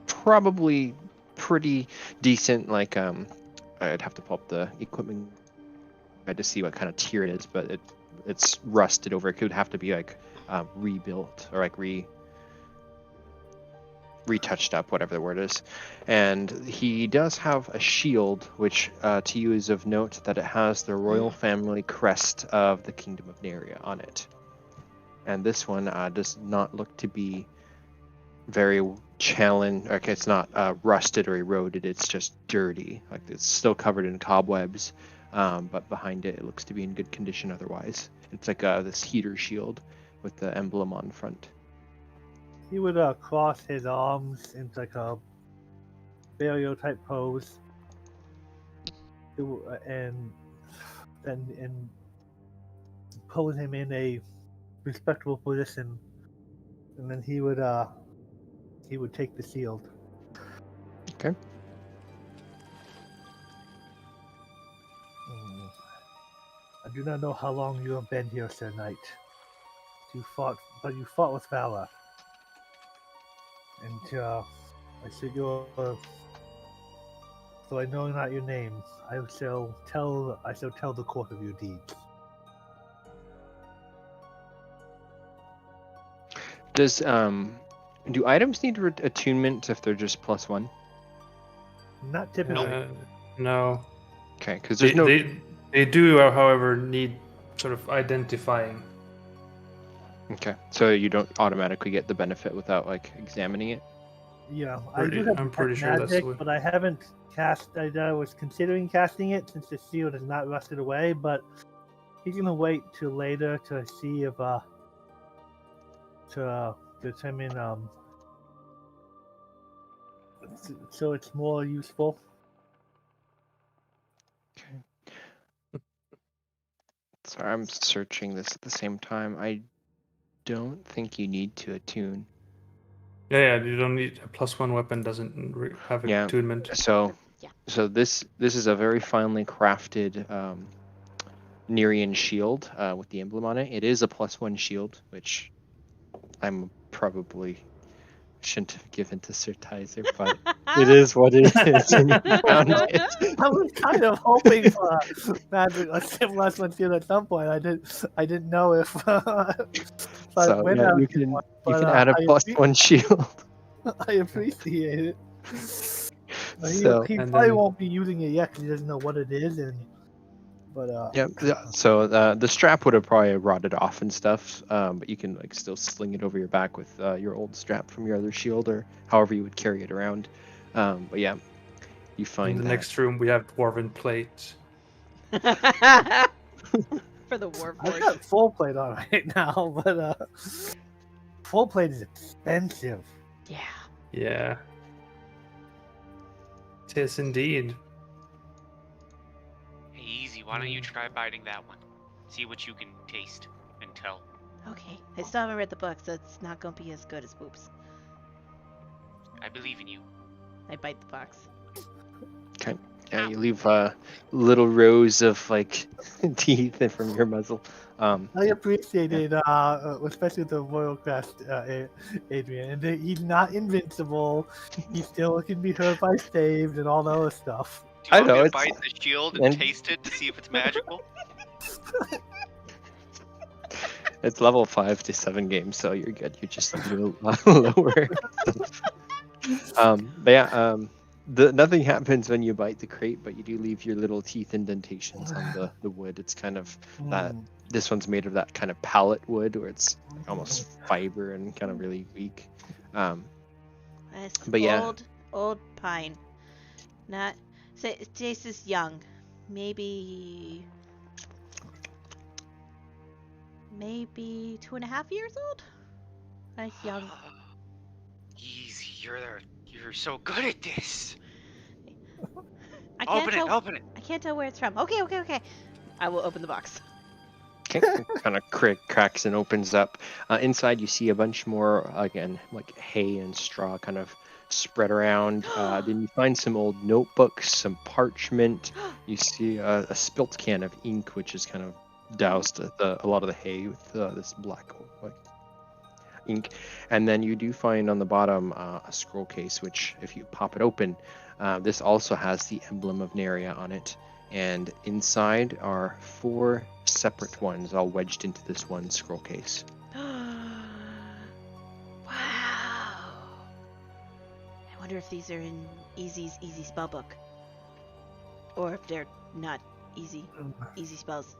probably pretty decent. Like I'd have to pull up the equipment guide to see what kind of tier it is, but it's rusted over. It could have to be like rebuilt or like retouched up, whatever the word is. And he does have a shield, which to you is of note that it has the royal family crest of the Kingdom of Nerria on it. And this one does not look to be very challenged. Okay, it's not rusted or eroded. It's just dirty. Like it's still covered in cobwebs, but behind it, it looks to be in good condition otherwise. It's like this heater shield with the emblem on front. He would cross his arms into like a burial type pose, and pose him in a respectable position, and then he would take the shield. Okay. I do not know how long you have been here, Sir Knight. You fought with valor. And I said so I know not your name. I shall tell the court of your deeds. Does do items need attunement if they're just +1? Not typically. No. Okay, because there's no. They do, however, need sort of identifying. Okay, so you don't automatically get the benefit without like examining it. Yeah, I'm pretty sure that's magic, the way. but I haven't cast. I was considering casting it since the shield is not rusted away, but he's gonna wait till later to see if to determine so it's more useful. Okay. Sorry, I'm searching this at the same time. I don't think you need to attune. Yeah, you don't need a +1 weapon. Doesn't have attunement. So, Yeah. so this is a very finely crafted Nerrian shield with the emblem on it. It is a +1 shield, which I'm probably shouldn't have given to Sir Tizer, but it is what it is. And you found it. I was kind of hoping for a similar one shield at some point. I didn't know if. So yeah, you can add a +1 shield. I appreciate it. So he probably won't be using it yet because he doesn't know what it is, yeah. So the strap would have probably rotted off and stuff, but you can like still sling it over your back with your old strap from your other shield or however you would carry it around. But yeah, you find in the next room we have dwarven plate. For the war I've force. got full plate on right now, but full plate is expensive. Yeah. Yeah. It is indeed. Hey, easy. Why don't you try biting that one? See what you can taste and tell. Okay. I still haven't read the book, so it's not gonna be as good as Whoops. I believe in you. I bite the box. Okay. Yeah, you leave little rows of like teeth from your muzzle. I appreciate it, especially the Royal Crest, Adrian. And that he's not invincible. He still can be hurt by saves and all the other stuff. Do you I want me know, to it's- bite the shield and and- taste it to see if it's magical? It's level 5 to 7 games, so you're good. You're just a little lower. But yeah, nothing happens when you bite the crate, but you do leave your little teeth indentations on the wood. It's kind of that. Mm. This one's made of that kind of pallet wood, where it's almost fiber and kind of really weak. It's But yeah. old pine. Not. Say, Jace is young. Maybe 2.5 years old. Nice young. Easy, you're so good at this. I can't Open tell. it, open it. I can't tell where it's from. Okay. I will open the box. Kind of cracks and opens up. Inside, you see a bunch more, again, like hay and straw kind of spread around. Then you find some old notebooks, some parchment. You see a spilt can of ink, which is kind of doused a lot of the hay with this black ink. And then you do find on the bottom a scroll case, which if you pop it open, this also has the emblem of Nerria on it. And inside are 4 separate ones, all wedged into this one scroll case. Wow. I wonder if these are in Easy's easy spell book, or if they're not easy spells.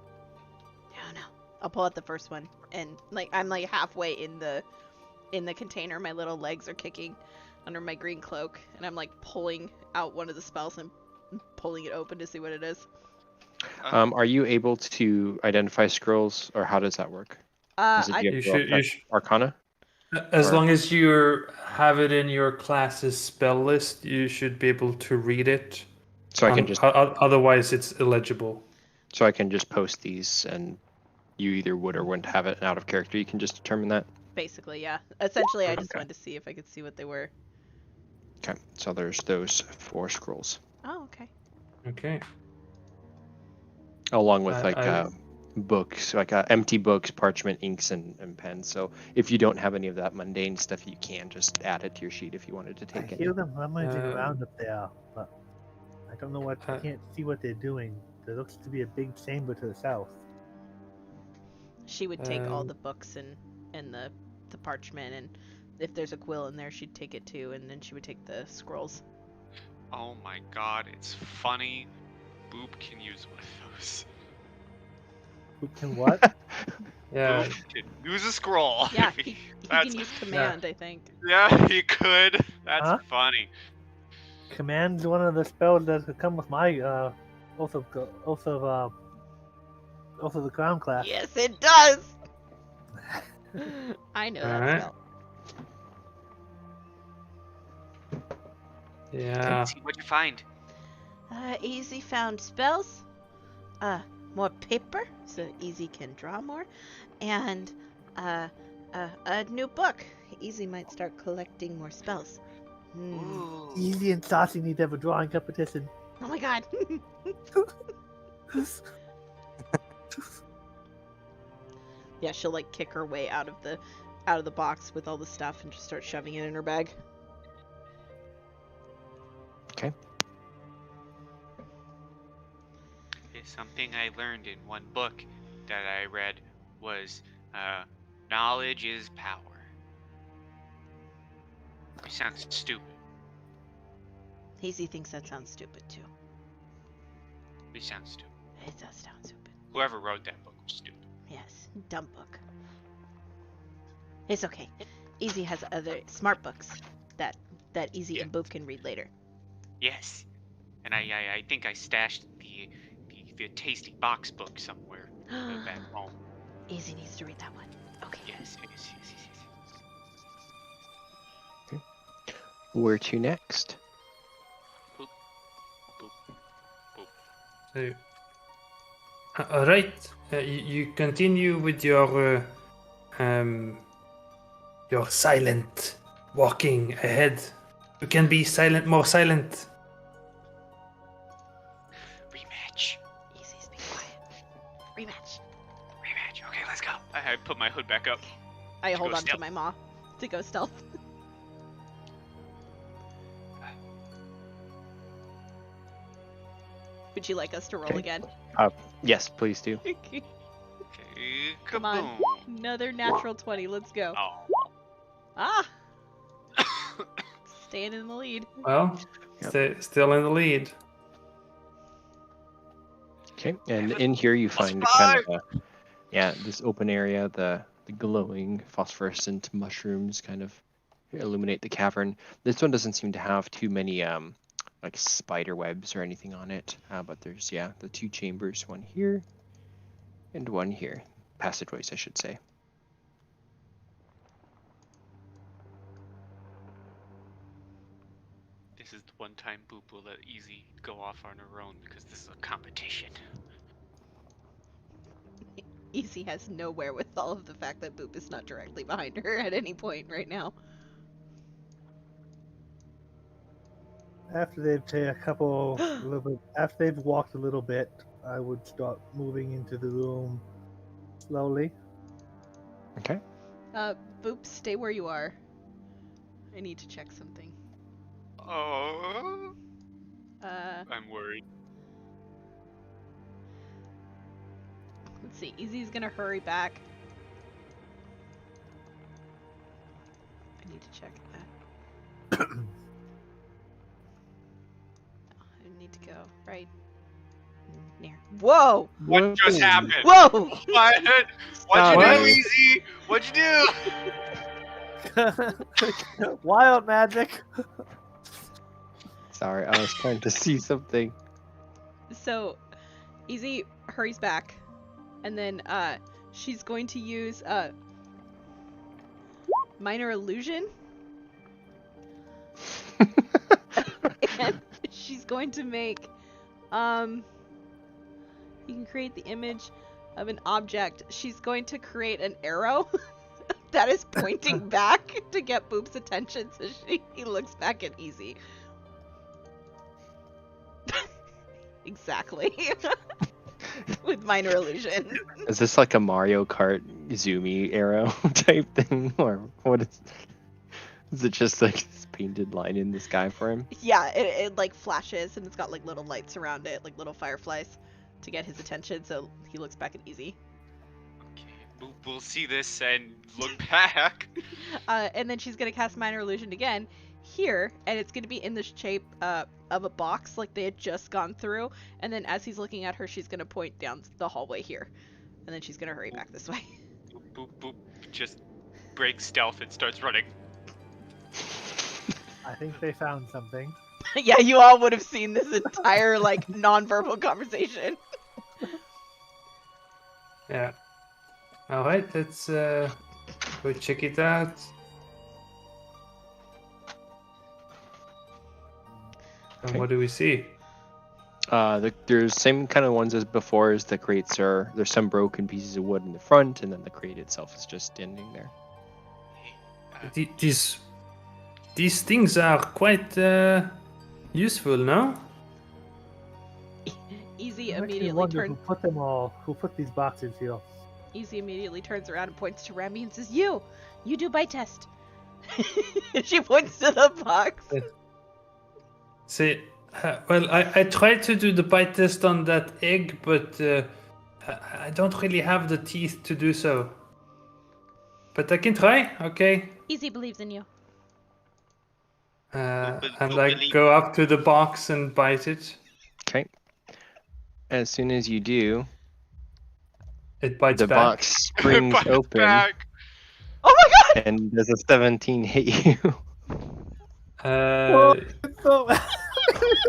I don't know. I'll pull out the first one, and I'm halfway in the container. My little legs are kicking under my green cloak, and I'm pulling out one of the spells and pulling it open to see what it is. Are you able to identify scrolls, or how does that work? Is it I You should. Arcana? As Or- long as you have it in your class's spell list, you should be able to read it. So I can just Otherwise, it's illegible. post these, and you either would or wouldn't have it out of character. You can just determine that. basically, yeah. Essentially, I just Okay. wanted to see if I could see what they were. Okay, so there's those 4 scrolls, Oh, okay. Okay. along with I- books, empty books, parchment, inks, and pens. So if you don't have any of that mundane stuff, you can just add it to your sheet if you wanted to I take it. hear them rummaging Uh, around up there, but I don't know what. I can't see what they're doing. There looks to be a big chamber to the south. She would take all Um, the books and the parchment, and if there's a quill in there, she'd take it too, and then she would take the scrolls. Oh my god, it's funny. Boop can use one of those. Who can what? Yeah. Boop can use a scroll. Yeah, he That's- can use command, I think. Yeah, he could. That's Huh? funny. Command's one of the spells that could come with my Oath of the Crown class. Yes, it does. I know that Alright. spell. Yeah. Let's see what you find. Easy found spells. More paper, so Easy can draw more, and a new book. Easy might start collecting more spells. Hmm. Ooh. Easy and Saucy need to have a drawing competition. Oh my god. Yeah, she'll kick her way out of the box with all the stuff and just start shoving it in her bag. Okay. Something I learned in one book that I read was knowledge is power. It sounds stupid. Easy thinks that sounds stupid too. It sounds stupid. It does sound stupid. Whoever wrote that book was stupid. Yes, dumb book. It's okay. Easy has other smart books that Easy Yeah. and Boop can read later. Yes. And I think I stashed the tasty box book somewhere back home. Easy needs to read that one. Okay. Yes. Where to next? Boop. Boop. So, all right. You continue with your silent walking ahead. You can be silent, more silent. I put my hood back up. I To hold go on to stealth. my maw to go stealth. Would you like us to roll Okay. again? Yes, please do. Okay, Come on. kaboom. Another natural 20. Let's go. Oh. Ah! Staying in the lead. Well, still in the lead. Okay, and in here you find kind of this open area. The glowing phosphorescent mushrooms kind of illuminate the cavern. This one doesn't seem to have too many like spider webs or anything on it, but there's the 2 chambers, one here and one here, passageways I should say. This is the one time Boop will let Easy go off on her own because this is a competition. Easy has no wherewithal of the fact that Boop is not directly behind her at any point right now. After they've taken after they've walked a little bit, I would start moving into the room slowly. Okay. Boop, stay where you are. I need to check something. Oh, Uh, I'm worried. let's see. Easy's gonna hurry back. I need to check that. I need to go right near. Whoa! What just happened? Whoa! What? What'd you What? do, Easy? What'd you do? Wild magic. Sorry, I was trying to see something. So, Easy hurries back, and then she's going to use minor illusion, and she's going to make you can create the image of an object. She's going to create an arrow that is pointing back to get Boop's attention, so he looks back at Easy. Exactly. With minor illusion. Is this like a Mario Kart zoomy arrow type thing, or what is it? Just like this painted line in the sky for him? Yeah, it like flashes and it's got like little lights around it, like little fireflies, to get his attention. So he looks back at Easy. Okay, Boop will see this and look back. And then she's gonna cast minor illusion again here, and it's gonna be in the shape of a box like they had just gone through. And then as he's looking at her, she's gonna point down the hallway here, and then she's gonna hurry back this way. Boop, boop, boop. Just breaks stealth and starts running. I think they found something. Yeah, you all would have seen this entire like non-verbal conversation. Yeah. All right, let's go check it out. And Okay. what do we see? There's same kind of ones as before. As the crates there's some broken pieces of wood in the front, and then the crate itself is just standing there. These things are quite useful, no? Easy I actually immediately wonder turns. who put these boxes here. Easy immediately turns around and points to Remy and says, You do bite test." She points to the box. See, well, I tried to do the bite test on that egg, but I don't really have the teeth to do so. But I can try, okay? Easy believes in you. And I go up to the box and bite it. Okay. As soon as you do, It bites the back. box springs Bites open back. Oh my god! and does a 17 hit you?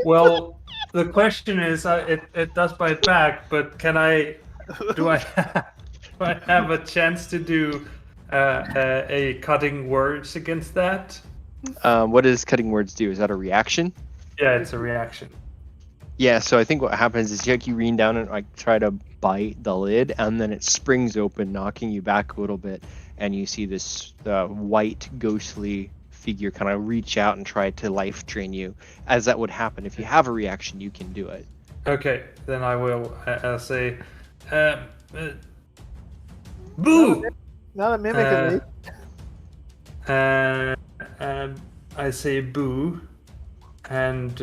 Well, the question is, it does bite back, but do I have a chance to do a cutting words against that? What does cutting words do? Is that a reaction? Yeah, it's a reaction. Yeah, so I think what happens is you lean down and like try to bite the lid, and then it springs open, knocking you back a little bit, and you see this white, ghostly figure kind of reach out and try to life drain you. As that would happen, if you have a reaction, you can do it. Okay, then I will. I'll say, Boo! Not a mimic at least. I say boo, and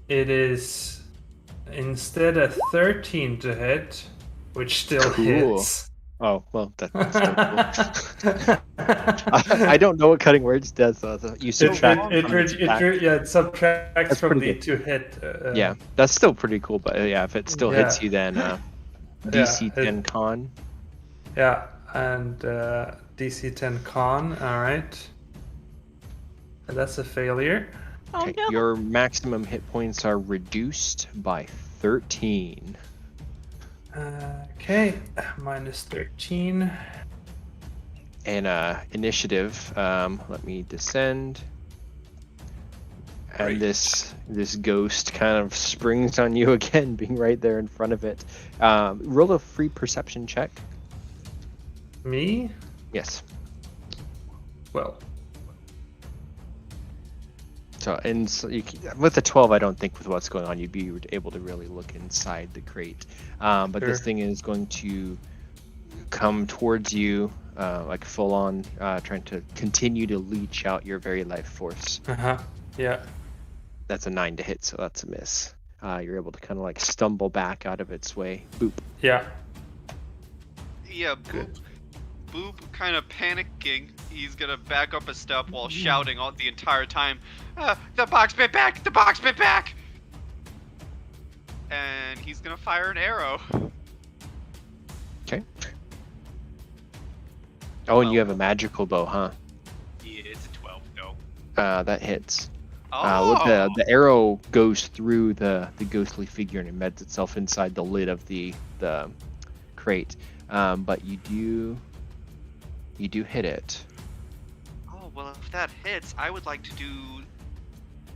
it is instead a 13 to hit, which still Cool. hits. Oh, well, that's still cool. I don't know what cutting words does, though. You subtract from its attack. It subtracts That's from pretty the good. 2 hit. Yeah, that's still pretty cool, but yeah, if it still hits Yeah. you, then DC 10 it- con. Yeah, and DC 10 con, alright. And that's a failure. Oh Okay, no. your maximum hit points are reduced by 13. Okay, minus 13. And initiative, let me descend. And Right. this ghost kind of springs on you again, being right there in front of it. Roll a free perception check. Me? Yes. Well, So with a 12, I don't think with what's going on, you'd be able to really look inside the crate. But this Sure. thing is going to come towards you, like full on, trying to continue to leech out your very life force. yeah. That's a 9 to hit, so that's a miss. You're able to kind of like stumble back out of its way. Boop. Yeah. Yeah, Boop kind of panicking. He's gonna back up a step while shouting all the entire time, "The box bit back! The box bit back!" And he's gonna fire an arrow. Okay. Oh, and you have a magical bow, huh? Yeah, it's a 12 though. That hits. Oh, The arrow goes through the ghostly figure and embeds itself inside the lid of the crate. But you do hit it. oh well, if that hits, I would like to do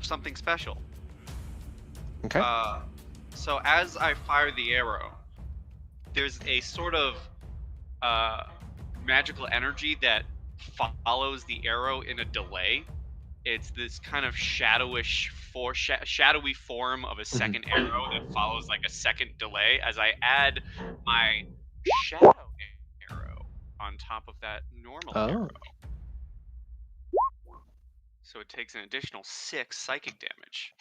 something special. Okay. So as I fire the arrow, there's a sort of magical energy that follows the arrow in a delay. It's this kind of shadowy form of a second arrow that follows like a second delay as I add my shadow arrow on top of that normal arrow. So it takes an additional 6 psychic damage.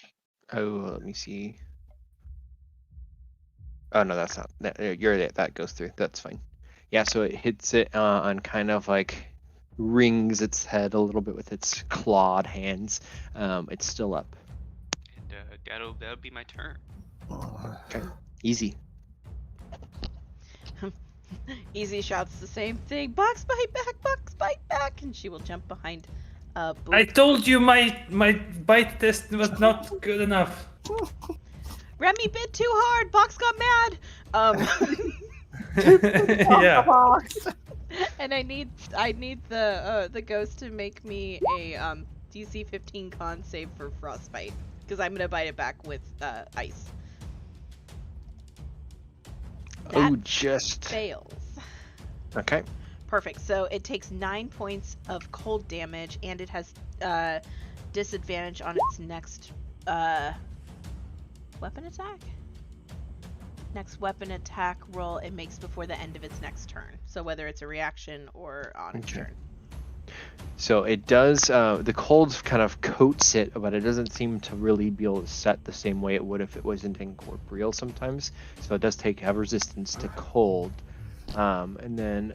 Oh, let me see. Oh no, that's not. That goes through. That's fine. Yeah, so it hits it and kind of like rings its head a little bit with its clawed hands. It's still up. And that'll be my turn. Okay. Easy. Easy shouts the same thing. Box bite back, and she will jump behind Boop. I told you my bite test was not good enough. Remy bit too hard. Box got mad. Yeah. And I need the ghost to make me a DC 15 con save for frostbite because I'm gonna bite it back with ice. Oh, That just fails. okay. Perfect. So it takes 9 points of cold damage, and it has disadvantage on its next weapon attack. Next weapon attack roll it makes before the end of its next turn. So whether it's a reaction or on its turn. So it does. The cold kind of coats it, but it doesn't seem to really be able to set the same way it would if it wasn't incorporeal sometimes. So it does have resistance to cold, and then.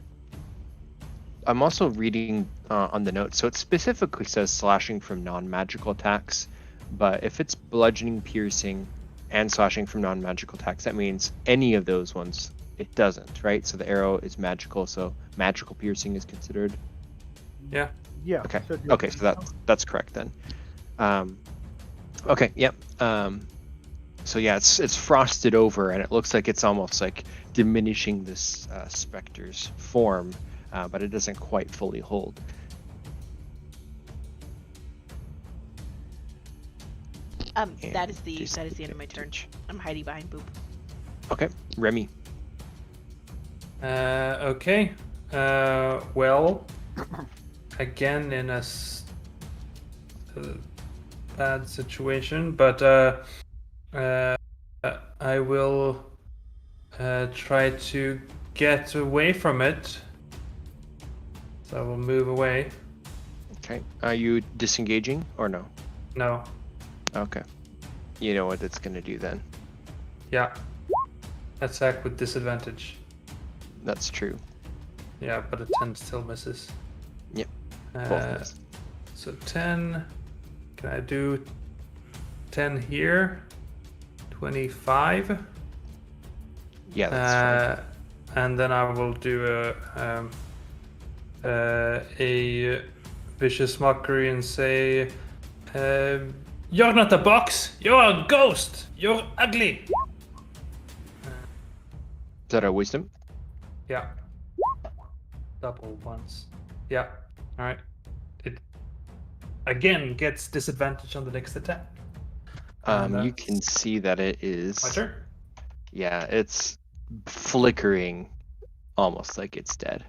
I'm also reading on the notes, so it specifically says slashing from non-magical attacks, but if it's bludgeoning, piercing, and slashing from non-magical attacks, that means any of those ones, it doesn't, right? So the arrow is magical, so magical piercing is considered. Yeah. Yeah. Okay. so Okay, so that's correct then. Okay. Yep. So yeah, it's frosted over, and it looks like it's almost like diminishing this specter's form. But it doesn't quite fully hold. That is the end of my turn. I'm hiding behind Boop. Okay, Remy. Okay. Well, again in a bad situation, but I will try to get away from it. So I will move away. Okay. Are you disengaging or no? No. Okay. You know what it's gonna do then. Yeah. Attack with disadvantage. That's true. Yeah, but a 10 still misses. Yep. Both miss. So 10. Can I do 10 here? 25. Yeah, that's fine. And then I will do a vicious mockery and say, "You're not a box. You're a ghost. You're ugly." Is that a wisdom? Yeah. Double once. Yeah. All right. It again gets disadvantage on the next attack. You can see that it is. My turn. Yeah, it's flickering, almost like it's dead.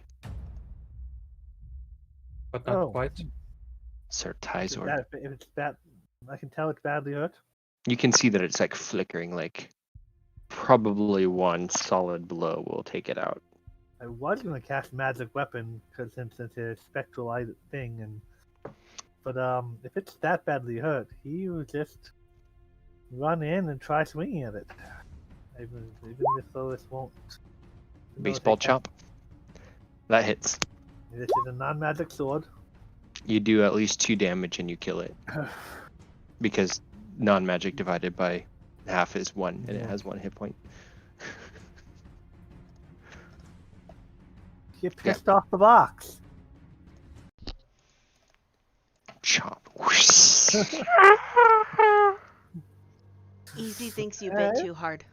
But not Oh. quite. Sir If Tizor. it's that, I can tell it's badly hurt. You can see that it's like flickering, like probably one solid blow will take it out. I was going to cast magic weapon because since it's a spectral thing, but if it's that badly hurt, he will just run in and try swinging at it. Even if though this won't. Baseball chop. That hits. This is a non-magic sword. You do at least 2 damage and you kill it. Because non-magic divided by half is 1, and it has 1 hit point. Get pissed off the box. Chop. Easy thinks you bit too hard.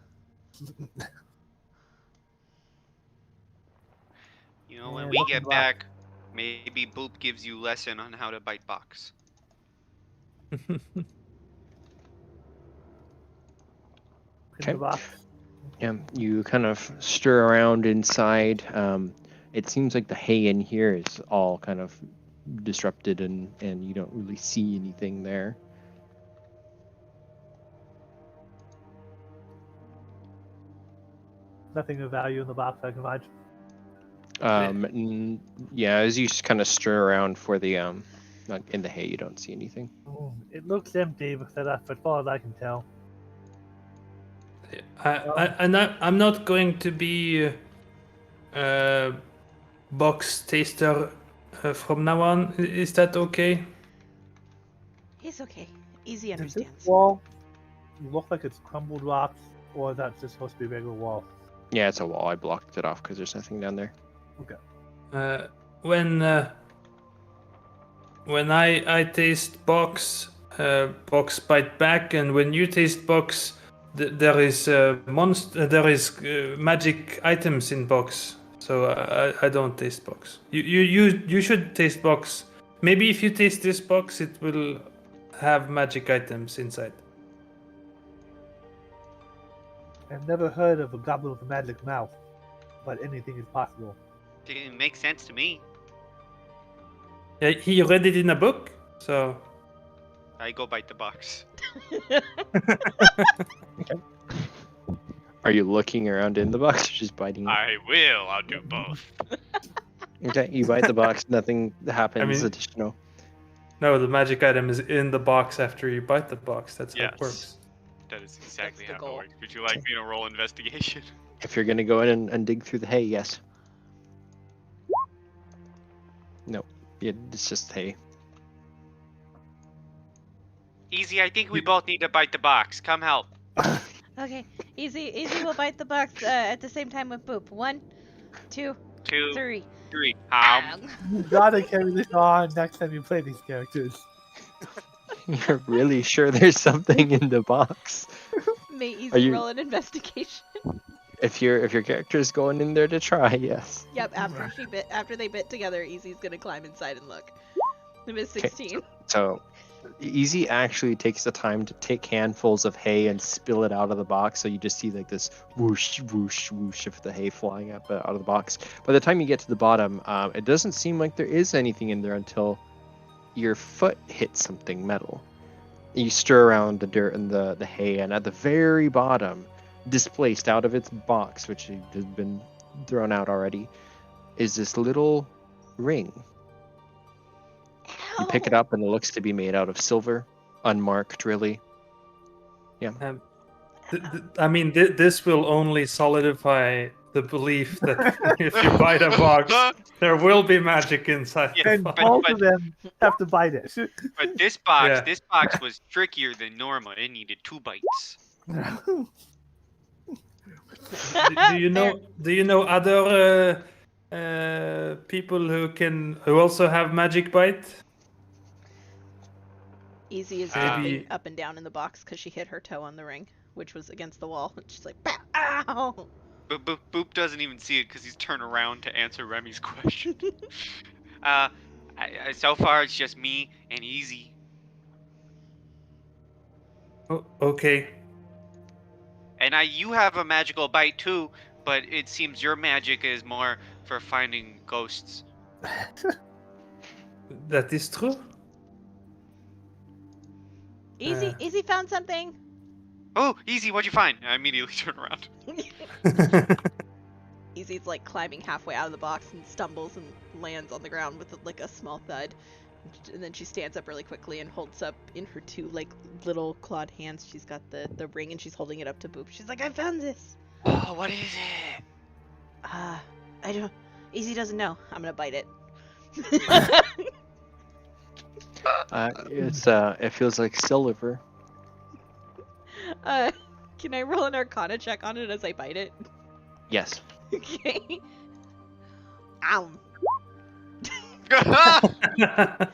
You know, when Yeah, we welcome get back. back, maybe Boop gives you lesson on how to bite box. In Okay. the box. Yeah, you kind of stir around inside. It seems like the hay in here is all kind of disrupted, and you don't really see anything there. Nothing of value in the box, I can imagine. Yeah, as you kind of stir around for the like in the hay, you don't see anything. It looks empty, but that's as far as I can tell. I'm not going to be box taster from now on. Is that okay? He's okay. Easy Does this understands. wall look like it's crumbled rocks, or is that just supposed to be a regular wall? Yeah, it's a wall. I blocked it off because there's nothing down there. When I taste box, box bite back, and when you taste box, there is magic items in box. So I don't taste box. You should taste box. Maybe if you taste this box, it will have magic items inside. I've never heard of a goblin with a magic mouth, but anything is possible. It makes sense to me. Yeah, he read it in a book, so. I go bite the box. Are you looking around in the box or just biting it? I will. I'll do both. Okay, you bite the box. Nothing happens mean- additional. No, the magic item is in the box after you bite the box. That's how Yes. it works. That is exactly the how it goal. works. Would you like me to roll investigation? If you're gonna go in and dig through the hay, yes. No, it's just hay. Easy, I think we both need to bite the box. Come help. Okay, Easy will bite the box at the same time with Boop. 1, 2, 2, 3. 3. You gotta carry this on next time you play these characters. You're really sure there's something in the box? May Are Easy you- roll an investigation. If your character's going in there to try, yes. Yep, after they bit together, Easy's gonna climb inside and look. It was 16. So, Easy actually takes the time to take handfuls of hay and spill it out of the box. So you just see like this whoosh, whoosh, whoosh of the hay flying up out of the box. By the time you get to the bottom, it doesn't seem like there is anything in there until your foot hits something metal. You stir around the dirt and the hay, and at the very bottom, displaced out of its box, which has been thrown out already, is this little ring. You pick it up, and it looks to be made out of silver, unmarked, really. Yeah. I mean, this will only solidify the belief that if you buy the box, there will be magic inside. Yeah, And the but- both of them have to bite it. But this box, Yeah. this box was trickier than normal. It needed 2 bites. do you know? Do you know other people who also have magic bite? Easy is Maybe- jumping up and down in the box because she hit her toe on the ring, which was against the wall. And she's like, "Bah, ow!" But Boop doesn't even see it because he's turned around to answer Remy's question. So far it's just me and Easy. Oh, okay. And you have a magical bite too, but it seems your magic is more for finding ghosts. That is true. Easy found something. Oh, Easy, what'd you find? I immediately turn around. Easy's like climbing halfway out of the box and stumbles and lands on the ground with like a small thud. And then she stands up really quickly and holds up in her 2 like little clawed hands. She's got the ring and she's holding it up to Boop. She's like, "I found this." Oh, what is it? I don't. Easy doesn't know. I'm gonna bite it. It feels like silver. Can I roll an Arcana check on it as I bite it? Yes. Okay. Ow. I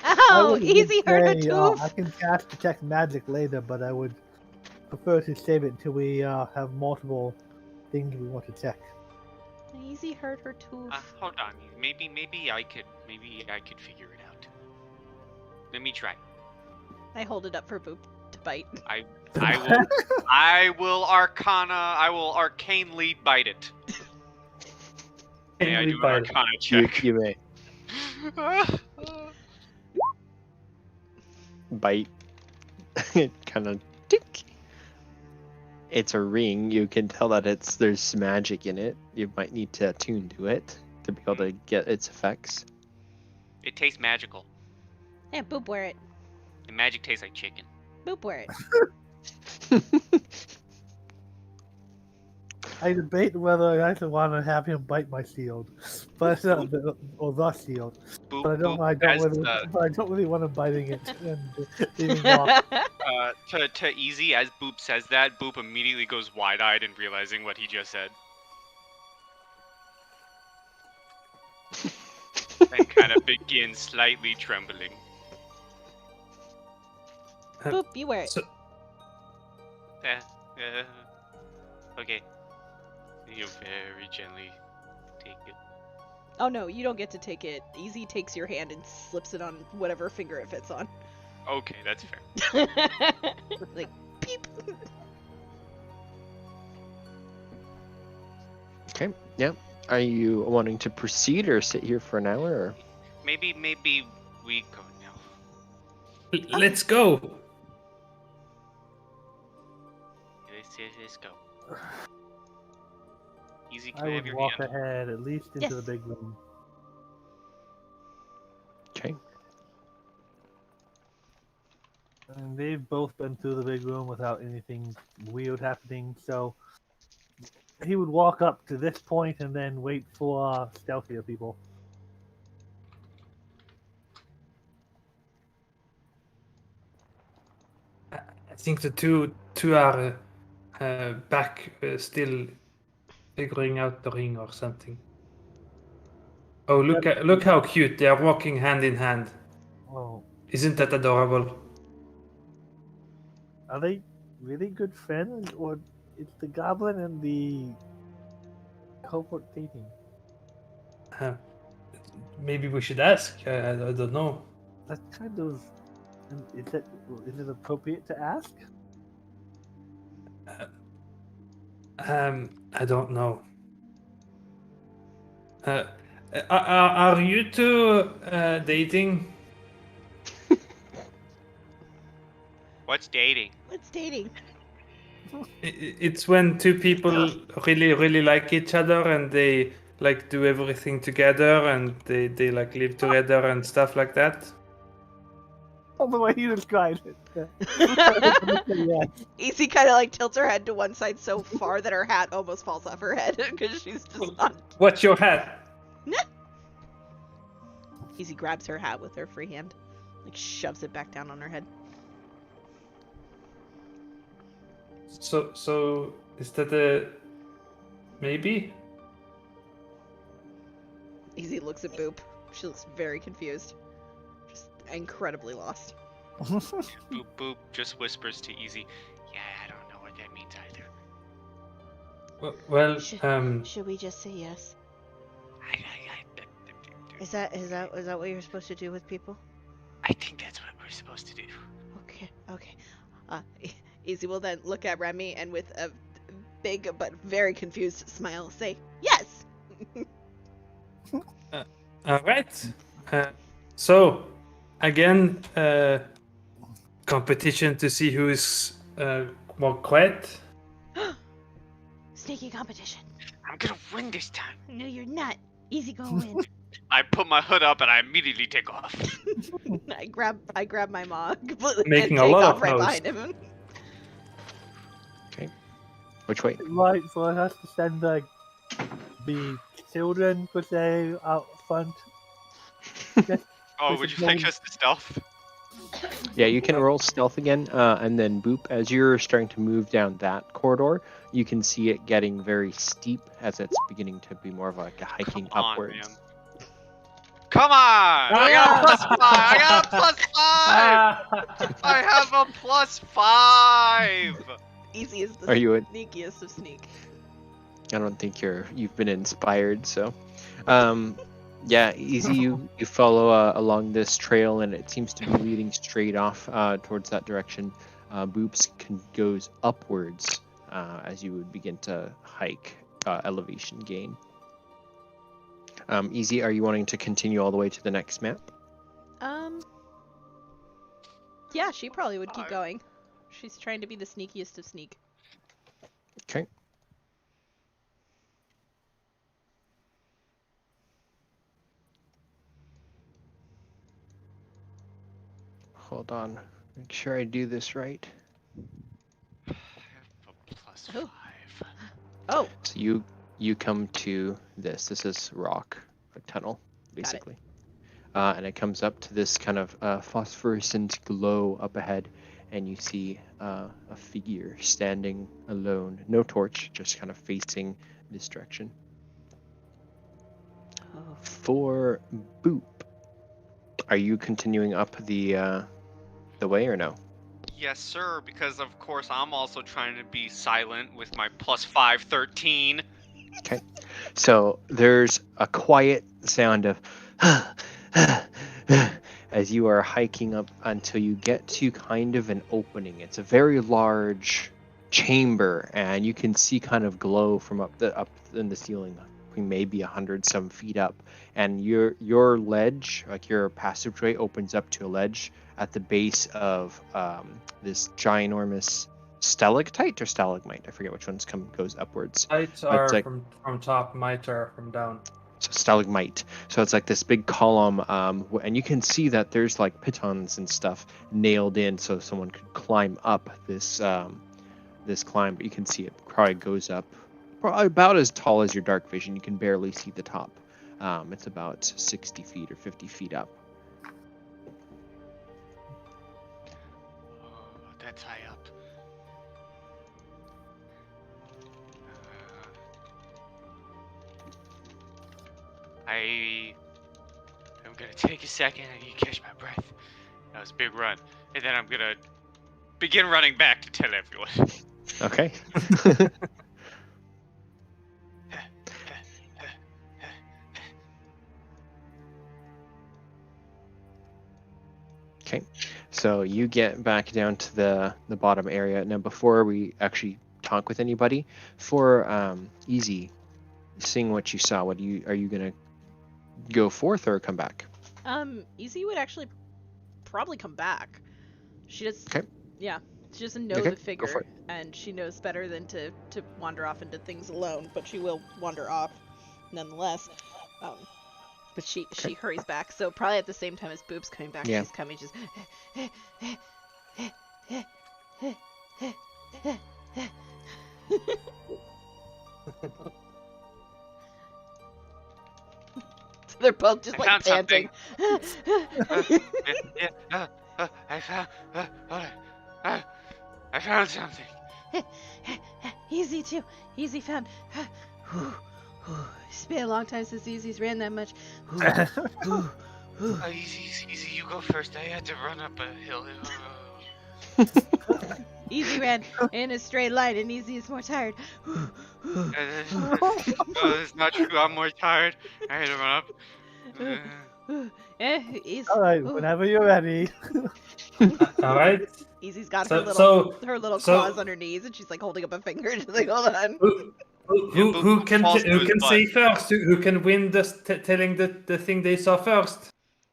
Ow! would Easy hurt a say, tooth. I can cast Detect Magic later, but I would prefer to save it until we have multiple things we want to check. Easy hurt her tooth. Hold on, maybe I could figure it out. Let me try. I hold it up for Boop to bite. I will arcanely bite it. May I do an Arcana check? You may bite. It kind of tick. It's a ring. You can tell that there's magic in it. You might need to attune to it to be able to get its effects. It tastes magical. Yeah, Boop wear it. The magic tastes like chicken. Boop wear it. I debate whether I actually want to have him bite my shield, but or the shield. Boop, But I don't really want him biting it and leaving it off. to Easy, as Boop says that, Boop immediately goes wide-eyed and realizing what he just said. And kind of begins slightly trembling. Boop, you wear it. So, Okay. You very gently take it. Oh no, you don't get to take it. Easy takes your hand and slips it on whatever finger it fits on. Okay, that's fair. Like, peep. Okay. Yeah. Are you wanting to proceed or sit here for an hour? Or? Maybe we go now. let's go. Let's go. Easy, can I I have would your walk hand? ahead at least into Yes. the big room. Okay. And they've both been through the big room without anything weird happening, so he would walk up to this point and then wait for stealthier people. I think the two are back, still figuring out the ring or something. Oh, look how cute they are walking hand in hand. Oh, Isn't that adorable? are they really good friends, or it's the goblin and the cohort dating? Maybe we should ask. I don't know. That's kind of. Is it appropriate to ask? I don't know. Are you two dating? What's dating? What's dating? It's when two people really, really like each other and they like do everything together and they like live together and stuff like that. All the way you described it. Yeah. Easy kind of like tilts her head to one side so far that her hat almost falls off her head because she's just not. What's your hat? Easy grabs her hat with her free hand, like shoves it back down on her head. So is that a maybe? Easy looks at Boop. She looks very confused, just incredibly lost. Boop boop just whispers to Easy. Yeah, I don't know what that means either. Well, Should we just say yes? Is that what you're supposed to do with people? I think that's what we're supposed to do. Okay. Easy will then look at Remy and with a big but very confused smile say yes. all right. So again, competition to see who is more quiet. Sneaky competition. I'm gonna win this time. No, you're not. Easy go win. I put my hood up and I immediately take off. I grab my maw completely Making and a take lot off of right noise. behind him. Okay. Which way? Right, so I have to send the children per se out front. Oh, This would is you like going- us to stealth? Yeah, you can roll stealth again, and then Boop, as you're starting to move down that corridor, you can see it getting very steep as it's beginning to be more of like a hiking Come on, upwards. man. Come on! I got a plus 5! I got a plus 5! I have a plus 5! Easy is the Are you sneakiest of sneak. I don't think you've been inspired, so yeah, Easy, you follow along this trail and it seems to be leading straight off towards that direction. Boops goes upwards as you would begin to hike, elevation gain. Easy, are you wanting to continue all the way to the next map? Yeah, she probably would keep going. She's trying to be the sneakiest of sneak. Okay. Hold on. Make sure I do this right. I have a plus Oh. 5. Oh, So you come to this. This is rock, a tunnel, basically. And it comes up to this kind of phosphorescent glow up ahead, and you see a figure standing alone. No torch, just kind of facing this direction. oh. For Boop, are you continuing up the way or no? Yes, sir, because of course I'm also trying to be silent with my plus 5, 13. Okay. So there's a quiet sound of as you are hiking up until you get to kind of an opening. It's a very large chamber, and you can see kind of glow from up in the ceiling, maybe 100 some feet up. And your ledge, like your passageway, opens up to a ledge at the base of this ginormous stalactite or stalagmite. I forget which one's goes upwards. Lights are like- from top, might are from down. So stalagmite. So it's like this big column, and you can see that there's like pitons and stuff nailed in, so someone could climb up this this climb. But you can see it probably goes up probably about as tall as your dark vision. You can barely see the top. It's about 60 feet or 50 feet up. Oh, that's high up. I'm gonna take a second. I need to catch my breath. That was a big run, and then I'm gonna begin running back to tell everyone. Okay. Okay, so you get back down to the bottom area. Now, before we actually talk with anybody, for Easy, seeing what you saw, are you gonna go forth or come back? Easy would actually probably come back. She does. Okay. Yeah, She doesn't know Okay, the go for figure, and she knows better than to wander off into things alone. But she will wander off, nonetheless. But she hurries back. So probably at the same time as Boop's coming back, Yeah. she's coming just. So they're both just I like found panting. I found. I found something. Easy too. Easy found. It's been a long time since Easy's ran that much. Easy, you go first. I had to run up a hill. Easy ran in a straight line, and Easy is more tired. No, it's not true. I'm more tired. I had to run up. All right, whenever you're ready. All right. Easy's got So- her little so- claws on her knees, and she's like holding up a finger. She's like, hold on. Who can falls to his butt. say first? Who can win this telling the thing they saw first?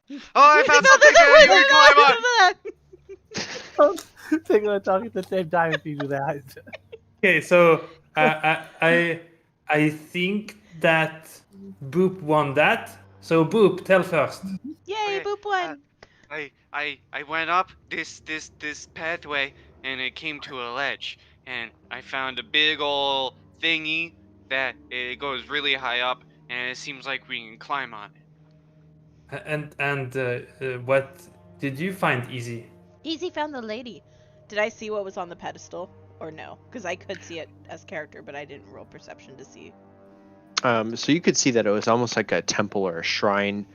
Oh, I found something good. You can climb on. They're gonna talk at the same time if you do that. Okay, so I think that Boop won that. So Boop, tell first. Yay, Okay, Boop won. I went up this pathway and it came to a ledge and I found a big old thingy that it goes really high up and it seems like we can climb on it. And what did you find easy? Easy found the lady. Did I see what was on the pedestal or no? Because I could see it as character, but I didn't roll perception to see. So you could see that it was almost like a temple or a shrine.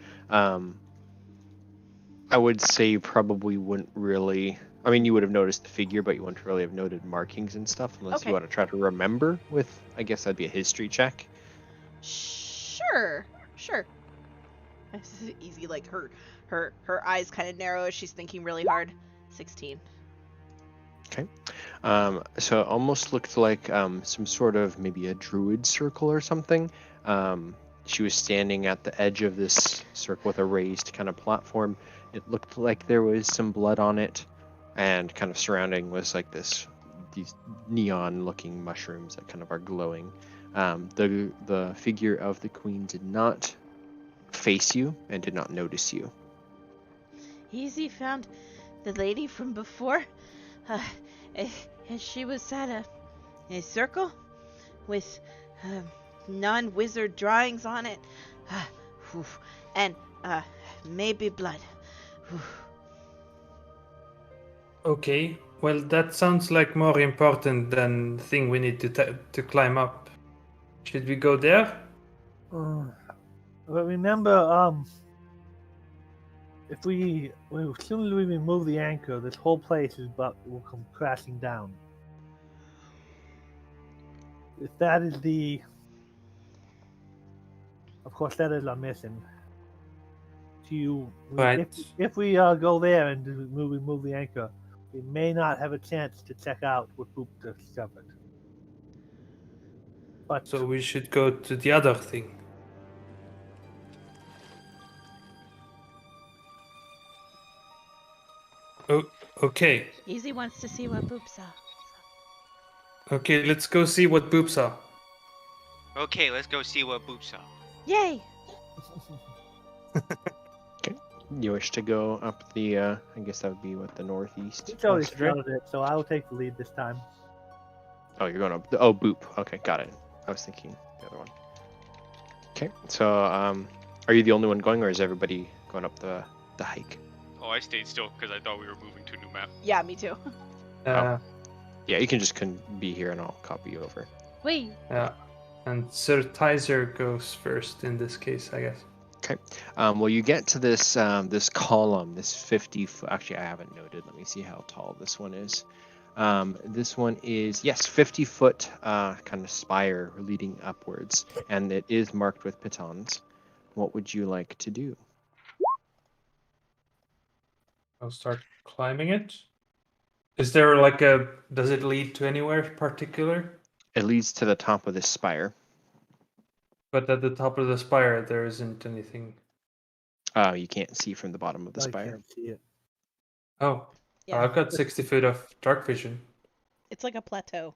I would say you probably wouldn't really. I mean, you would have noticed the figure, but you wouldn't really have noted markings and stuff unless Okay. you want to try to remember with, I guess that'd be a history check. Sure. This is easy. Like her eyes kind of narrow as she's thinking really hard. 16. So it almost looked like some sort of maybe a druid circle or something. She was standing at the edge of this circle with a raised kind of platform. It looked like there was some blood on it, and kind of surrounding was like these neon-looking mushrooms that kind of are glowing. The figure of the queen did not face you and did not notice you. Easy found the lady from before. And she was at a circle with non-wizard drawings on it. And maybe blood. Okay, well that sounds like more important than the thing we need to climb up. Should we go there? But remember, as soon as we remove the anchor, this whole place will come crashing down. If that is of course, that is our mission. Right. If we go there and remove the anchor, we may not have a chance to check out what Boop discovered. But So we should go to the other thing. Oh, okay. Easy wants to see what Boop saw. Okay, let's go see what Boop saw. Okay, let's go see what Boop saw. Yay! You wish to go up the, I guess that would be the northeast. he's already west, right? started it, so I will take the lead this time. Oh, you're going up. Oh, Boop. Okay, got it. I was thinking the other one. Okay, so are you the only one going, or is everybody going up the hike? Oh, I stayed still because I thought we were moving to a new map. Yeah, me too. Yeah, you can just be here, and I'll copy you over. Wait. Yeah. And Sir Tizer goes first in this case, I guess. Okay. Well, you get to this this column, this 50 foot. Actually, I haven't noted. Let me see how tall this one is. This one is 50 foot kind of spire leading upwards, and it is marked with pitons. What would you like to do? I'll start climbing it. Is there does it lead to anywhere particular? It leads to the top of this spire. But at the top of the spire, there isn't anything. You can't see from the bottom of the I spire. can't see it. Oh, Yeah. I've got 60 feet of dark vision. It's like a plateau.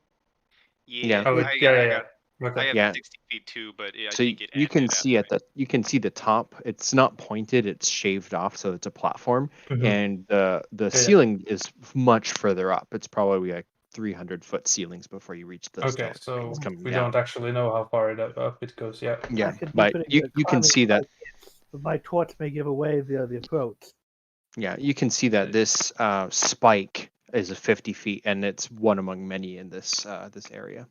Yeah, Oh, I yeah. I Okay. have Yeah. 60 feet too, but I So think it you can ended see after you can see the top. It's not pointed; it's shaved off, so it's a platform. Mhm. And the ceiling is much further up. It's probably like 300-foot ceilings before you reach the Okay, stone. so It's coming we down. don't actually know how far up it goes. Yeah. Yeah, I could be but putting you the can climbing see that. but my torch may give away the approach. Yeah, you can see that this spike is a 50 feet, and it's one among many in this this area.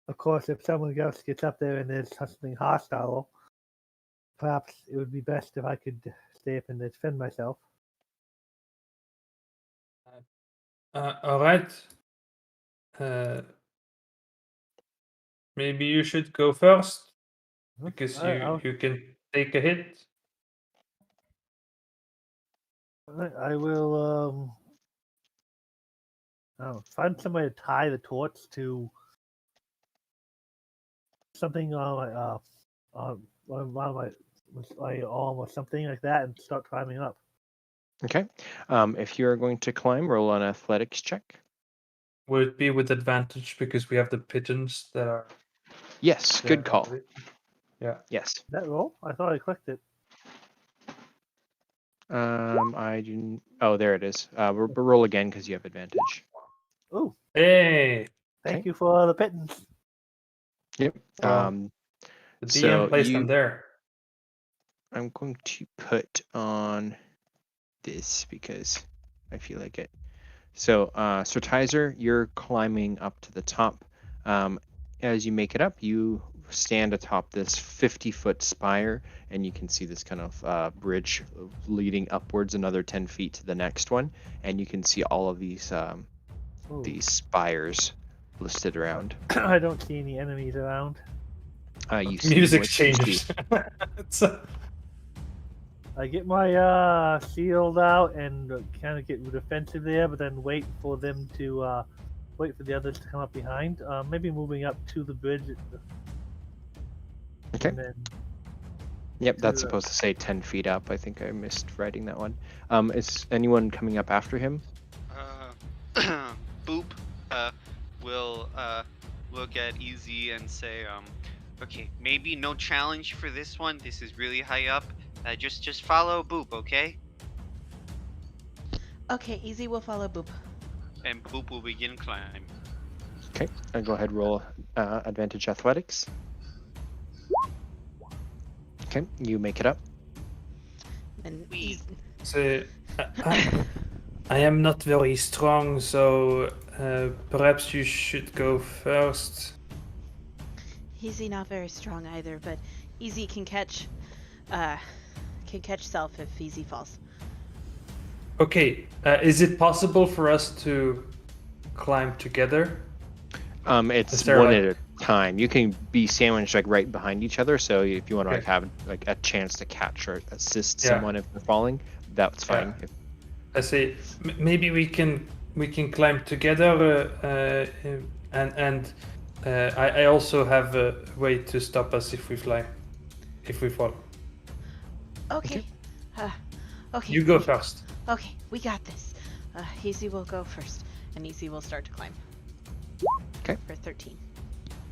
Of course, if someone else gets up there and there's something hostile, perhaps it would be best if I could stay up and defend myself. All right. Maybe you should go first because you can take a hit. I will find some way to tie the torch to something on my arm or something like that and start climbing up. Okay. If you're going to climb, roll an athletics check. Would it be with advantage because we have the pigeons that are? Yes, good call. Yeah. Yes. That roll? I thought I clicked it. I didn't. Oh, there it is. Roll again because you have advantage. Ooh, Hey. thank Okay. you for the pittance. Yep. Well, the DM so placed them there. I'm going to put on this because I feel like it. So, Sortizer, you're climbing up to the top. As you make it up, you stand atop this 50-foot spire, and you can see this kind of bridge leading upwards another 10 feet to the next one, and you can see all of these spires listed around. I don't see any enemies around. You see Music what you see. changes. I get my shield out and kind of get defensive there, but then wait for them to wait for the others to come up behind. Maybe moving up to the bridge. Okay. And then Yep, that's supposed to say 10 feet up. I think I missed writing that one. Is anyone coming up after him? Boop will look at Easy and say, okay, maybe no challenge for this one. This is really high up. Just follow Boop, okay? Okay, Easy will follow Boop. And Boop will begin climb. Okay, I'll go ahead and roll advantage athletics. Okay, you make it up. And We- So, I am not very strong, so perhaps you should go first. Easy not very strong either, but Easy can catch Self if Easy falls. Okay, is it possible for us to climb together? It's Is there, one like- at a time. You can be sandwiched like right behind each other. So if you want to Okay. like have like a chance to catch or assist Yeah. someone if they're falling, that's fine. Yeah. I say maybe we can climb together, and I also have a way to stop us if we fall. Okay. Okay. You go first. Okay, we got this. Easy will go first, and Easy will start to climb. Okay. For 13.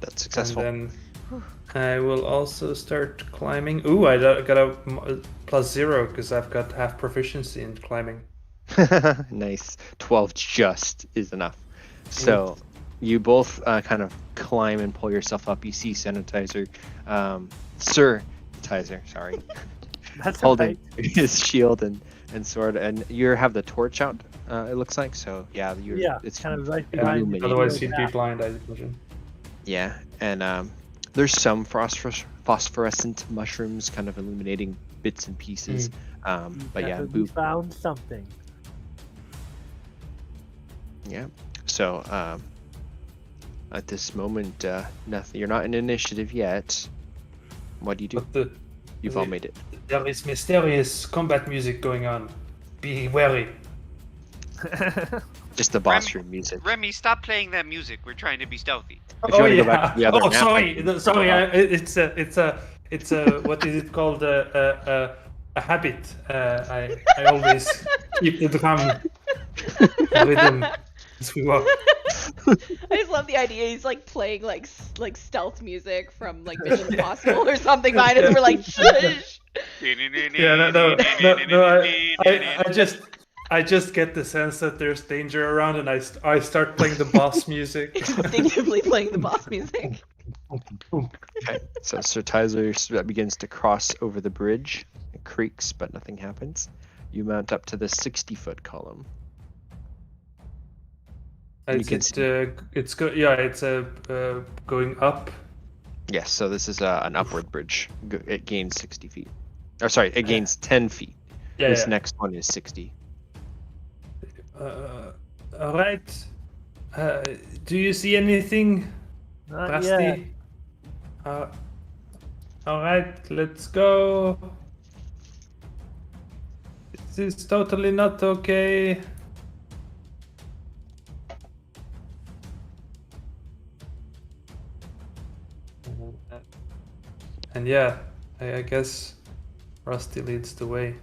That's successful. And then I will also start climbing. Ooh, I got a +0 because I've got half proficiency in climbing. Nice. 12 just is enough. So you both kind of climb and pull yourself up. You see Sanitizer, Sir Tizer, sorry, that's holding okay. his shield and sword, and you have the torch out. It looks like so. Yeah, it's kind of right Yeah, behind. illuminated. otherwise he'd be blind, I imagine. Yeah, and there's some phosphorescent mushrooms kind of illuminating bits and pieces. But yeah, We found something. Yeah. So at this moment, nothing. You're not in initiative yet. What do you do? But You've all made it. there is mysterious combat music going on. Be wary. Just the boss room music. Remy, stop playing that music. We're trying to be stealthy. If you wanna go back to the other map, sorry, I can sorry. go back. It's a what is it called? A habit. I always keep the drum Rhythm as we walk. I just love the idea. He's like playing like stealth music from like Mission Impossible or something behind us. We're like, shush. Yeah, no. I just get the sense that there's danger around, and I start playing the boss music. Instinctively playing the boss music. Okay, so Sir Tyzer begins to cross over the bridge. It creaks, but nothing happens. You mount up to the 60-foot column. It's going up. Yes, so this is an upward bridge. It gains 60 feet. Or sorry, it gains 10 feet. Yeah, This yeah. next one is 60. All right. Do you see anything, Not yet. Rusty? All right, let's go. This is totally not okay. And yeah, I guess Rusty leads the way.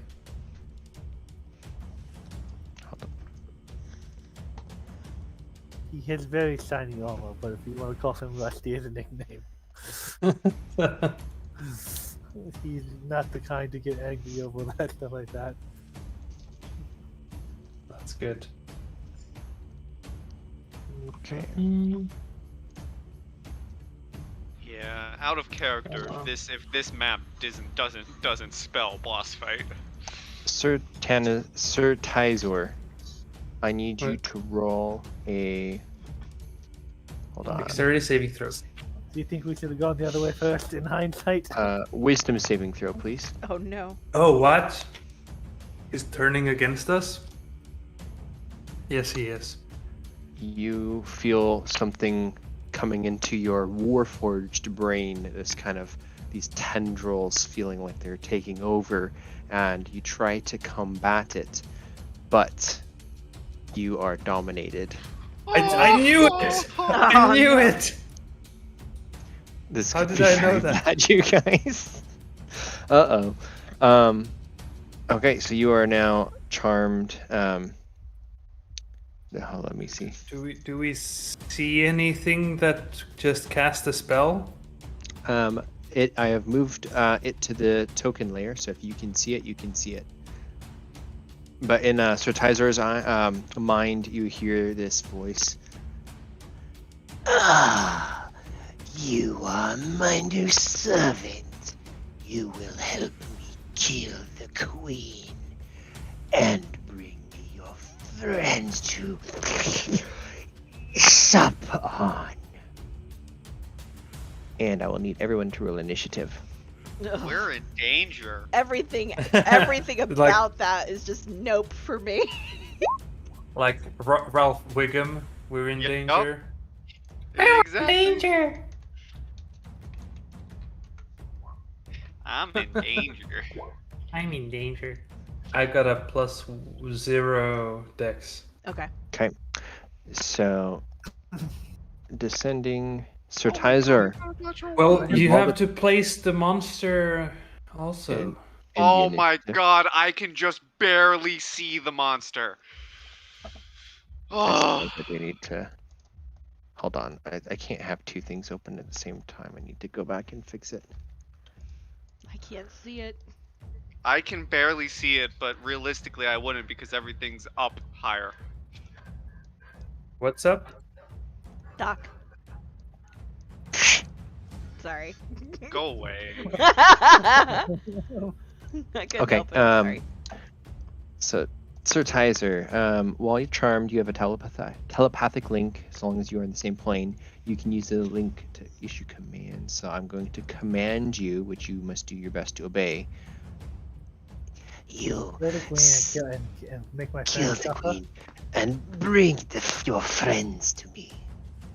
He has very shiny armor, but if you want to call him Rusty as a nickname, he's not the kind to get angry over that stuff like that. That's good. Okay. Yeah, out of character. If this map doesn't spell boss fight. Sir Tyzor, I need you What? to roll a. Hold on. Dexterity saving throws. Do you think we should have gone the other way first in hindsight? Wisdom saving throw, please. Oh no. Oh, what? He's turning against us? Yes, he is. You feel something coming into your warforged brain, this kind of these tendrils feeling like they're taking over, and you try to combat it, but you are dominated. I knew it! I knew it! This How could did be I know very that? bad, you guys. Okay, so you are now charmed. Let me see. Do we see anything that just cast a spell? I have moved it to the token layer, so if you can see it, you can see it. But in Sir Tyzor's mind, you hear this voice. Ah, you are my new servant. You will help me kill the queen and bring me your friends to sup on. And I will need everyone to roll initiative. Ugh. We're in danger. Everything about Like- that is just nope for me. Like Ralph Wiggum, we're in Yep. danger. Exactly. I'm in danger. I'm in danger. I got a +0 dex. Okay. Okay. So, descending. Sir Tyzor. Well, And you all have the- to place the monster also. in Oh the my initiative. god, I can just barely see the monster. Oh, I do need to. Hold on. I can't have two things open at the same time. I need to go back and fix it. I can't see it. I can barely see it, but realistically I wouldn't because everything's up higher. What's up? Doc. Sorry. Go away. I couldn't Okay, help it. I'm sorry. So, Sir Tyzer, while you're charmed, you have a telepathic link. As long as you are in the same plane, you can use the link to issue commands. So I'm going to command you, which you must do your best to obey. You Kill the queen and make my kill friends the suffer. queen and bring your friends to me.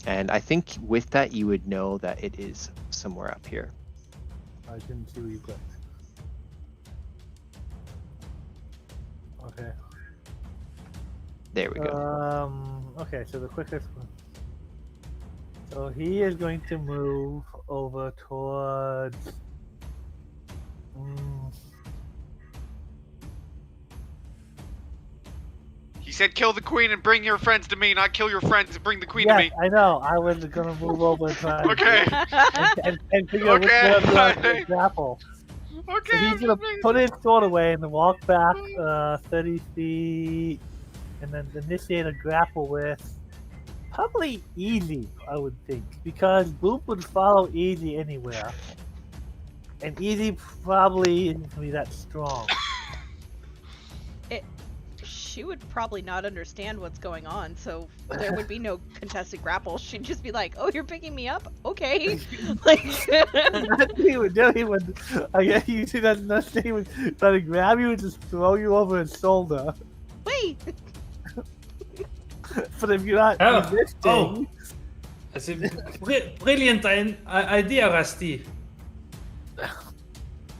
And I think with that, you would know that it is somewhere up here. I didn't see what you clicked. Okay. There we go. Okay, so the quickest one. So he is going to move over towards. He's said kill the queen and bring your friends to me, not kill your friends and bring the queen to Yes, me. I know. I was gonna move over and try Okay. and figure out which Okay, one was fine. the grapple. Okay. So he's gonna put his sword away and then walk back 30 feet, and then initiate a grapple with probably Easy, I would think, because Boop would follow Easy anywhere, and Easy probably isn't gonna be that strong. She would probably not understand what's going on, so there would be no contested grapple. She'd just be like, "Oh, you're picking me up? Okay." Like, That's what he would do. He would, I guess you see that next thing he would try to grab you and just throw you over his shoulder. wait. But if you're not resisting, That's a brilliant idea, Rusty.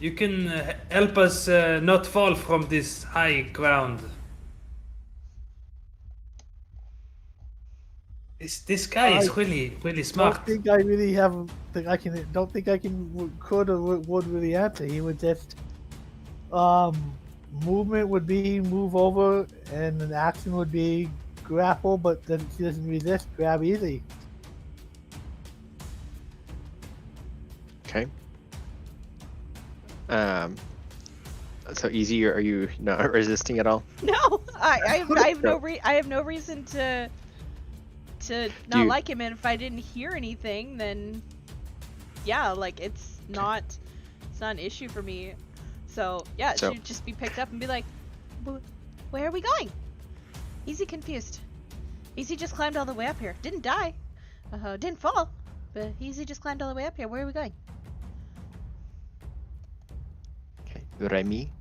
You can help us not fall from this high ground. This guy is really don't smart. think I really have. Don't think I can could or would really answer. He would just movement would be move over, and an action would be grapple. But then he doesn't resist. Grab Easy. Okay. So Easy, are you not resisting at all? No, I have no reason to not like him, and if I didn't hear anything, then yeah, like it's not an issue for me. So yeah, she'd just be picked up and be like, "Where are we going?" Easy confused. Easy just climbed all the way up here. Didn't die. Didn't fall. But Easy just climbed all the way up here. Where are we going? Okay. Remy?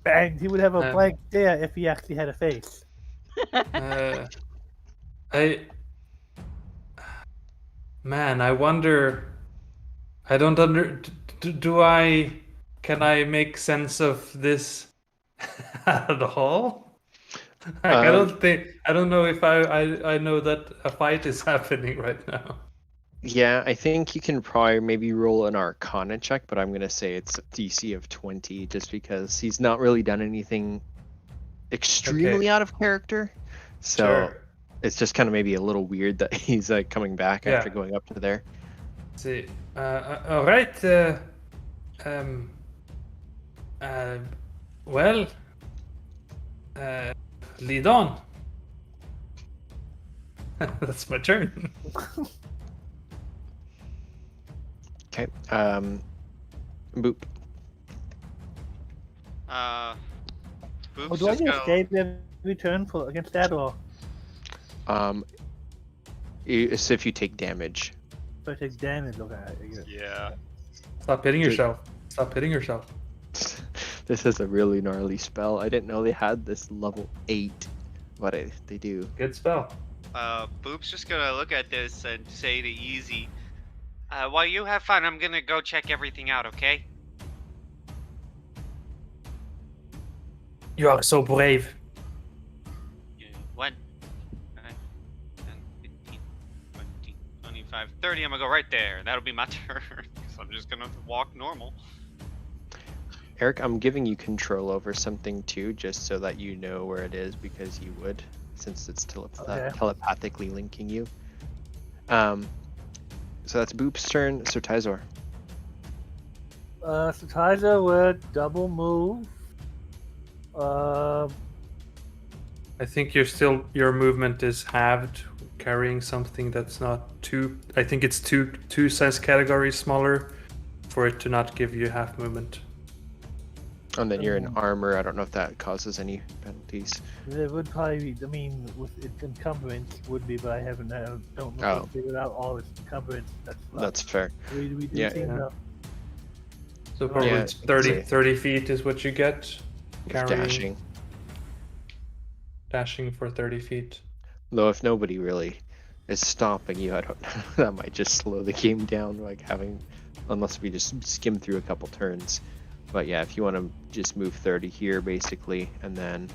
Bang! He would have a blank stare if he actually had a face. I wonder. I don't can I make sense of this at all? I don't know if I know that a fight is happening right now. Yeah, I think you can probably maybe roll an Arcana check, but I'm gonna say it's a DC of 20, just because he's not really done anything extremely out of character. So Sure. it's just kind of maybe a little weird that he's like coming back after going up to there. Let's see. All right. Well. Lead on. That's my turn. Okay. Boop. Boop's Oh, do I just get gonna. escape every turn for against that, or So if you take damage. if I take damage? Okay, I get it. Yeah. Stop hitting yourself. Stop hitting yourself. This is a really gnarly spell. I didn't know they had this level 8, but they do. Good spell. Boop's just gonna look at this and say to Easy, while you have fun, I'm gonna go check everything out, okay? You are so brave. 1, 9, 10, 15, 20, 25, 30. I'm gonna go right there. That'll be my turn. So I'm just gonna walk normal. Eric, I'm giving you control over something too, just so that you know where it is, because you would, since it's telepathically linking you. So that's Boop's turn. So Tizor. So Tizer would double move. I think your movement is halved, carrying something that's not two. I think it's two size categories smaller, for it to not give you half movement. And then you're in armor. I don't know if that causes any penalties. There would probably be, I mean, with its encumbrance would be, but I don't know if I figured out all its encumbrance. That's fair. We do Yeah. think that. So probably it's 30 feet is what you get. With Dashing for 30 feet. Though if nobody really is stopping you, I don't know. That might just slow the game down, like unless we just skim through a couple turns. But yeah, if you want to just move 30 here, basically, and then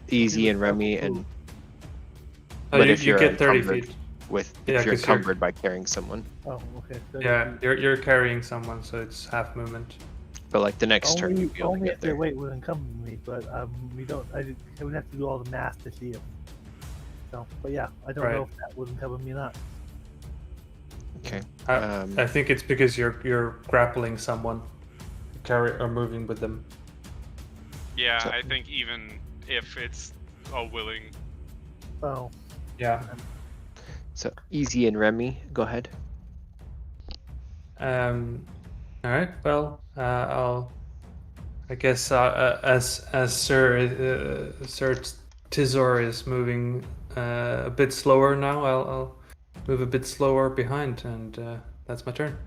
Easy and Remy, and if you get 30 feet. If you're encumbered by carrying someone. Oh, okay. Yeah, you're carrying someone, so it's half movement. But like the next turn, Only, you'd be able to only get if their there. weight would encumber me, but we don't. I would have to do all the math to see him. So, but yeah, I don't know Right. if that would encumber me or not. Okay. I think it's because you're grappling someone, carry or moving with them. Yeah, So- I think even if it's a willing. Oh, Yeah. So Easy and Remy, go ahead. All right. Well, I guess as Sir Tizor is moving a bit slower now, I'll move a bit slower behind, and that's my turn.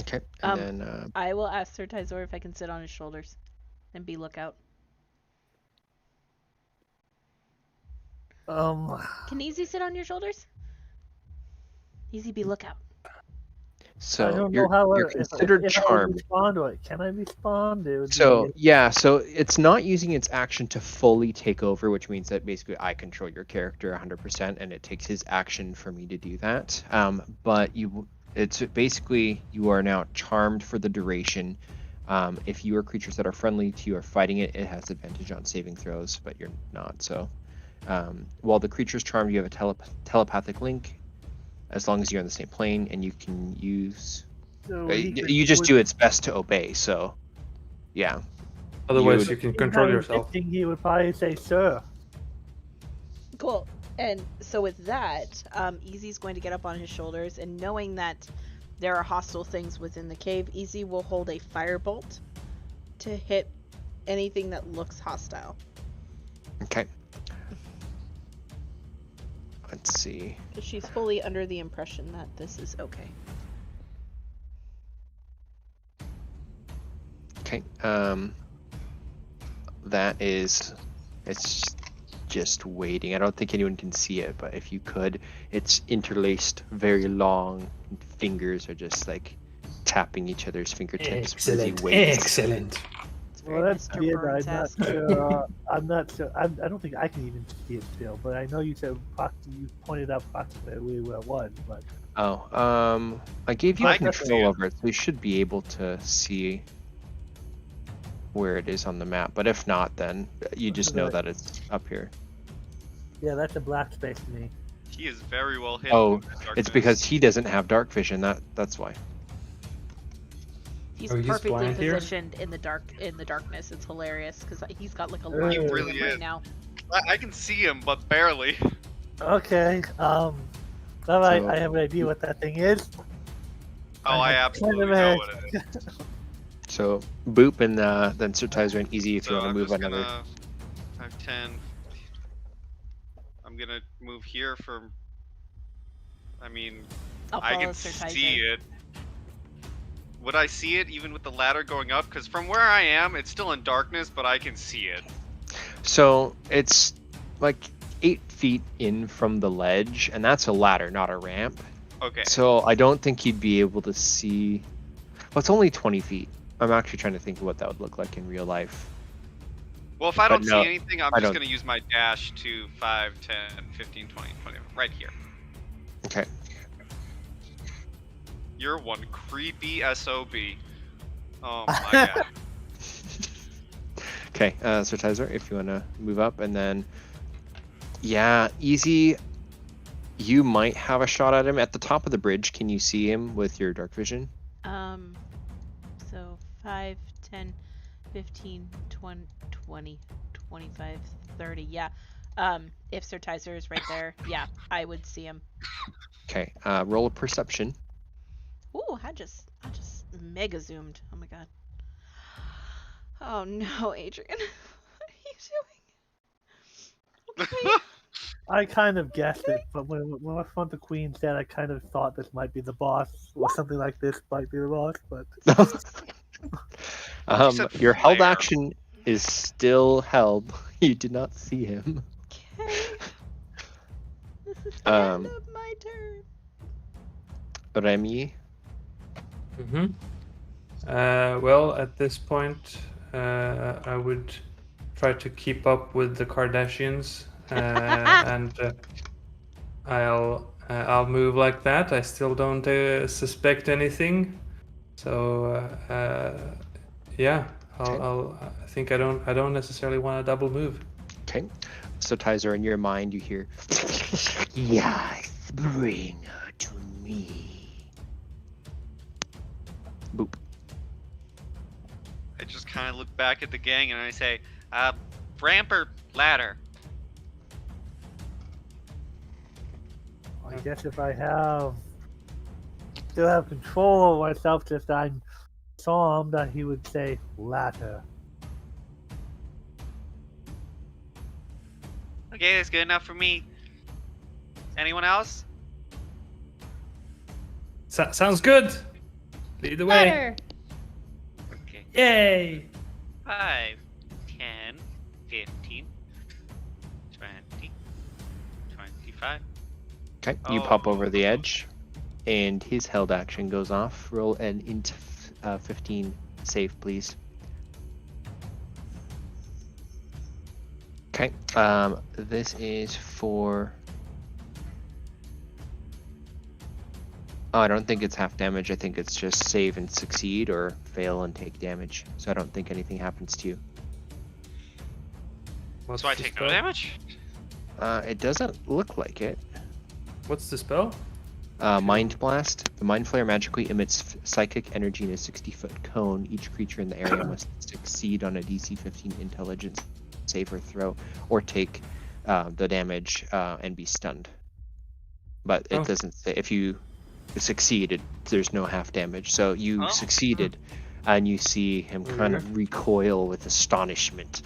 Okay. And then I will ask Sir Tizor if I can sit on his shoulders and be lookout. Can Easy sit on your shoulders? Easy be lookout. so I don't you're know how you're considered if I would charmed. respond to it. Can I respond? It would So be, yeah, so it's not using its action to fully take over, which means that basically I control your character 100%, and it takes his action for me to do that. But it's basically you are now charmed for the duration. If you or creatures that are friendly to you are fighting it, it has advantage on saving throws, but you're not. So while the creature's charmed, you have a telepathic link, as long as you're on the same plane, and you can use. so he could- You just would- do its best to obey. So yeah. Otherwise, would- you can if control I was yourself. thinking he would probably say, "Sir." Cool. And so with that, Easy's going to get up on his shoulders, and knowing that there are hostile things within the cave, Easy will hold a firebolt to hit anything that looks hostile. Okay. Let's see. She's fully under the impression that this is okay. Okay. That is. It's just waiting. I don't think anyone can see it, but if you could, it's interlaced, very long fingers are just like tapping each other's fingertips. as he waits. Excellent. It's Well, very that's Mr. weird. I'm not Burns-esque. sure. I'm not sure. I don't think I can even see it still. But I know you said you pointed out approximately where it was. But Oh, I gave you I can see control it. over it, so you should be able to see where it is on the map. But if not, then you just know that it's up here. yeah, that's a black space to me. He is very well hidden. Oh, in the it's darkness. because he doesn't have dark vision. That's why. He's Oh, he's perfectly blind here? positioned in the darkness. It's hilarious because he's got like a He line through really him right is. now. I can see him, but barely. Okay. All right. So- I have an idea what that thing is. Oh, I have absolutely kind of know a- what it is. So Boop and then Sir Tizer and Easy if you So want to I'm move just another. gonna 5, 10. I'm gonna move here for. I mean, I'll I follow can Sir see Tizer. it. Would I see it even with the ladder going up? Because from where I am, it's still in darkness, but I can see it. So it's like 8 feet in from the ledge, and that's a ladder, not a ramp. Okay. So I don't think you'd be able to see. Well, it's only 20 feet. I'm actually trying to think of what that would look like in real life. Well, if I but don't no, see anything, I'm I just don't. gonna use my dash to 5, 10, 15, 20, right here. Okay. You're one creepy SOB. Oh my god. Okay, Sir Tizer, if you want to move up, and then yeah, Easy. You might have a shot at him at the top of the bridge. Can you see him with your dark vision? So 5, 10, 15, 20, 25, 30. Yeah. If Sir Tizer is right there, yeah, I would see him. Okay, roll a perception. Ooh, I just mega zoomed. Oh my god. Oh no, Adrian. What are you doing? Okay. I kind of guessed it, but when I found the queen said, I kind of thought this might be the boss or something like this might be the boss. But said Your held flare. action is still held. You did not see him. Okay. This is the Um, end of my turn. Remy. Mm-hmm. Well, at this point, I would try to keep up with the Kardashians, and I'll move like that. I still don't suspect anything, so Yeah, Okay. I think I don't necessarily want a double move. Okay. So Tizer, in your mind, you hear, Yes, bring her to me. boop. I just kind of look back at the gang and I say, ramp or ladder? I guess if I still have control of myself, just I'm saw him, that he would say latter. Okay, that's good enough for me. Anyone else? Sounds good. Lead the way. Better. Okay. Yay! 5, 10, 15, 20, 25. Okay. You pop over the edge, and his held action goes off. Roll an int 15 save, please. Okay. This is for. Oh, I don't think it's half damage. I think it's just save and succeed or fail and take damage. So I don't think anything happens to you. What's So I the take spell? no damage? It doesn't look like it. What's the spell? Mind Blast. The Mind Flare magically emits psychic energy in a 60-foot cone. Each creature in the area must succeed on a DC 15 intelligence save or throw, or take the damage and be stunned. But it Oh. doesn't say if you succeed. There's no half damage. So you Oh. succeeded, and you see him kind of recoil with astonishment.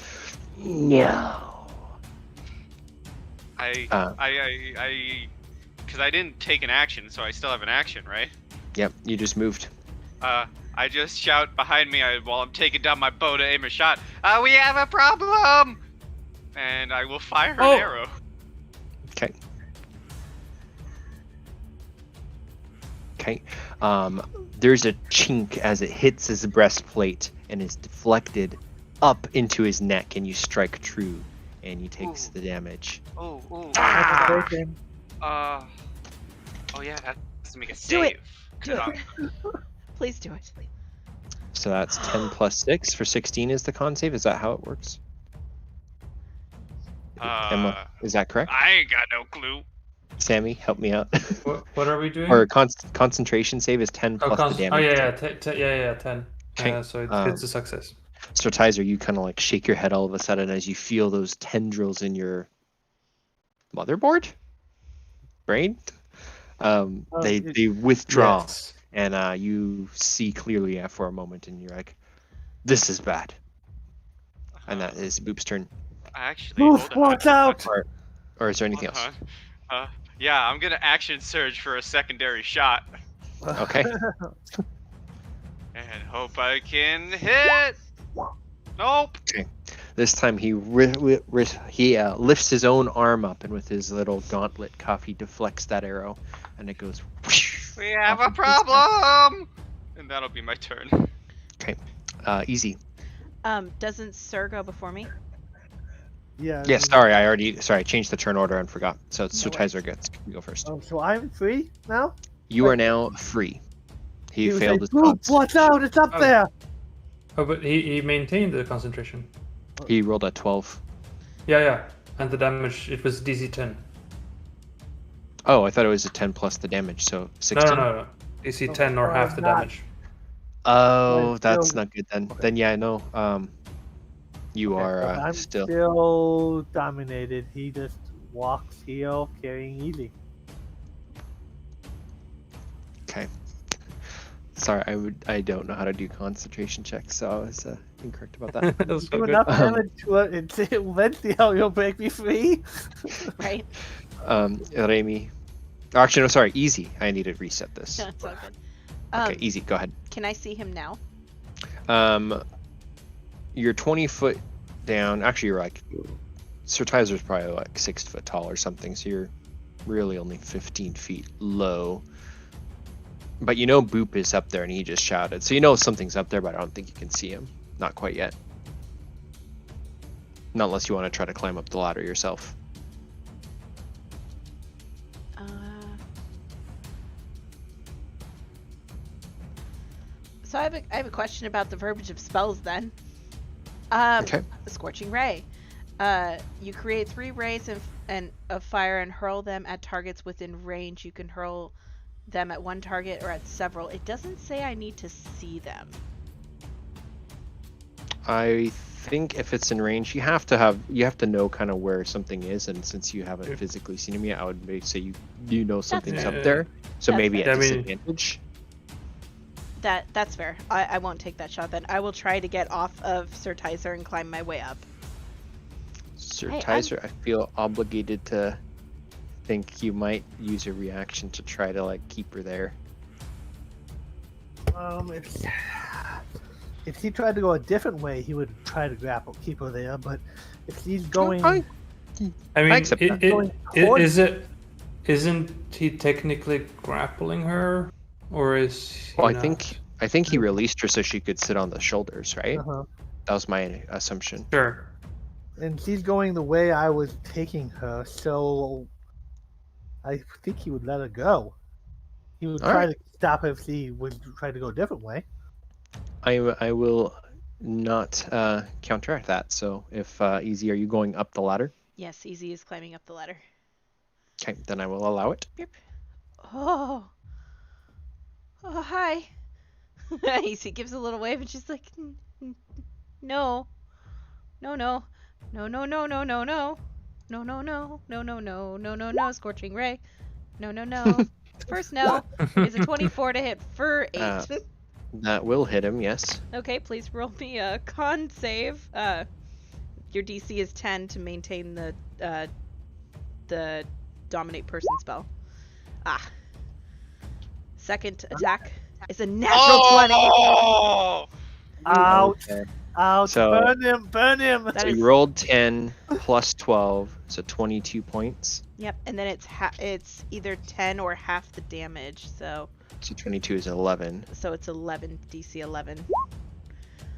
No. Because I didn't take an action, so I still have an action, right? Yep, you just moved. I just shout behind me while I'm taking down my bow to aim a shot. We have a problem! And I will fire an arrow. Okay. Okay. There's a chink as it hits his breastplate and is deflected up into his neck, and you strike true, and he takes the damage. Oh, Concentration. oh yeah, that has to make a Do save. it. Do it. Please do it. So that's 10 plus 6 for 16 is the con save. Is that how it works? Emma, is that correct? I ain't got no clue. Sammy, help me out. What are we doing? Or concentration save is 10 plus the damage. yeah, 10. Okay. So it's a success. So Tizer, you kind of like shake your head all of a sudden as you feel those tendrils in your motherboard brain. They withdraw, Yes. and you see clearly for a moment, and you're like, "This is bad." And that is Boop's turn. Actually, Move, hold on. watch out! Or is there anything else? Yeah, I'm gonna action surge for a secondary shot Okay. and hope I can hit. Nope. This time he lifts his own arm up, and with his little gauntlet cuff, he deflects that arrow, and it goes. Whoosh, We have off a into the sky. problem. And that'll be my turn. Easy. Doesn't Sir go before me? Yeah. Yeah, sorry, I changed the turn order and forgot. So No Tizer gets you go first. Oh, so I'm free now? You are now free. He was failed like, his "Move, watch out, it's up Oh. there! Oh, but he maintained the concentration. He rolled a 12. Yeah. And the damage, it was DC 10. Oh, I thought it was a 10 plus the damage, so 16. No. DC 10 or half the not. damage. Oh, I'm that's still- not good then. Okay. Then yeah, no. You Okay, are so I'm still. dominated. He just walks here carrying easy. Okay. Sorry, I don't know how to do concentration checks, so I was incorrect about that. That's so Do good. enough damage to it and eventually you'll break me free. Right? Remy. Actually, no, sorry, easy. I need to reset this. That's all good. Okay, easy. Go ahead. Can I see him now? You're 20 foot down. Actually, you're like Sir Tizer's probably like 6 foot tall or something, so you're really only 15 feet low. But you know Boop is up there, and he just shouted. So you know something's up there, but I don't think you can see him. Not quite yet. Not unless you want to try to climb up the ladder yourself. So I have a question about the verbiage of spells then. Okay. Scorching Ray. You create 3 rays of fire and hurl them at targets within range. You can hurl them at one target or at several. It doesn't say I need to see them. I think if it's in range, you have to know kind of where something is, and since you haven't physically seen him yet, I would maybe say you know something's up there. So That's maybe fair. at disadvantage. That's fair. I won't take that shot then. I will try to get off of Sir Tyser and climb my way up. Sir Hey, Tyser, I feel obligated to think you might use a reaction to try to like keep her there. If he tried to go a different way, he would try to keep her there. But if he's going, I mean, accept that. isn't he technically grappling her, or is he Well, not? I think he released her so she could sit on the shoulders, right? uh That was my assumption. Sure. and she's going the way I was taking her, so I think he would let her go. He would All try right. to stop her if she would try to go a different way. I will not counteract that. So if Easy, are you going up the ladder? Yes, Easy is climbing up the ladder. Okay, then I will allow it. Yep. Oh, hi. Easy gives a little wave and she's like, no, no, no, no, no, no, no, no, no, no, no, no, no, no, no, no, no, no, Scorching Ray, no, no, no. First no is a 24 to hit for 8. That will hit him, yes. Okay, please roll me a con save. Your DC is 10 to maintain the dominate person spell. Second attack is a natural 20. Oh! Ouch! Okay. Ouch! So- Burn him! Burn him! That So is- you rolled 10 plus 12, so 22 points. Yep, and then it's either 10 or half the damage, so So 22 is 11. it's 11 DC 11.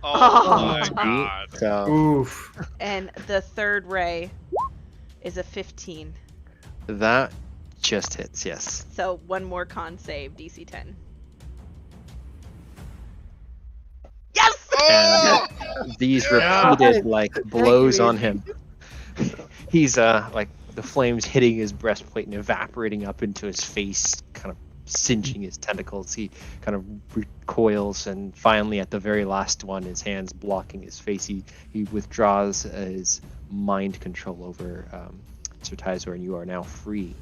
Oh my Sweet. god. So Oof. And the third ray is a 15. that just hits, yes. So one more con save, DC 10. Yes! And these repeated like blows on him. He's like the flames hitting his breastplate and evaporating up into his face, kind of singeing his tentacles. He kind of recoils, and finally at the very last one, his hands blocking his face, he withdraws his mind control over Sir Tyzor, and you are now free.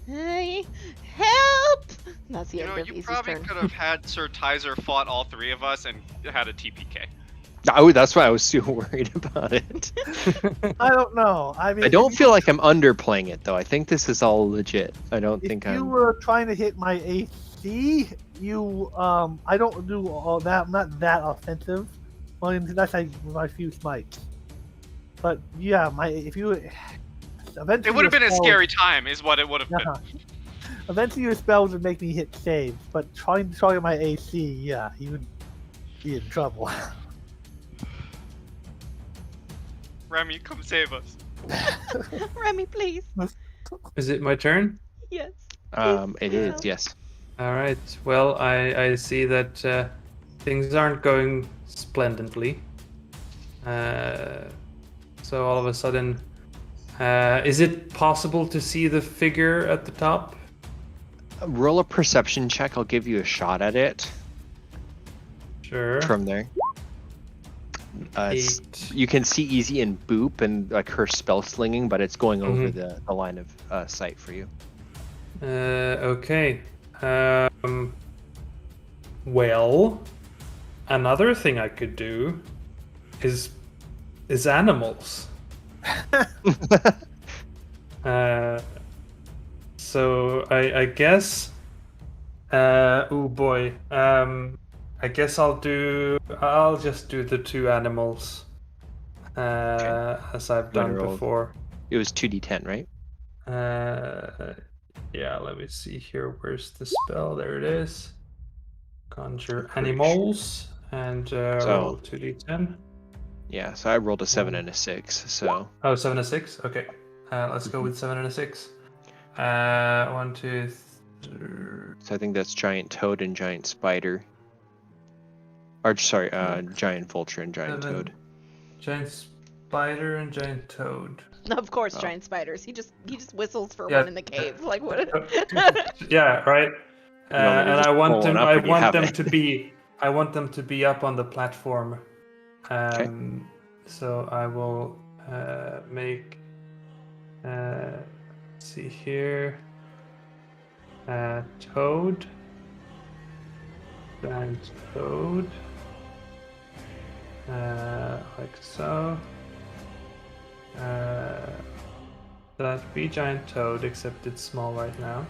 Hey, help! That's the You end know, of you Easy's probably turn. could have had Sir Tyzer fought all 3 of us and had a TPK. Oh, that's why I was so worried about it. I don't know. I mean, I don't feel like I'm underplaying it though. I think this is all legit. I don't if think you I'm. were trying to hit my AC, I don't do all that. I'm not that offensive. Well, that's like my few smites. But yeah, if you eventually It would have been a your spells- scary time, is what it would have been. Yeah. Eventually, your spells would make me hit saves, but trying to target my AC, yeah, he would be in trouble. Remy, come save us. Remy, please. Is it my turn? Yes. It is, yes. All right. Well, I see that things aren't going splendidly. So all of a sudden, is it possible to see the figure at the top? Roll a perception check. I'll give you a shot at it Sure. from there. It's- 8. you can see Easy and Boop and like her spell slinging, but it's going over Mhm. the line of sight for you. Okay. Well, another thing I could do is animals. So I guess. Oh boy. I guess I'll just do the 2 animals. As I've done Roll. before. It was 2d10, right? Yeah, let me see here. Where's the spell? There it is. Conjure Pretty animals and So- roll 2d10. Yeah, so I rolled a 7 and a 6, so... Oh, 7 and 6? Okay. Let's go with 7 and a 6. 1, 2, 3. So I think that's Giant Toad and Giant Spider. Or sorry, giant vulture and giant 7. toad. Giant spider and giant toad. Of course, Oh. giant spiders. He just whistles for Yeah. one in the cave. Like what? Yeah, right. want me to And just I want pull one them. up, I or do you want have them it? to be. I want them to be up on the platform. So I will make. Let's see here. Toad. Giant toad. Like so. That'd be giant toad, except it's small right now.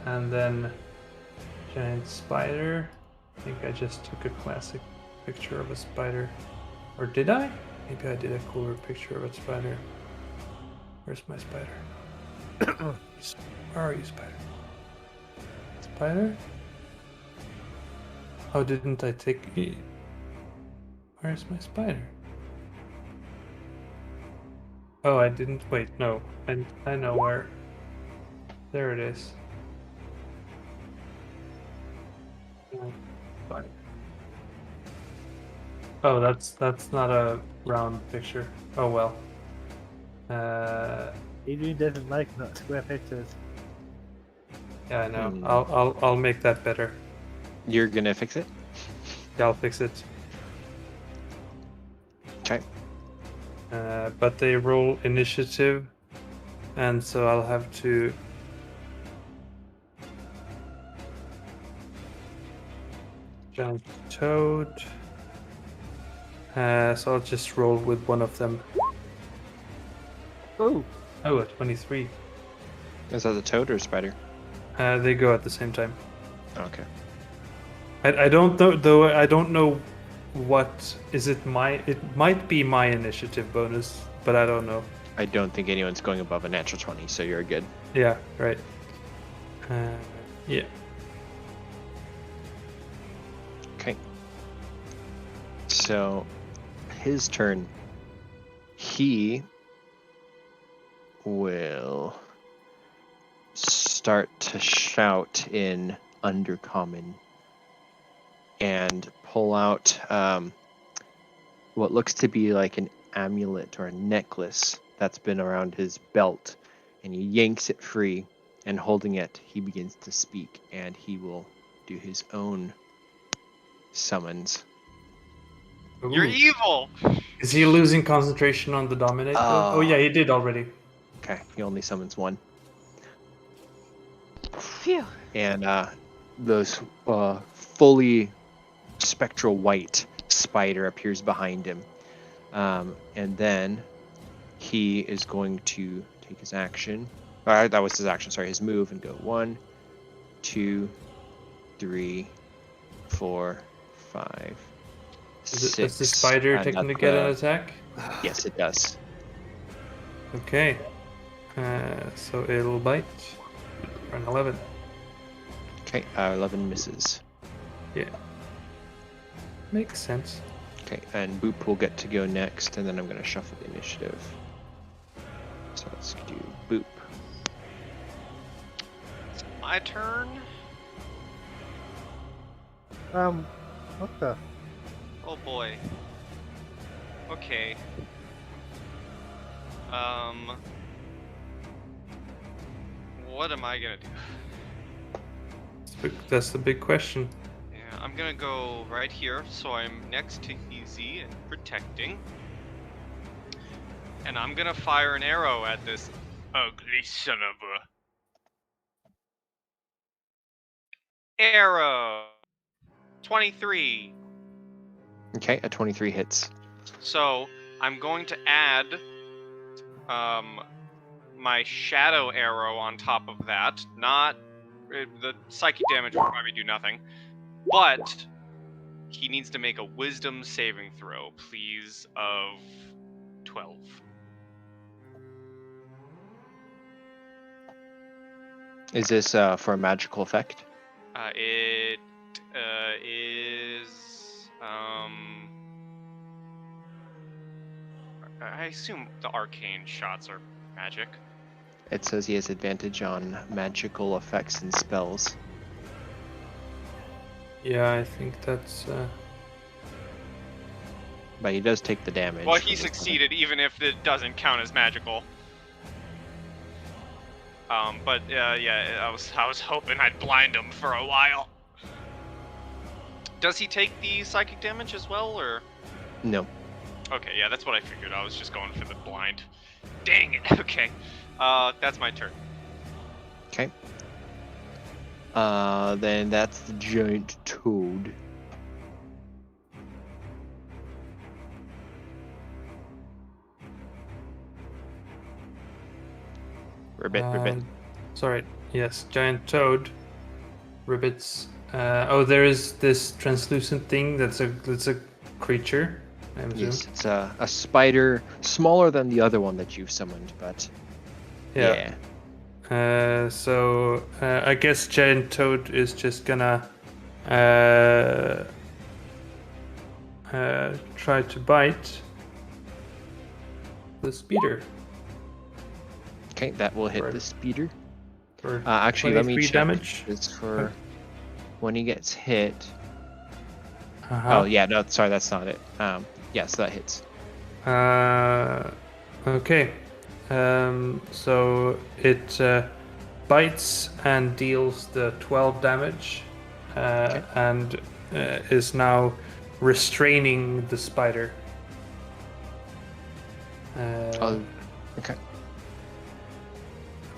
And then giant spider. I think I just took a classic picture of a spider. Or did I? Maybe I did a cooler picture of a spider. Where's my spider? Where are you, spider? Spider? Oh, didn't I take... Where's my spider? Oh, I didn't... Wait, no. I know where... There it is. Spider. Oh, that's not a round picture. Oh well. Adrian doesn't like not square pictures. Yeah, I know. I'll make that better. You're gonna fix it? Yeah, I'll fix it. Okay. But they roll initiative, and so I'll have to. Giant toad. So I'll just roll with one of them. Oh, Oh, a 23. Is that the toad or spider? They go at the same time. Okay. I don't know though. I don't know what is it. It might be my initiative bonus, but I don't know. I don't think anyone's going above a natural 20, so you're good. Yeah, right. Yeah. Okay. So, his turn. He will start to shout in Undercommon and pull out what looks to be like an amulet or a necklace that's been around his belt, and he yanks it free, and holding it, he begins to speak, and he will do his own summons. You're Ooh. evil. Is he losing concentration on the dominate? Oh yeah, he did already. Okay, he only summons one. Phew. And those fully spectral white spider appears behind him. And then he is going to take his action. That was his action, sorry, his move, and go 1, 2, 3, 4, 5, 6. Does the spider and technically that's, get an attack? Yes, it does. Okay. So it'll bite for an 11. Okay, 11 misses. Yeah. Makes sense. Okay, and Boop will get to go next, and then I'm going to shuffle the initiative. So let's do Boop. My turn. what the? Oh boy. Okay. What am I gonna do? That's the big question. Yeah, I'm gonna go right here, so I'm next to Easy and protecting. And I'm gonna fire an arrow at this ugly son of a... Arrow! 23. Okay, a 23 hits. So, I'm going to add my shadow arrow on top of that. Not... the psychic damage will probably do nothing. But he needs to make a wisdom saving throw, please, of 12. Is this for a magical effect? It is... I assume the arcane shots are magic. It says he has advantage on magical effects and spells. Yeah, I think that's. But he does take the damage. Well, from he this succeeded, even if it doesn't count as magical. But yeah, I was hoping I'd blind him for a while. Does he take the psychic damage as well, or? No. Okay, yeah, that's what I figured. I was just going for the blind. Dang it. Okay. That's my turn. Okay. Then that's the giant toad. Ribbit. Sorry. Yes, giant toad. Ribbits. There is this translucent thing that's a creature. I assume. Yes, it's a spider, smaller than the other one that you've summoned, but yeah. So I guess giant toad is just gonna try to bite the speeder. Okay, that will hit For- the speeder. For Actually, let me 23 check damage. this for when he gets hit. Uh-huh. Oh yeah, no, sorry, that's not it. Yes, that hits. Okay. So it bites and deals the 12 damage, and is now restraining the spider. Okay.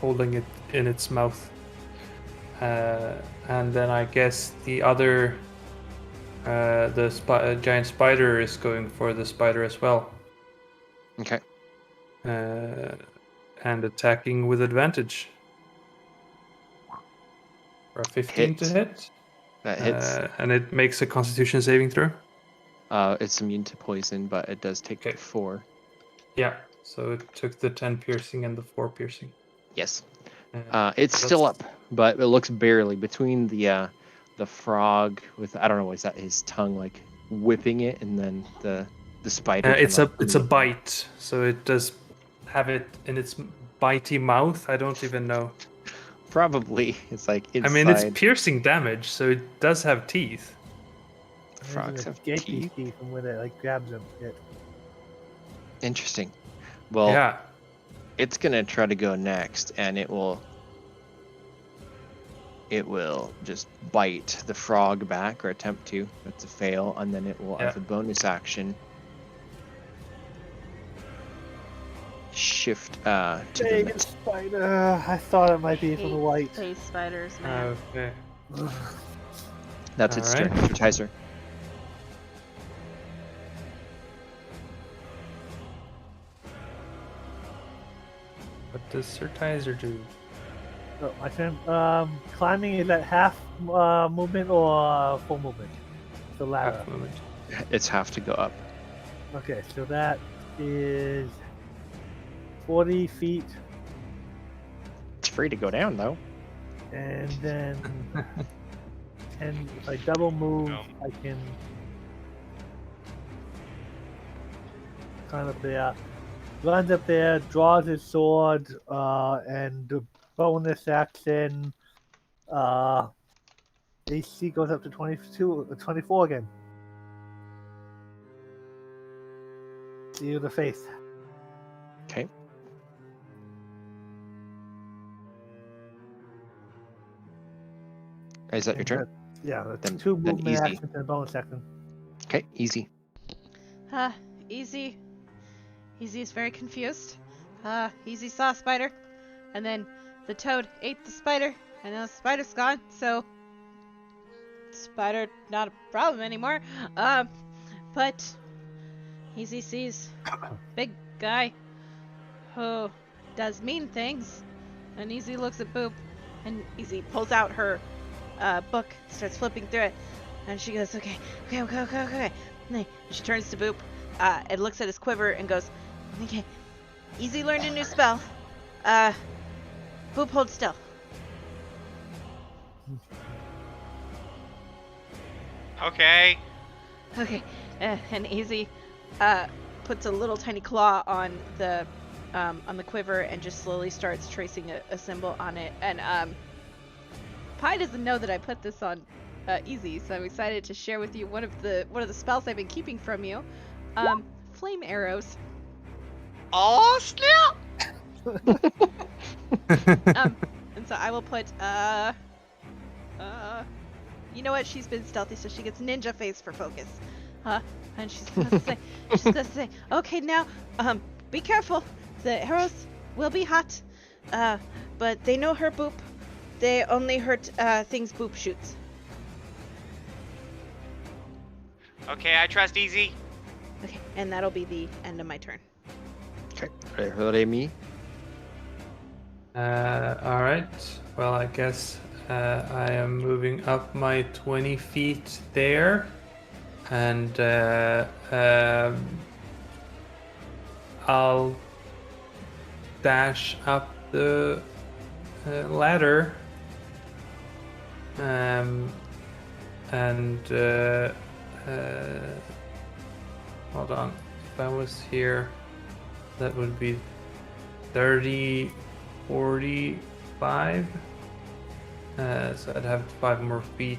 Holding it in its mouth. And then I guess the other, giant spider is going for the spider as well. Okay. And attacking with advantage. For a 15 to Hit. hit. That hits. And it makes a Constitution saving throw. It's immune to poison, but it does take the 4. Yeah. So it took the 10 piercing and the 4 piercing. Yes. It's still up, but it looks barely between the frog with, I don't know, is that his tongue like whipping it, and then the spider. It's a bite, so it does have it in its bitey mouth. I don't even know. Probably it's like inside. I mean, it's piercing damage, so it does have teeth. Frogs have gaping teeth. and when it like grabs them. Interesting. Well, Yeah. It's gonna try to go next, and it will just bite the frog back, or attempt to. That's a fail, and then it will, as a bonus action, shift to Dang the it, spider! I thought it might be from the white. Space spiders, man. Okay. That's its turn. Alright. Advertiser. What does Surtizer do? Oh, my turn. Climbing, is that half movement or full movement? The ladder. Half movement. It's half to go up. Okay, so that is 40 feet, It's free to go down though. and then and if I double move, I can climb up there. Runs up there, draws his sword, and the bonus action, AC goes up to 24 again. See you in the face. Okay. Is that your turn? Yeah, that's Then- 2 then movement easy. actions and a bonus action. Okay, easy. Easy. Easy is very confused. Easy saw a spider, and then the toad ate the spider, and now the spider's gone, so spider not a problem anymore. But Easy sees big guy who does mean things, and Easy looks at Boop, and Easy pulls out her book, starts flipping through it, and she goes, okay. And she turns to Boop, and looks at his quiver and goes, okay, Easy learned a new spell. Boop, hold still. Okay. Okay, and Easy puts a little tiny claw on the quiver and just slowly starts tracing a symbol on it. And Pi doesn't know that I put this on Easy. So I'm excited to share with you one of the spells I've been keeping from you. Flame arrows. Oh, snap! And so I will put you know what? She's been stealthy, so she gets ninja face for focus. And she's gonna say, okay, now, be careful. The arrows will be hot, but they know her Boop. They only hurt things Boop shoots. Okay, I trust Easy. Okay, and that'll be the end of my turn. Okay. Ready, me? Alright. Well, I guess I am moving up my 20 feet there. And I'll dash up the ladder. Hold on. If I was here, that would be 30, 45. So I'd have 5 more feet.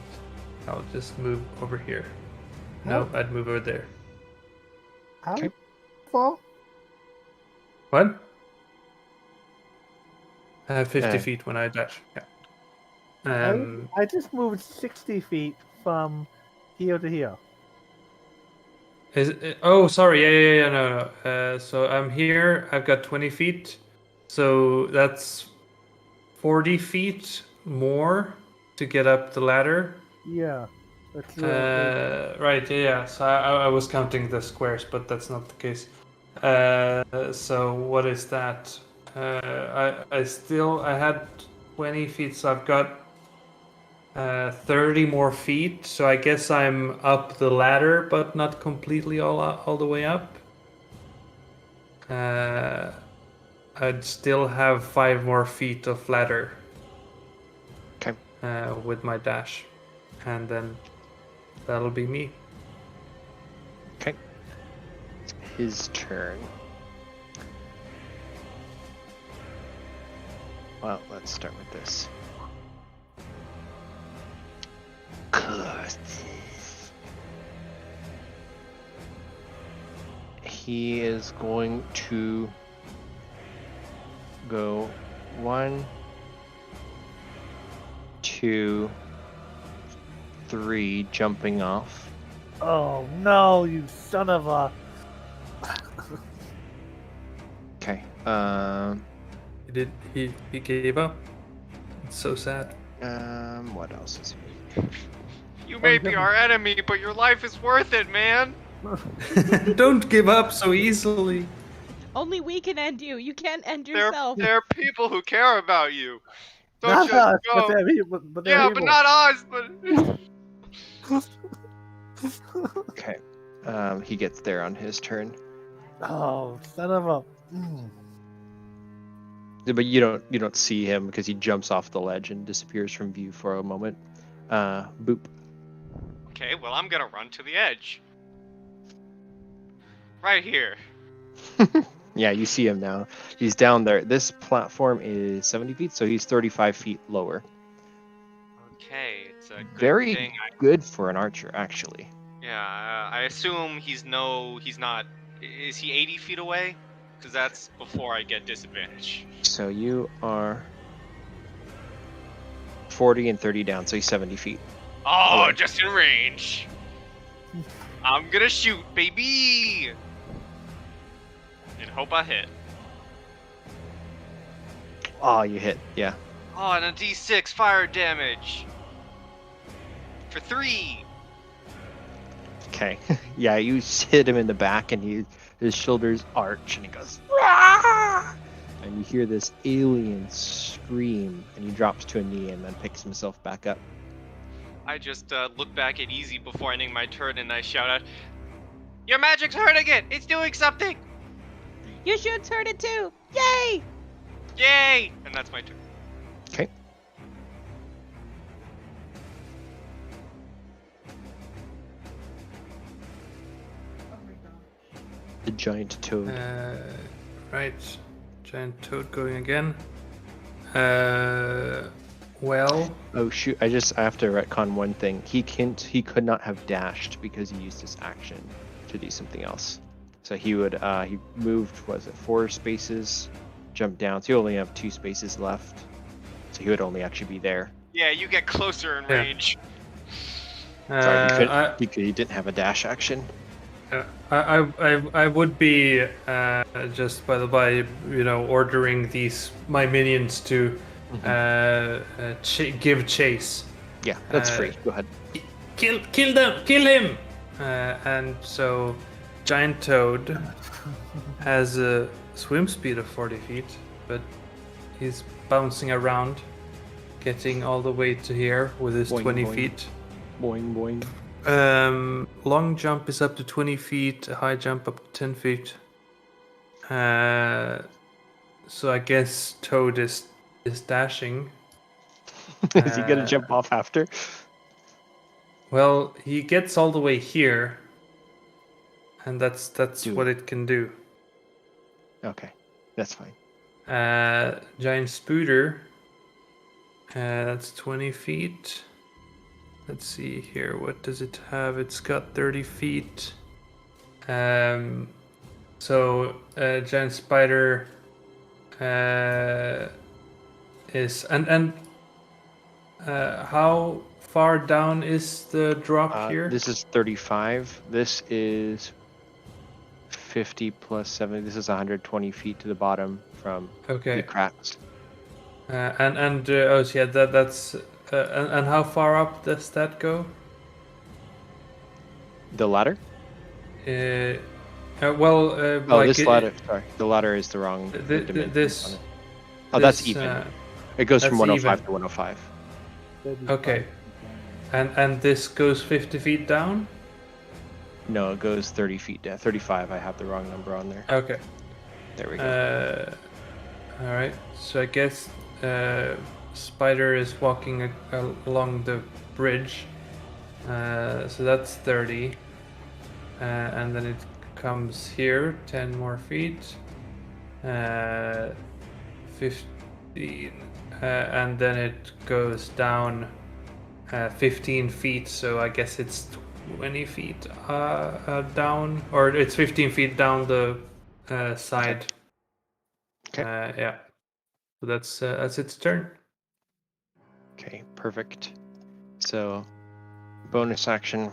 I'll just move over here. No, I'd move over there. How far? What? 50 feet when I dash. Yeah. I just moved 60 feet from here to here. Oh, sorry. Yeah. No. So I'm here. I've got 20 feet. So that's 40 feet more to get up the ladder. Yeah. That's right. Yeah. So I was counting the squares, but that's not the case. So what is that? I had 20 feet, so I've got 30 more feet. So I guess I'm up the ladder, but not completely all the way up. I'd still have 5 more feet of ladder. Okay. With my dash, and then that'll be me. Okay. It's his turn. Well, let's start with this. Curses. He is going to go 1, 2, 3, jumping off. Oh no, you son of a! Okay. He gave up. It's so sad. What else is he? You may be our enemy, but your life is worth it, man. Don't give up so easily. Only we can end you. You can't end There yourself. are people who care about you. Don't Not just us, go. but they're evil. But they're Yeah, evil. but not us. But Okay. He gets there on his turn. Oh, son of a! But you don't see him because he jumps off the ledge and disappears from view for a moment. Boop. okay, well I'm gonna run to the edge. Right here. Yeah, you see him now. He's down there. This platform is 70 feet, so he's 35 feet lower. Okay, it's a good Very thing. good for an archer, actually. Yeah, I assume he's not. Is he 80 feet away? Because that's before I get disadvantage. So you are 40 and 30 down, so he's 70 feet. Oh, Away. just in range. I'm gonna shoot, baby! And hope I hit. Oh, you hit. Yeah. Oh, and a d6 fire damage. For 3. Okay. Yeah, you hit him in the back, and his shoulders arch, and he goes, "Rah!" And you hear this alien scream, and he drops to a knee and then picks himself back up. I just look back at Easy before ending my turn and I shout out, "Your magic's hurting it! It's doing something! You should turn it too. Yay! Yay!" And that's my turn. Okay. The giant toad. Right. Giant toad going again. Well, Oh shoot! I have to retcon one thing. He could not have dashed because he used his action to do something else. So he would he moved, was it 4 spaces, jumped down. So you only have 2 spaces left. So he would only actually be there. Yeah, you get closer in Yeah. range. Sorry, he didn't have a dash action. I would be just by the by, ordering my minions to give chase. Yeah, that's free. Go ahead. Kill him! And so, Giant Toad has a swim speed of 40 feet, but he's bouncing around, getting all the way to here with his Boing, 20 boing. feet. Boing boing. Long jump is up to 20 feet, high jump up to 10 feet. So I guess Toad is dashing. Is he gonna jump off after? Well, he gets all the way here, and that's Dude. what it can do. Okay, that's fine. Giant Spooter. That's 20 feet. Let's see here. What does it have? It's got 30 feet. So Giant Spider is and how far down is the drop here? This is 35. This is 50 plus 70. This is 120 feet to the bottom from Okay. the cracks. So yeah, that's and how far up does that go? The ladder? Like this ladder. Sorry, the ladder is the wrong dimension. this. on it. Oh, that's this, even. It goes from that's 105 even. to 105. 35 Okay. And this goes 50 feet down? No, it goes 30 feet down. 35. I have the wrong number on there. Okay. There we go. Alright, so I guess Spider is walking along the bridge. So that's 30. And then it comes here, 10 more feet. 15. And then it goes down 15 feet, so I guess it's 20 feet down, or it's 15 feet down the side. Okay. Yeah. So that's its turn. Okay, perfect. So, bonus action.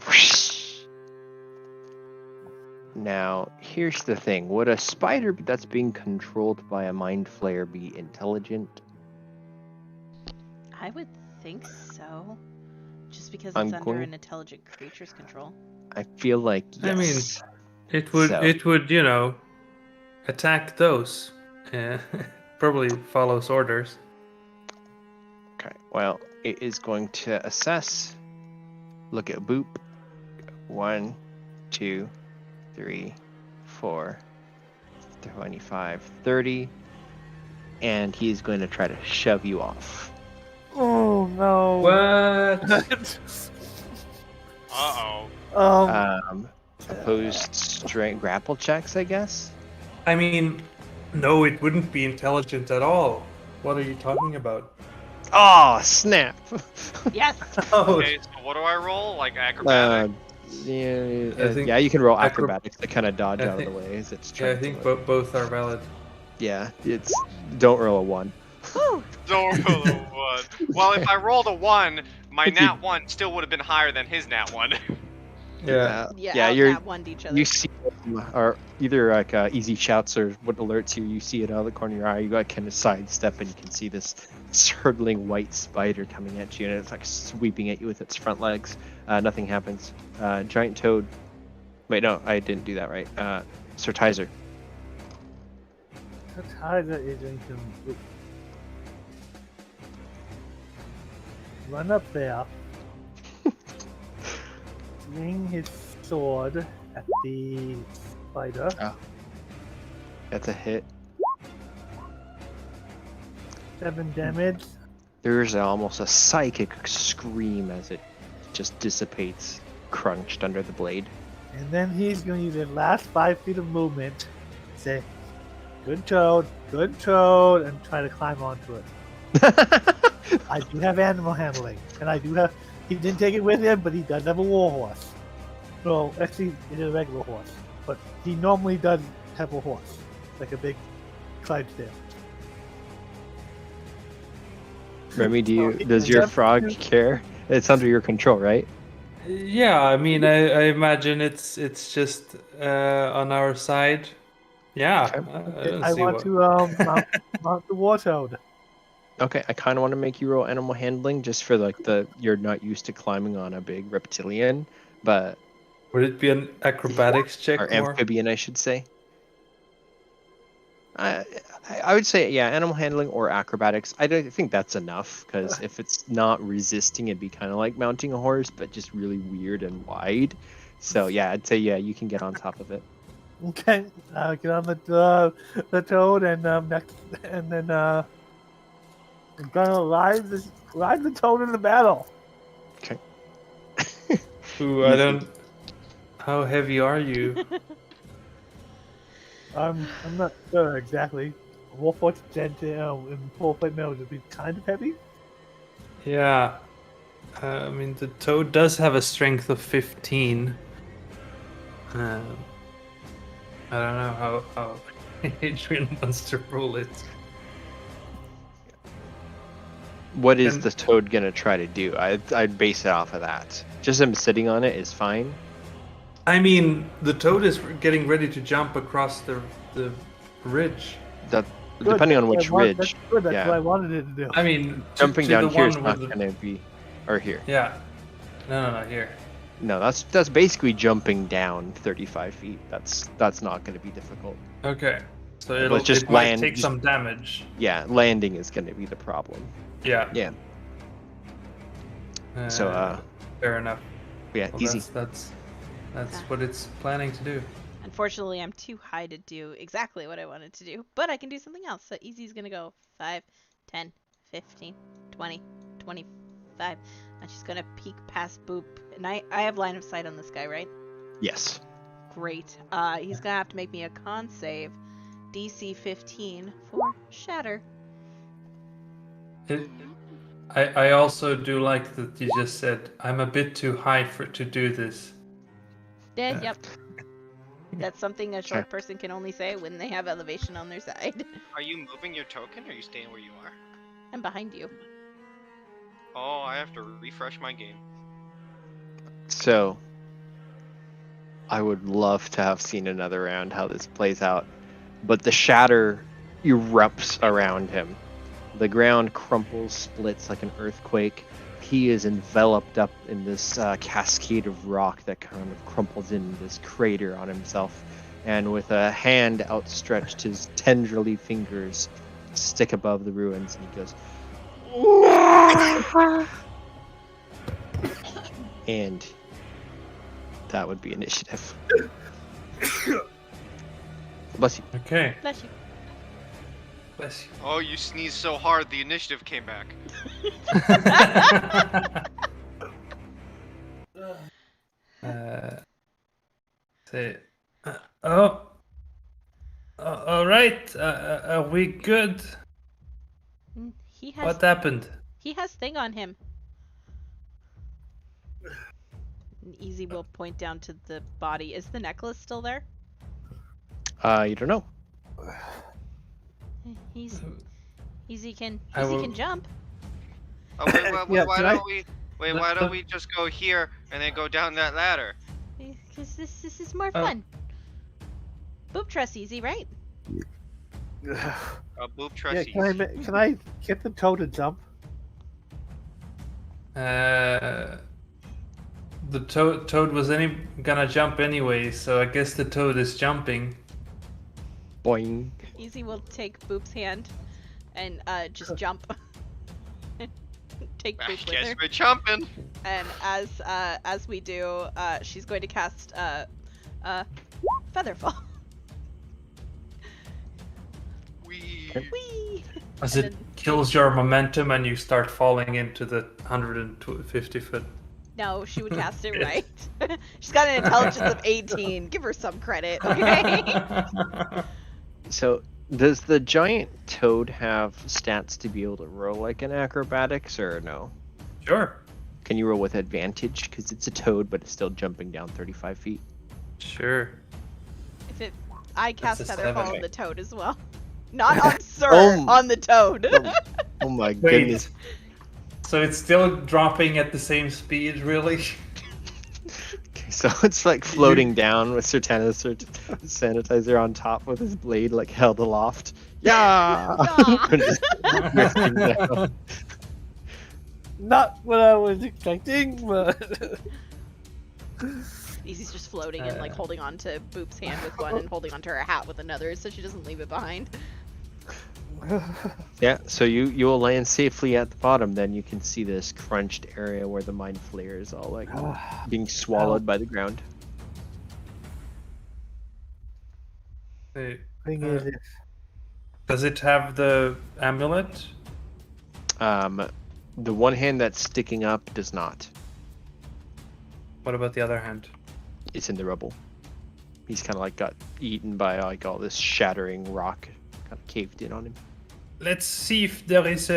Now, here's the thing. Would a spider that's being controlled by a mind flayer be intelligent? I would think so. Just because I'm it's under going- an intelligent creature's control. I feel like yes. I mean, it would So- attack those. Probably follows orders. Okay, well, it is going to assess. Look at Boop. 1, 2, 3, 4, 25, 30. And he is going to try to shove you off. Oh no! What? Uh-oh. Opposed strength grapple checks, I guess? I mean, no, it wouldn't be intelligent at all. What are you talking about? Oh, snap! Yes! Oh, Okay, so what do I roll? Like acrobatic? Yeah, you can roll acrobatics to kind of dodge I out of think- the way as it's yeah, I trying think to. both are valid. Yeah, it's don't roll a 1. Whew. Don't roll a 1. Well, if I rolled a 1, my If you- nat 1 still would have been higher than his nat 1. Yeah. Yeah, you're out one to each other. you see them, or either like easy shouts or what alerts you. You see it out of the corner of your eye. You got kind of sidestep and you can see this hurtling white spider coming at you, and it's like sweeping at you with its front legs. Nothing happens. Giant toad. Wait, no, I didn't do that right. Sir Tizer. The tiger is going to run up there, swing his sword at the spider. That's a hit. 7 damage. There's almost a psychic scream as it just dissipates, crunched under the blade. And then he's going to use his last 5 feet of movement, say, good toad, and try to climb onto it. I do have animal handling, and I do have. He didn't take it with him, but he does have a war horse. No, actually, it is a regular horse, but he normally does have a horse, like a big Clydesdale. Remy, does your frog care? It's under your control, right? Yeah, I mean, I imagine it's just on our side. Yeah, I don't I see want what. to mount the war toad. Okay, I kind of want to make you roll animal handling just for like you're not used to climbing on a big reptilian, but Would it be an acrobatics check or more? amphibian, I should say. I would say animal handling or acrobatics. I don't think that's enough because if it's not resisting, it'd be kind of like mounting a horse, but just really weird and wide. So yeah, I'd say you can get on top of it. Okay, get on the toad and then I'm gonna ride the toad in the battle. Okay. Ooh, I don't. How heavy are you? I'm not sure exactly. Warforged Gentle and full plate metal would be kind of heavy. Yeah. I mean, the toad does have a strength of 15. I don't know how Adrian wants to roll it. What is And- the toad gonna try to do? I'd base it off of that. Just him sitting on it is fine. I mean, the toad is getting ready to jump across the ridge. That Good, depending on that's which what I ridge. That's good. That's yeah. what I wanted it to do. I mean, Jumping to down the here is one not with the- gonna be, or here. Yeah. No, here. No, that's basically jumping down 35 feet. That's not gonna be difficult. Okay. So Let's just it might land- take just- some damage. Yeah, landing is gonna be the problem. Yeah. Yeah. So fair enough. yeah, Well, easy. That's what it's planning to do. Unfortunately, I'm too high to do exactly what I wanted to do, but I can do something else. So Easy's gonna go 5, 10, 15, 20, 25. And she's gonna peek past Boop. And I have line of sight on this guy, right? Yes. Great. He's gonna have to make me a con save. DC 15 for Shatter. I also do like that you just said I'm a bit too high to do this. Yeah, yep. That's something a short person can only say when they have elevation on their side. Are you moving your token, or are you staying where you are? I'm behind you. Oh, I have to refresh my game. So I would love to have seen another round how this plays out, but the shatter erupts around him. The ground crumples, splits like an earthquake. He is enveloped up in this cascade of rock that kind of crumples in this crater on himself. And with a hand outstretched, his tendrily fingers stick above the ruins, and he goes, and that would be initiative. Bless you. Okay. Bless you. Bless you. Oh, you sneezed so hard, the initiative came back. Say, all right. Are we good? He has What happened? He has thing on him. And Easy will point down to the body. Is the necklace still there? You don't know. Easy can I will- jump. Oh, wait, Yeah, why can I- don't we? Wait, why don't we just go here and then go down that ladder? Because this is more Oh. fun. Boop trust Easy, right? Boop Yeah, trustees. can I get the toad to jump? The toad was gonna jump anyway, so I guess the toad is jumping. Boing. Easy will take Boop's hand and just jump. Take I Boop with guess her. we're jumping. And as we do, she's going to cast Featherfall. Wee. Whee! As And it then- kills your momentum and you start falling into the 150 foot. No, she would cast it right. She's got an intelligence of 18. Give her some credit, okay? So Does the giant toad have stats to be able to roll like an acrobatics or no? Sure. Can you roll with advantage? Because it's a toad, but it's still jumping down 35 feet. Sure. I cast That's a Featherfall 7. on the toad as well. Not on Sir, Oh. on the toad. Oh my Wait. goodness. So it's still dropping at the same speed, really? Okay, so it's like floating down with Sertana's sanitizer on top with his blade like held aloft. Yeah! And just drifting down. Not what I was expecting, but Easy's just floating and like holding on to Boop's hand with one and holding onto her hat with another so she doesn't leave it behind. Yeah, so you will land safely at the bottom. Then you can see this crunched area where the mind flayer is all like being swallowed by the ground. Hey, thing is, if does it have the amulet? The one hand that's sticking up does not. What about the other hand? It's in the rubble. He's kind of like got eaten by like all this shattering rock, kind of caved in on him. Let's see if there is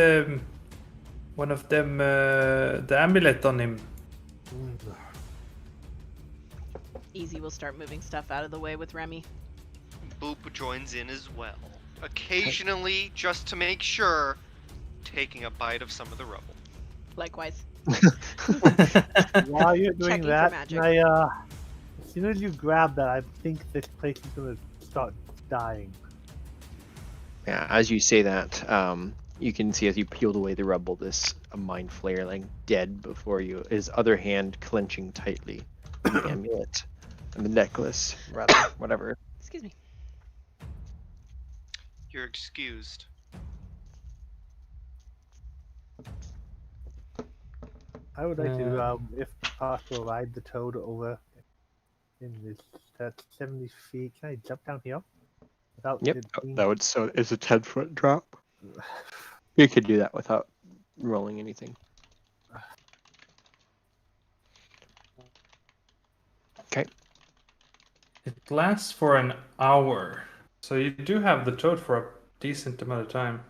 one of them, the amulet on him. Easy will start moving stuff out of the way with Remy. Boop joins in as well. Occasionally, just to make sure, taking a bite of some of the rubble. Likewise. while you're doing Checking for that, magic. as soon as you grab that, I think this place is gonna start dying. Yeah, as you say that, you can see as you peeled away the rubble, this mind flayer like dead before you. His other hand clenching tightly the amulet and the necklace, rather, whatever. Excuse me. You're excused. I would like to, if possible, ride the toad over. In this, that's 70 feet. Can I jump down here? Without Yep, it being- that would so it's a 10-foot drop. You could do that without rolling anything. Okay. It lasts for an hour, so you do have the toad for a decent amount of time.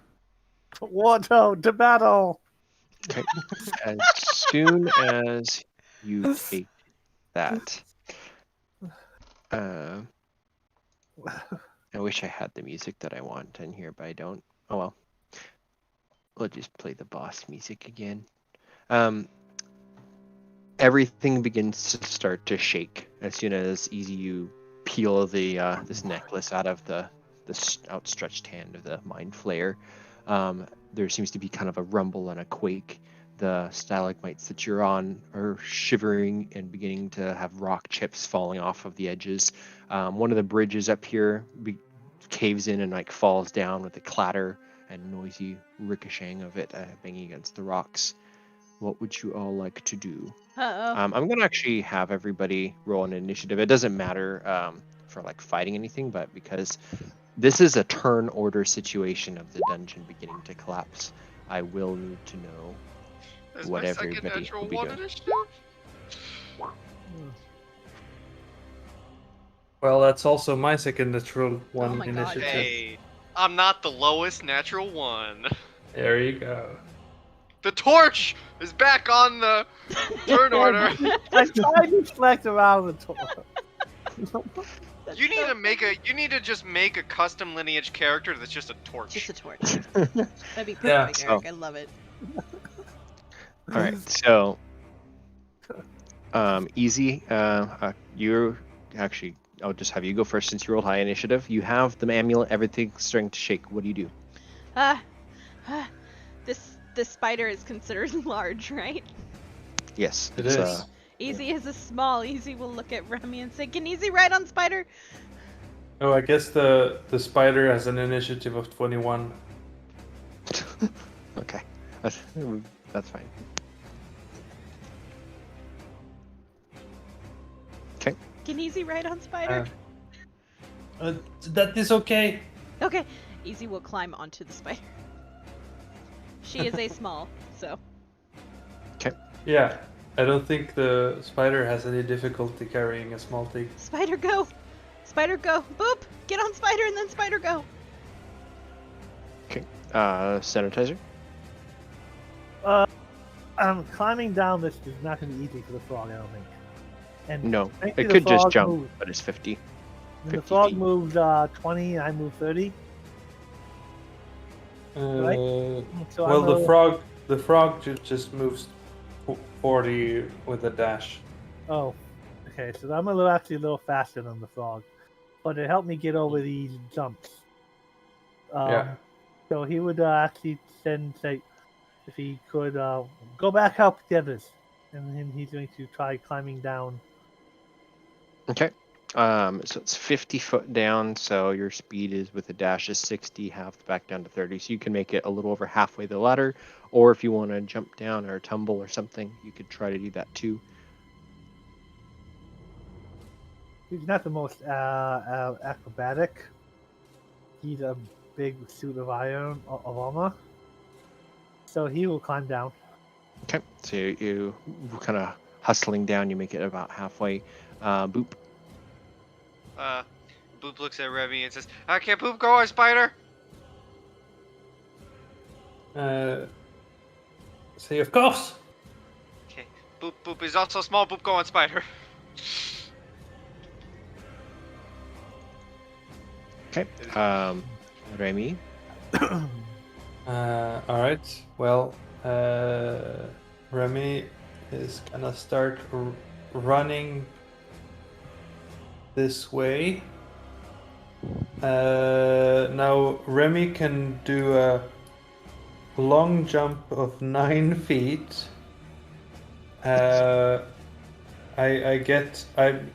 War toad to battle! Okay. As soon as you take that, I wish I had the music that I want in here, but I don't. Oh well. We'll just play the boss music again. Everything begins to start to shake as soon as you peel the this necklace out of the outstretched hand of the mind flayer. There seems to be kind of a rumble and a quake. The stalagmites that you're on are shivering and beginning to have rock chips falling off of the edges. One of the bridges up here caves in and like falls down with a clatter and noisy ricocheting of it banging against the rocks. What would you all like to do? Uh-oh. I'm going to actually have everybody roll an initiative. It doesn't matter for like fighting anything, but because this is a turn order situation of the dungeon beginning to collapse, I will need to know That's what my second everybody natural will be one doing. initiative. Well, that's also my second natural one my God. initiative. Hey, I'm not the lowest natural one. There you go. The torch is back on the turn order. I tried to select around the toad. That's You need so to make a. You need to just make a custom lineage character that's just a torch. Just a torch. That'd be perfect, Yeah. Eric. I love it. All right, so easy. You're actually. I'll just have you go first since you rolled high initiative. You have the amulet. Everything's starting to shake. What do you do? This spider is considered large, right? Yes, It it's, is. Easy is a small. Easy will look at Remy and say, "Can Easy ride on spider?" Oh, I guess the spider has an initiative of 21. Okay, that's fine. Okay. Can Easy ride on spider? That is okay. Okay. Easy will climb onto the spider. She is a small, so. Yeah, I don't think the spider has any difficulty carrying a small thing. Spider go! Spider go! Boop! Get on spider and then spider go! Okay. Sanitizer. Climbing down this is not going to be easy for the frog, I don't think. And No, thankfully it the could just frog jump, moves. but it's 50. And the 50 frog feet. moves 20, and I move 30. Right? So Well, I'm the frog just moves 40 with a dash. Oh, okay. So I'm actually a little faster than the frog, but it helped me get over these jumps. Yeah. So he would actually say if he could go back up with the others, and then he's going to try climbing down. Okay. So it's 50 foot down. So your speed is with a dash is 60, half back down to 30. So you can make it a little over halfway the ladder. Or if you want to jump down or tumble or something, you could try to do that too. He's not the most acrobatic. He's a big suit of iron of armor, so he will climb down. Okay. So you kind of hustling down. You make it about halfway. Boop. Boop looks at Remy and says, "Can Boop go on Spider?" Say of course. Okay. Boop is also small. Boop go on Spider. Okay. Remy. All right. Well, Remy is gonna start running this way. Now Remy can do a long jump of 9 feet. I'm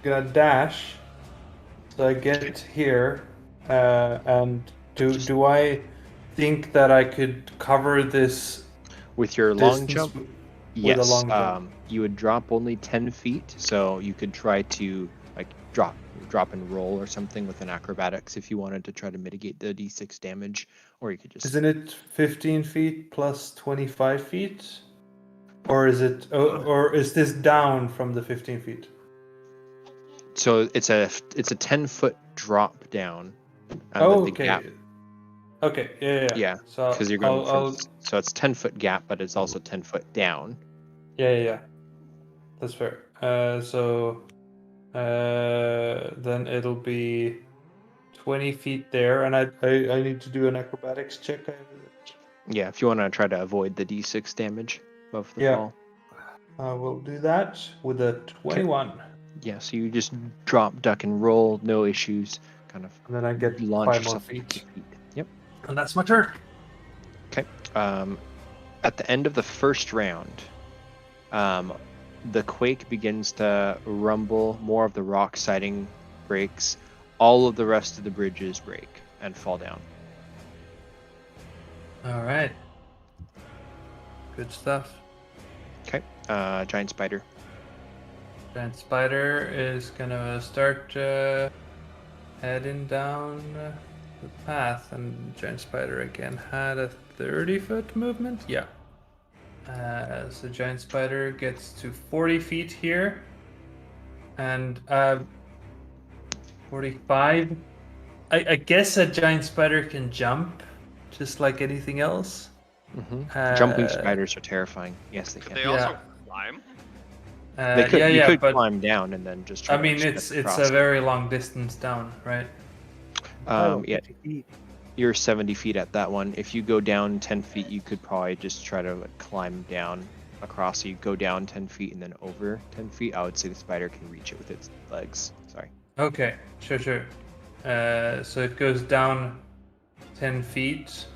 gonna dash, so I get here. And do I think that I could cover this With your long distance jump? with Yes. a long jump? You would drop only 10 feet. So you could try to like drop and roll or something with an acrobatics if you wanted to try to mitigate the d6 damage, or you could just. Isn't it 15 feet plus 25 feet? Or is it? Or is this down from the 15 feet? So it's a 10-foot drop down. Oh, the okay. gap. Okay. Yeah. Yeah, So because you're going I'll, so it's 10-foot gap, but it's also 10-foot down. Yeah. That's fair. Then it'll be 20 feet there, and I need to do an acrobatics check. Yeah, if you want to try to avoid the d6 damage of the fall. I will do that with a 21. Yeah, so you just drop, duck, and roll, no issues. Kind of. And then I get launch 5 more yourself 50 feet. Yep. And that's my turn. Okay. At the end of the first round, the quake begins to rumble. More of the rock siding breaks. All of the rest of the bridges break and fall down. All right. Good stuff. Okay. Giant spider. Giant spider is gonna start heading down the path, and giant spider again had a 30-foot movement. Yeah. So giant spider gets to 40 feet here, and 45. I guess a giant spider can jump, just like anything else. Mm-hmm. Jumping spiders are terrifying. Yes, they can. They also climb. They could. You could but climb down and then just. Try I mean, to it's across a very long distance down, right? Yeah. You're 70 feet at that one. If you go down 10 feet, you could probably just try to climb down across. So you go down 10 feet and then over 10 feet. I would say the spider can reach it with its legs. Sorry. Okay, sure. So it goes down 10 feet.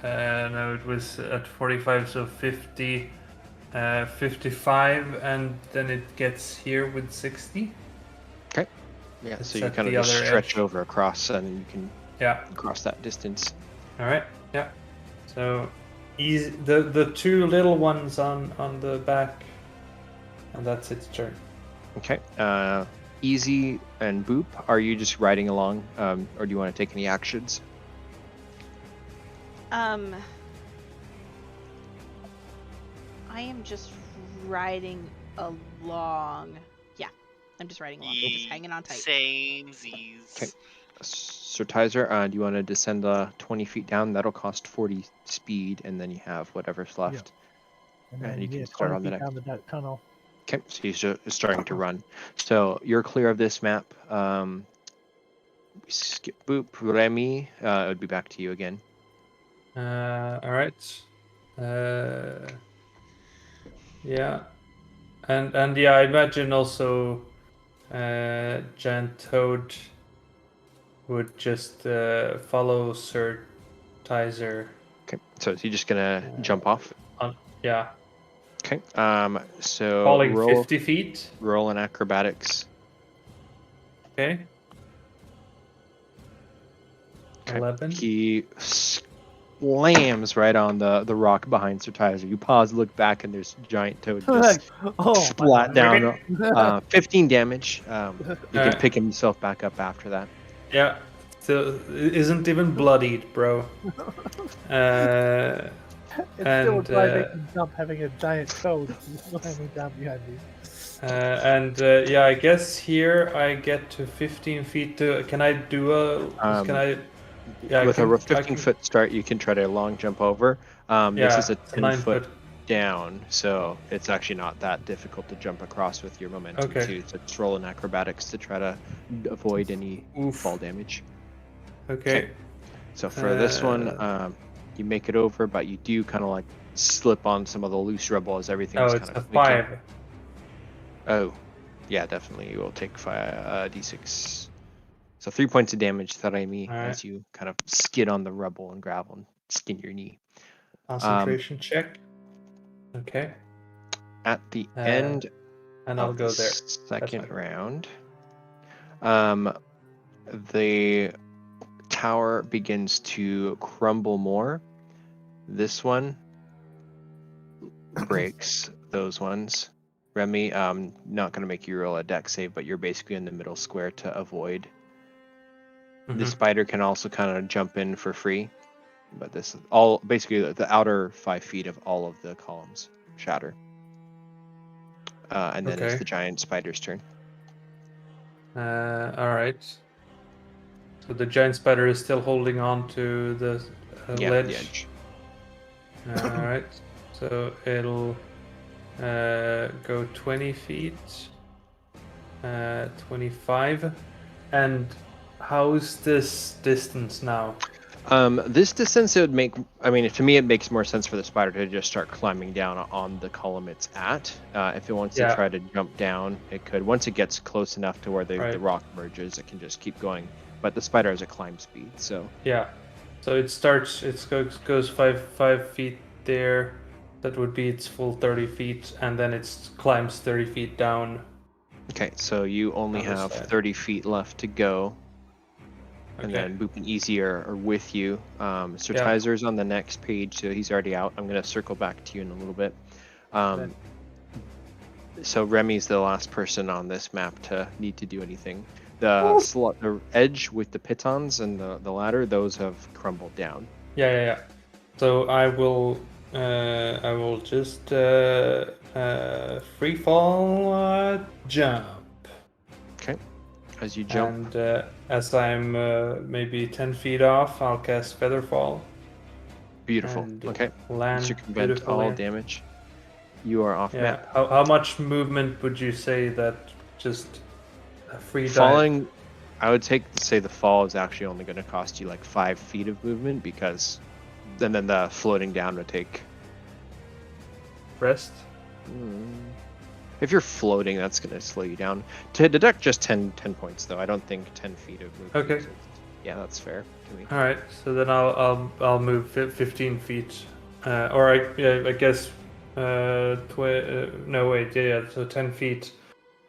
No, it was at 45, so 50, 55, and then it gets here with 60. Okay. Yeah, It's so you at kind of the just other stretch edge. over across and you can cross that distance. All right. Yeah. So easy. The two little ones on the back, and that's its turn. Okay. Easy and Boop, are you just riding along, or do you want to take any actions? I am just riding along. Yeah, I'm just riding along. Just hanging on tight. Samesies. Okay. Sir Tizer, do you want to descend 20 feet down? That'll cost 40 speed, and then you have whatever's left. And And then you yeah, can start 20 on the feet next. down the dark tunnel. Okay, so he's just starting to run. So you're clear of this map. We skip Boop. Remy, it would be back to you again. All right. Yeah. And yeah, I imagine also Giant Toad would just follow Sir Tizer. Okay, so is he just gonna jump off? Yeah. Okay. So Falling roll 50 feet. an acrobatics. Okay. Okay. 11. He slams right on the rock behind Sir Tizer. You pause, look back, and there's giant toad just splat down. 15 damage. You can pick himself back up after that. Yeah. So it isn't even bloodied, bro. It's still trying to make him jump, having a giant toad slamming down behind you. Yeah, I guess here I get to 15 feet. Can I do a? Can I? Yeah, with a 15-foot start, you can try to long jump over. This is a 10-foot down, so it's actually not that difficult to jump across with your momentum too. So just roll an acrobatics to try to avoid any fall damage. Okay. So for this one, you make it over, but you do kind of like slip on some of the loose rubble as everything's kind of. Oh, it's a 5. Oh, yeah, definitely. You will take 5 d6. So 3 points of damage, Tharaimi, as you kind of skid on the rubble and gravel and skin your knee. Concentration check. Okay. At the end and I'll of go the there. second round, the tower begins to crumble more. This one breaks those ones. Remy, not going to make you roll a dex save, but you're basically in the middle square to avoid. The spider can also kind of jump in for free, but this is all basically the outer 5 feet of all of the columns shatter. And then it's the giant spider's turn. All right. So the giant spider is still holding on to the ledge. The edge. All right. So it'll go 20 feet, 25, and how's this distance now? This distance, it would make. I mean, to me, it makes more sense for the spider to just start climbing down on the column it's at. If it wants to try to jump down, it could. Once it gets close enough to where the rock merges, it can just keep going. But the spider has a climb speed, so. Yeah. So it starts. It goes 5 feet there. That would be its full 30 feet, and then it climbs 30 feet down. Okay, so you only have 30 feet left to go. And then Boop and Easy are with you. Sir Tizer's on the next page, so he's already out. I'm going to circle back to you in a little bit. So Remy's the last person on this map to need to do anything. The edge with the pitons and the ladder, those have crumbled down. Yeah. So I will just free fall jump. Okay. As you jump. And as I'm maybe 10 feet off, I'll cast Featherfall. Beautiful. Okay. Land you prevent all damage. You are off map. How much movement would you say that just a free falling? I would say the fall is actually only going to cost you like 5 feet of movement because, and then the floating down would take. Rest. If you're floating, that's going to slow you down. To deduct just 10 points, though. I don't think 10 feet of movement. Okay. Yeah, that's fair to me. All right. So then I'll move 15 feet, or I guess no wait so 10 feet.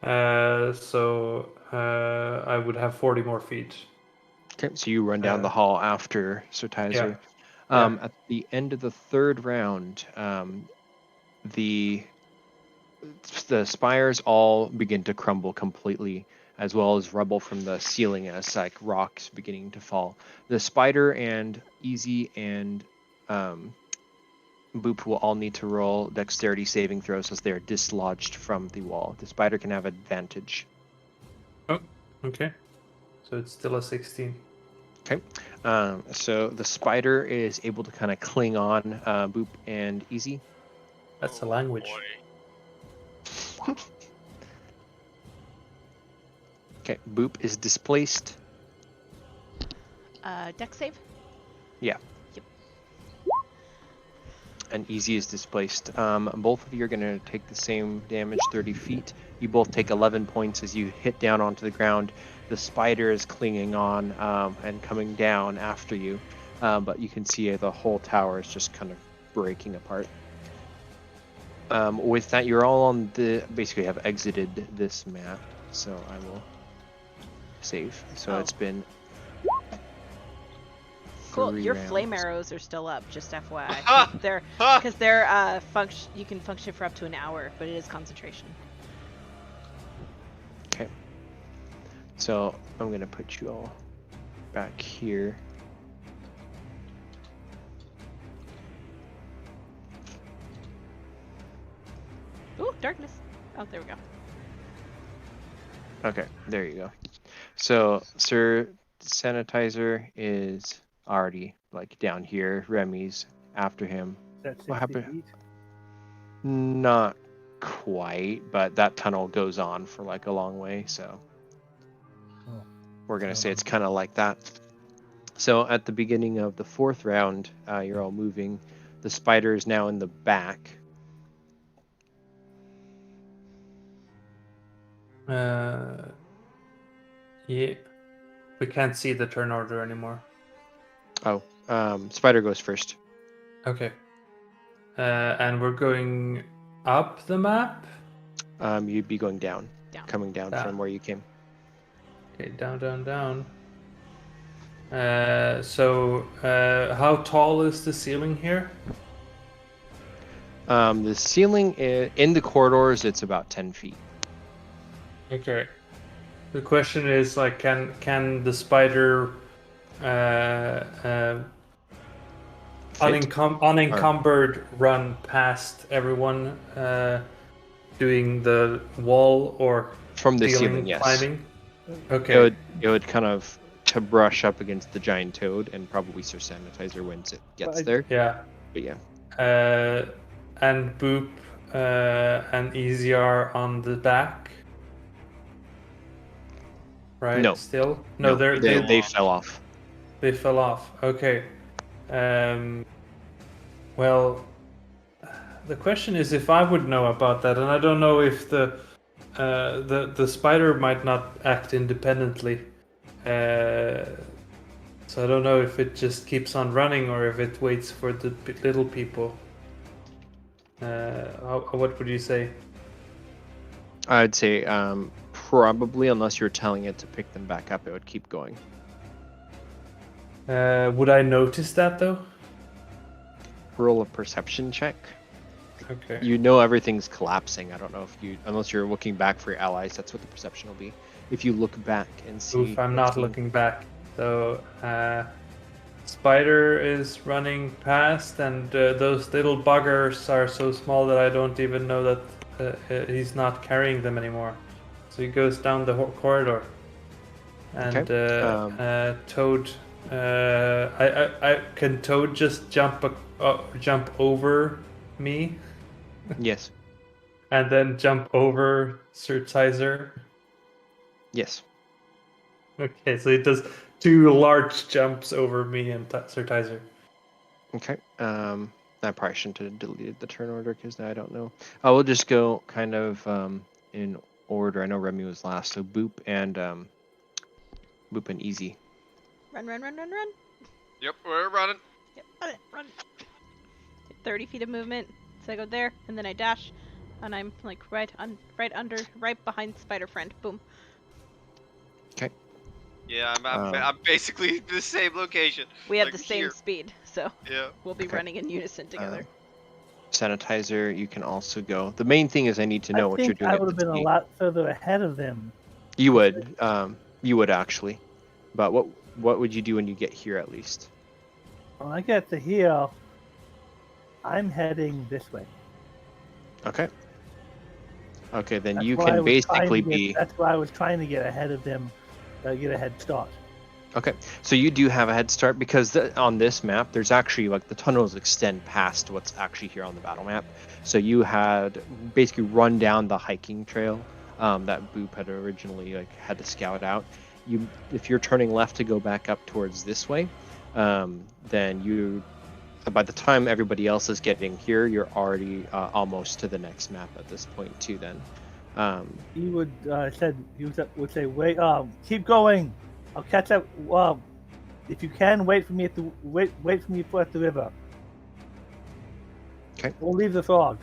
So I would have 40 more feet. Okay. So you run down the hall after Sir Tizer. At the end of the third round, the spires all begin to crumble completely, as well as rubble from the ceiling as like rocks beginning to fall. The spider and Easy and Boop will all need to roll dexterity saving throws as they are dislodged from the wall. The spider can have advantage. Oh, okay. so it's still a 16. Okay. So the spider is able to kind of cling on Boop and Easy. That's a language. Boy. Okay. Boop is displaced. Deck save. Yeah. Yep. And Easy is displaced. Both of you are going to take the same damage, 30 feet. You both take 11 points as you hit down onto the ground. The spider is clinging on and coming down after you. But you can see the whole tower is just kind of breaking apart. With that, you're all on basically have exited this map. So I will save. So it's been Cool. 3 Your rounds. flame arrows are still up, just FYI. Ha! They're Ha! because they're you can function for up to an hour, but it is concentration. Okay. So I'm gonna put you all back here. Ooh, darkness. Oh, there we go. Okay, there you go. So Sir Sanitizer is already like down here. Remy's after him. That's What 60 happened? feet. Not quite, but that tunnel goes on for like a long way, so Oh. we're gonna say it's kind of like that. So at the beginning of the 4th round, you're all moving. The spider is now in the back. Yeah. We can't see the turn order anymore. Oh, spider goes first. Okay. And we're going up the map? You'd be going down, Down. coming down Down. from where you came. Okay, down, down, down. So how tall is the ceiling here? The ceiling in the corridors, it's about 10 feet. Okay. The question is, like, can the spider unencumbered run past everyone doing the wall or From the ceiling ceiling, yes. climbing? Okay. It would kind of to brush up against the giant toad, and probably Sir Sanitizer once it gets I- there. Yeah. But yeah. And Boop and Easy are on the back. Right? No. Still? No, No, they fell off. They fell off. Okay. Well, the question is if I would know about that, and I don't know if the spider might not act independently. So I don't know if it just keeps on running or if it waits for the little people. What would you say? I'd say probably, unless you're telling it to pick them back up, it would keep going. Would I notice that though? Roll a perception check. Okay. You know everything's collapsing. I don't know if you, unless you're looking back for your allies, that's what the perception will be. If you look back and see. Oof, I'm not looking back. So, spider is running past, and those little buggers are so small that I don't even know that he's not carrying them anymore. So he goes down the corridor, and Toad. I can Toad just jump over me, Yes. and then jump over Sir Tizer. Yes. Okay, so it does 2 large jumps over me and Sir Tizer. Okay. I probably shouldn't have deleted the turn order because now I don't know. I will just go kind of in order. I know Remy was last, so Boop and Easy. Run. Yep, we're running. Yep, run. 30 feet of movement. So I go there, and then I dash, and I'm like right behind Spider Friend. Boom. Okay. Yeah, I'm basically the same location. We have like the same here. speed, so Yeah. we'll be Okay. running in unison together. Sanitizer, you can also go. The main thing is I need to know what you're doing. I at would have the been a gate. lot further ahead of them. You would. You would actually. But what would you do when you get here at least? When I get to here, I'm heading this way. Okay. Okay, then That's you why I can was trying basically to get- be. That's why I was trying to get ahead of them get a head start. Okay, so you do have a head start because on this map, there's actually like the tunnels extend past what's actually here on the battle map. So you had basically run down the hiking trail that Boop had originally had to scout out. If you're turning left to go back up towards this way, then you, by the time everybody else is getting here, you're already almost to the next map at this point too. Then He would would say, "Wait, keep going. I'll catch up. If you can, wait for me at the river. Okay. We'll leave the frog."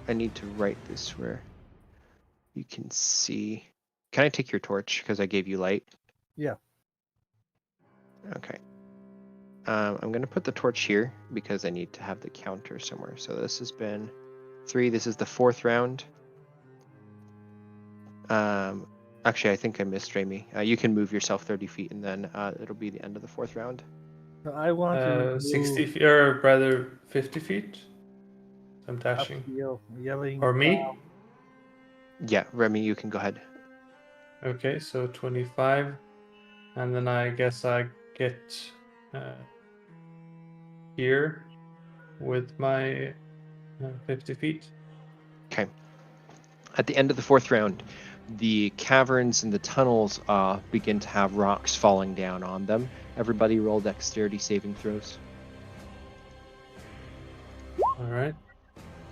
I need to write this where you can see. Can I take your torch because I gave you light? Yeah. Okay. I'm going to put the torch here because I need to have the counter somewhere. So this has been 3. This is the 4th round. Actually, I think I missed Rami. You can move yourself 30 feet and then it'll be the end of the 4th round. I want to 60 feet, or rather 50 feet. I'm dashing. Yelling. Or me? Yeah, Remy, you can go ahead. Okay, so 25. And then I guess I get here with my 50 feet. Okay. At the end of the 4th round, the caverns and the tunnels begin to have rocks falling down on them. Everybody roll dexterity saving throws. All right.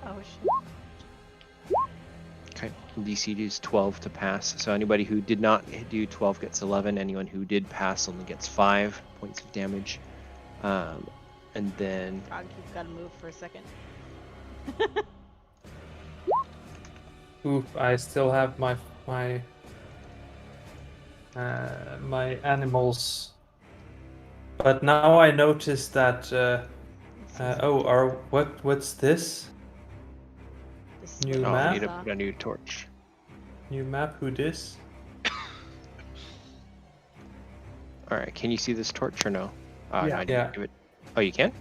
Oh shit. Okay. DC is 12 to pass. So anybody who did not do 12 gets 11. Anyone who did pass only gets 5 points of damage. And then Frog, you've got to move for a second. Oof, I still have my animals. But now I notice that what's this? This New I map? need to put a new torch. New map, who this? All right. Can you see this torch or no? No, Yeah. I didn't give it. Oh, you can?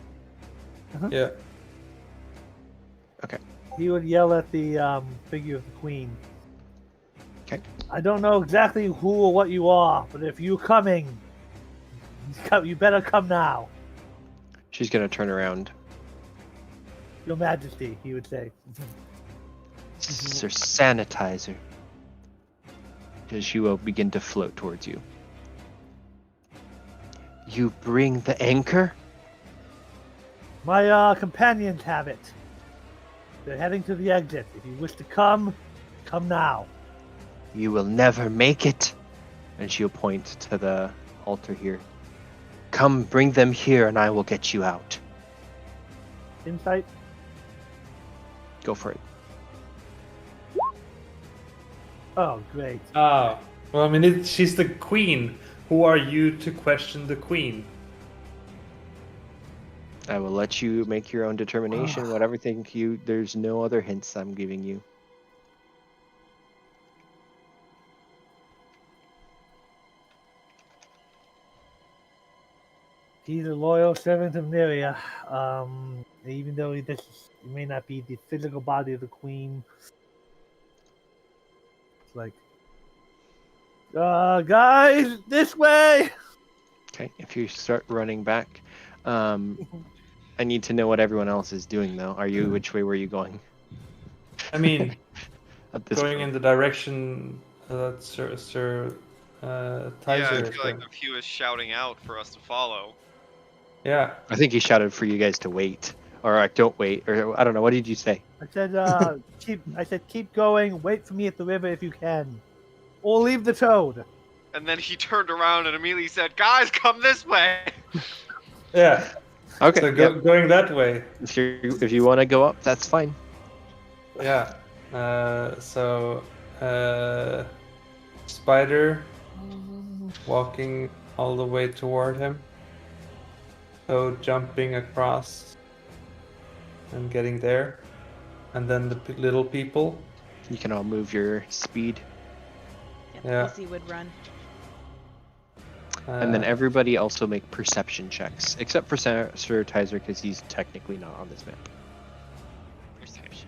Yeah. He would yell at the figure of the queen. Okay. I don't know exactly who or what you are, but if you're coming, you better come now. She's going to turn around. Your Majesty, he would say. Sir Sanitizer. As she will begin to float towards you. You bring the anchor? My companions have it. They're heading to the exit. If you wish to come now. You will never make it. And she'll point to the altar here. Come, bring them here, and I will get you out. Insight? Go for it. Oh, great. Ah, well, I mean, she's the queen. Who are you to question the queen? I will let you make your own determination. Whatever think you. There's no other hints I'm giving you. He's a loyal servant of Nerria. Even though he may not be the physical body of the queen. It's like, guys, this way! Okay, if you start running back, I need to know what everyone else is doing, though. Which way were you going? I mean, At this going point? in the direction that Sir Yeah, Tizer I is feel like going. if he was shouting out for us to follow. Yeah. I think he shouted for you guys to wait, or don't wait, or I don't know. What did you say? I said, keep going. Wait for me at the river if you can, or leave the toad. And then he turned around and immediately said, "Guys, come this way." Yeah. Okay. So Yep. going that way. If you want to go up, that's fine. Yeah. Spider walking all the way toward him. So jumping across and getting there. And then the little people. You can all move your speed, Yeah. Izzy would run. and then everybody also make perception checks, except for Sir Tizer because he's technically not on this map.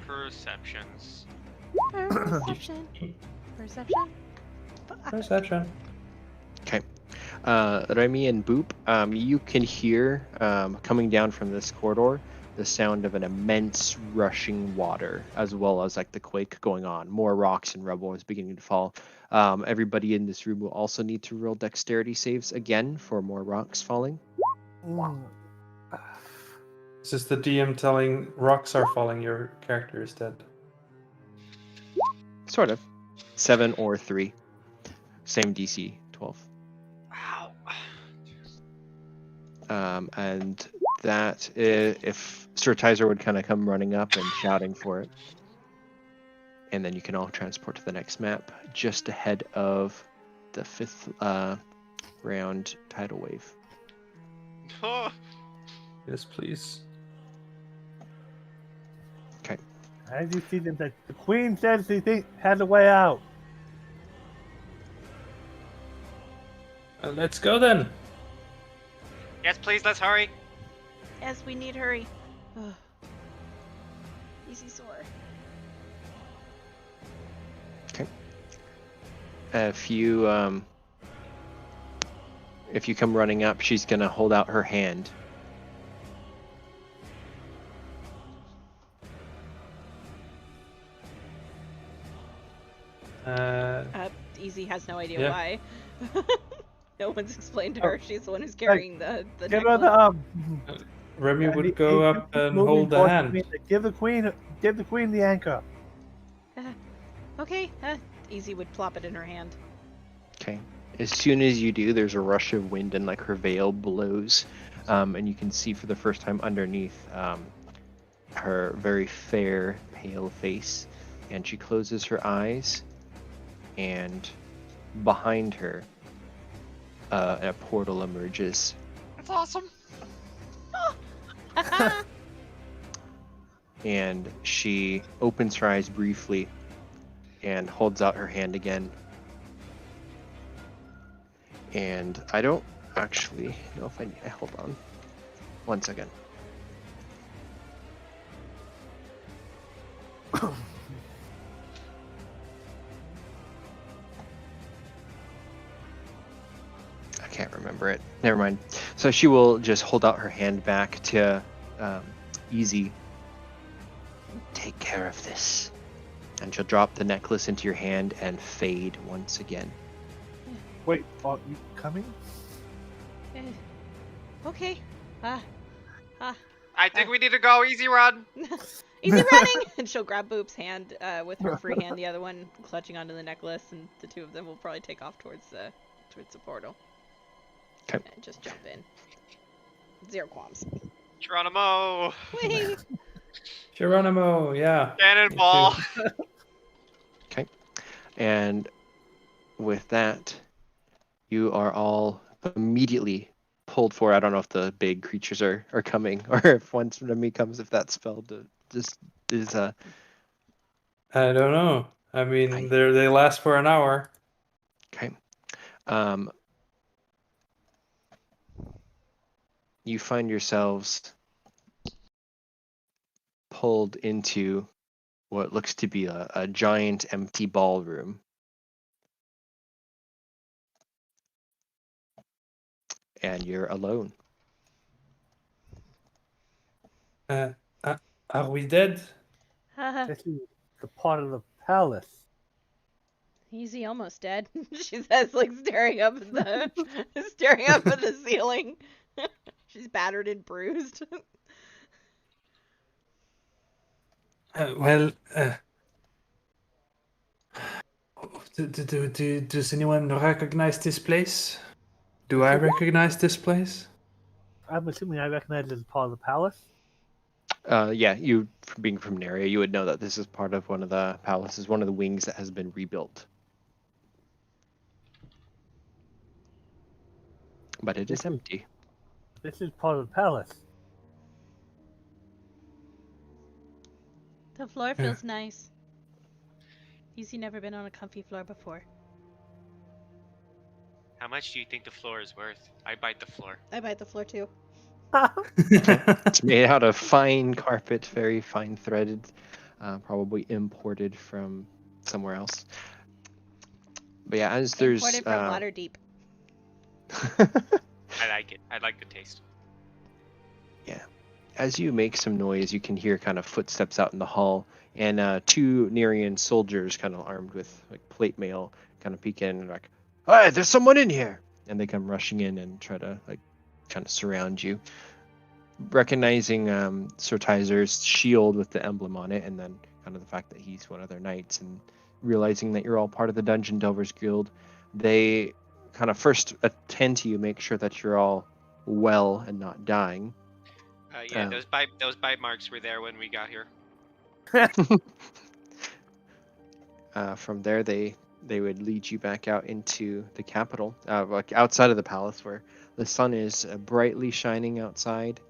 Perceptions. Perception. Perception. Perception. Okay. Remy and Boop, you can hear coming down from this corridor the sound of an immense rushing water, as well as like the quake going on. More rocks and rubble is beginning to fall. Everybody in this room will also need to roll dexterity saves again for more rocks falling. Mm. This is the DM telling rocks are falling, your character is dead. Sort of. 7 or 3. Same DC, 12. Wow. And that, if Sir Tizer would kind of come running up and shouting for it. And then you can all transport to the next map, just ahead of the 5th round tidal wave. Oh, Yes, please. Okay. As you see them, the queen says she has a way out. Let's go then. Yes, please, let's hurry. Yes, we need hurry. Ugh. Easy sore. If you come running up, she's gonna hold out her hand. Easy has no idea Yeah. why. No one's explained to her. She's the one who's carrying the Give her necklace. the Remy Yeah, would go up and moving hold the towards hand. queen. Give the queen the anchor. Okay. Easy would plop it in her hand. Okay. As soon as you do, there's a rush of wind and like her veil blows, and you can see for the first time underneath her very fair, pale face, and she closes her eyes, and behind her, a portal emerges. that's awesome. And she opens her eyes briefly and holds out her hand again. And I don't actually know if I hold on. 1 second. I can't remember it. Never mind. So she will just hold out her hand back to Easy. Take care of this. And she'll drop the necklace into your hand and fade once again. Wait, are you coming? Okay. I think we need to go. Easy run. Easy running! And she'll grab Boop's hand with her free hand, the other one clutching onto the necklace, and the two of them will probably take off towards the portal. Okay. And just jump in. Zero qualms. Geronimo. Whee! Geronimo, yeah. Cannonball. Okay. And with that, you are all immediately pulled forward. I don't know if the big creatures are coming, or if once from me comes, if that spell just is I don't know. I mean, they last for an hour. okay. You find yourselves pulled into what looks to be a giant empty ballroom. And you're alone. Are we dead? This is the part of the palace. Easy, almost dead. She says, like staring up at the ceiling. She's battered and bruised. Does anyone recognize this place? Do I recognize this place? I'm assuming I recognize it as part of the palace. Yeah, you being from Nerria, you would know that this is part of one of the palaces, one of the wings that has been rebuilt. But it is empty. This is part of the palace. The floor feels nice. Easy never been on a comfy floor before. How much do you think the floor is worth? I bite the floor. I bite the floor too. It's made out of fine carpet, very fine threaded, probably imported from somewhere else. But yeah, as there's Imported from Waterdeep. I like it. I like the taste. as you make some noise, you can hear kind of footsteps out in the hall, and two Nerrian soldiers, kind of armed with like plate mail, kind of peek in and like, "Hey, there's someone in here!" And they come rushing in and try to like kind of surround you. Recognizing Sir Tyzer's shield with the emblem on it, and then kind of the fact that he's one of their knights, and realizing that you're all part of the Dungeon Delvers Guild, they kind of first attend to you, make sure that you're all well and not dying. Yeah, those bite marks were there when we got here. From there, they would lead you back out into the capital, like outside of the palace, where the sun is brightly shining outside.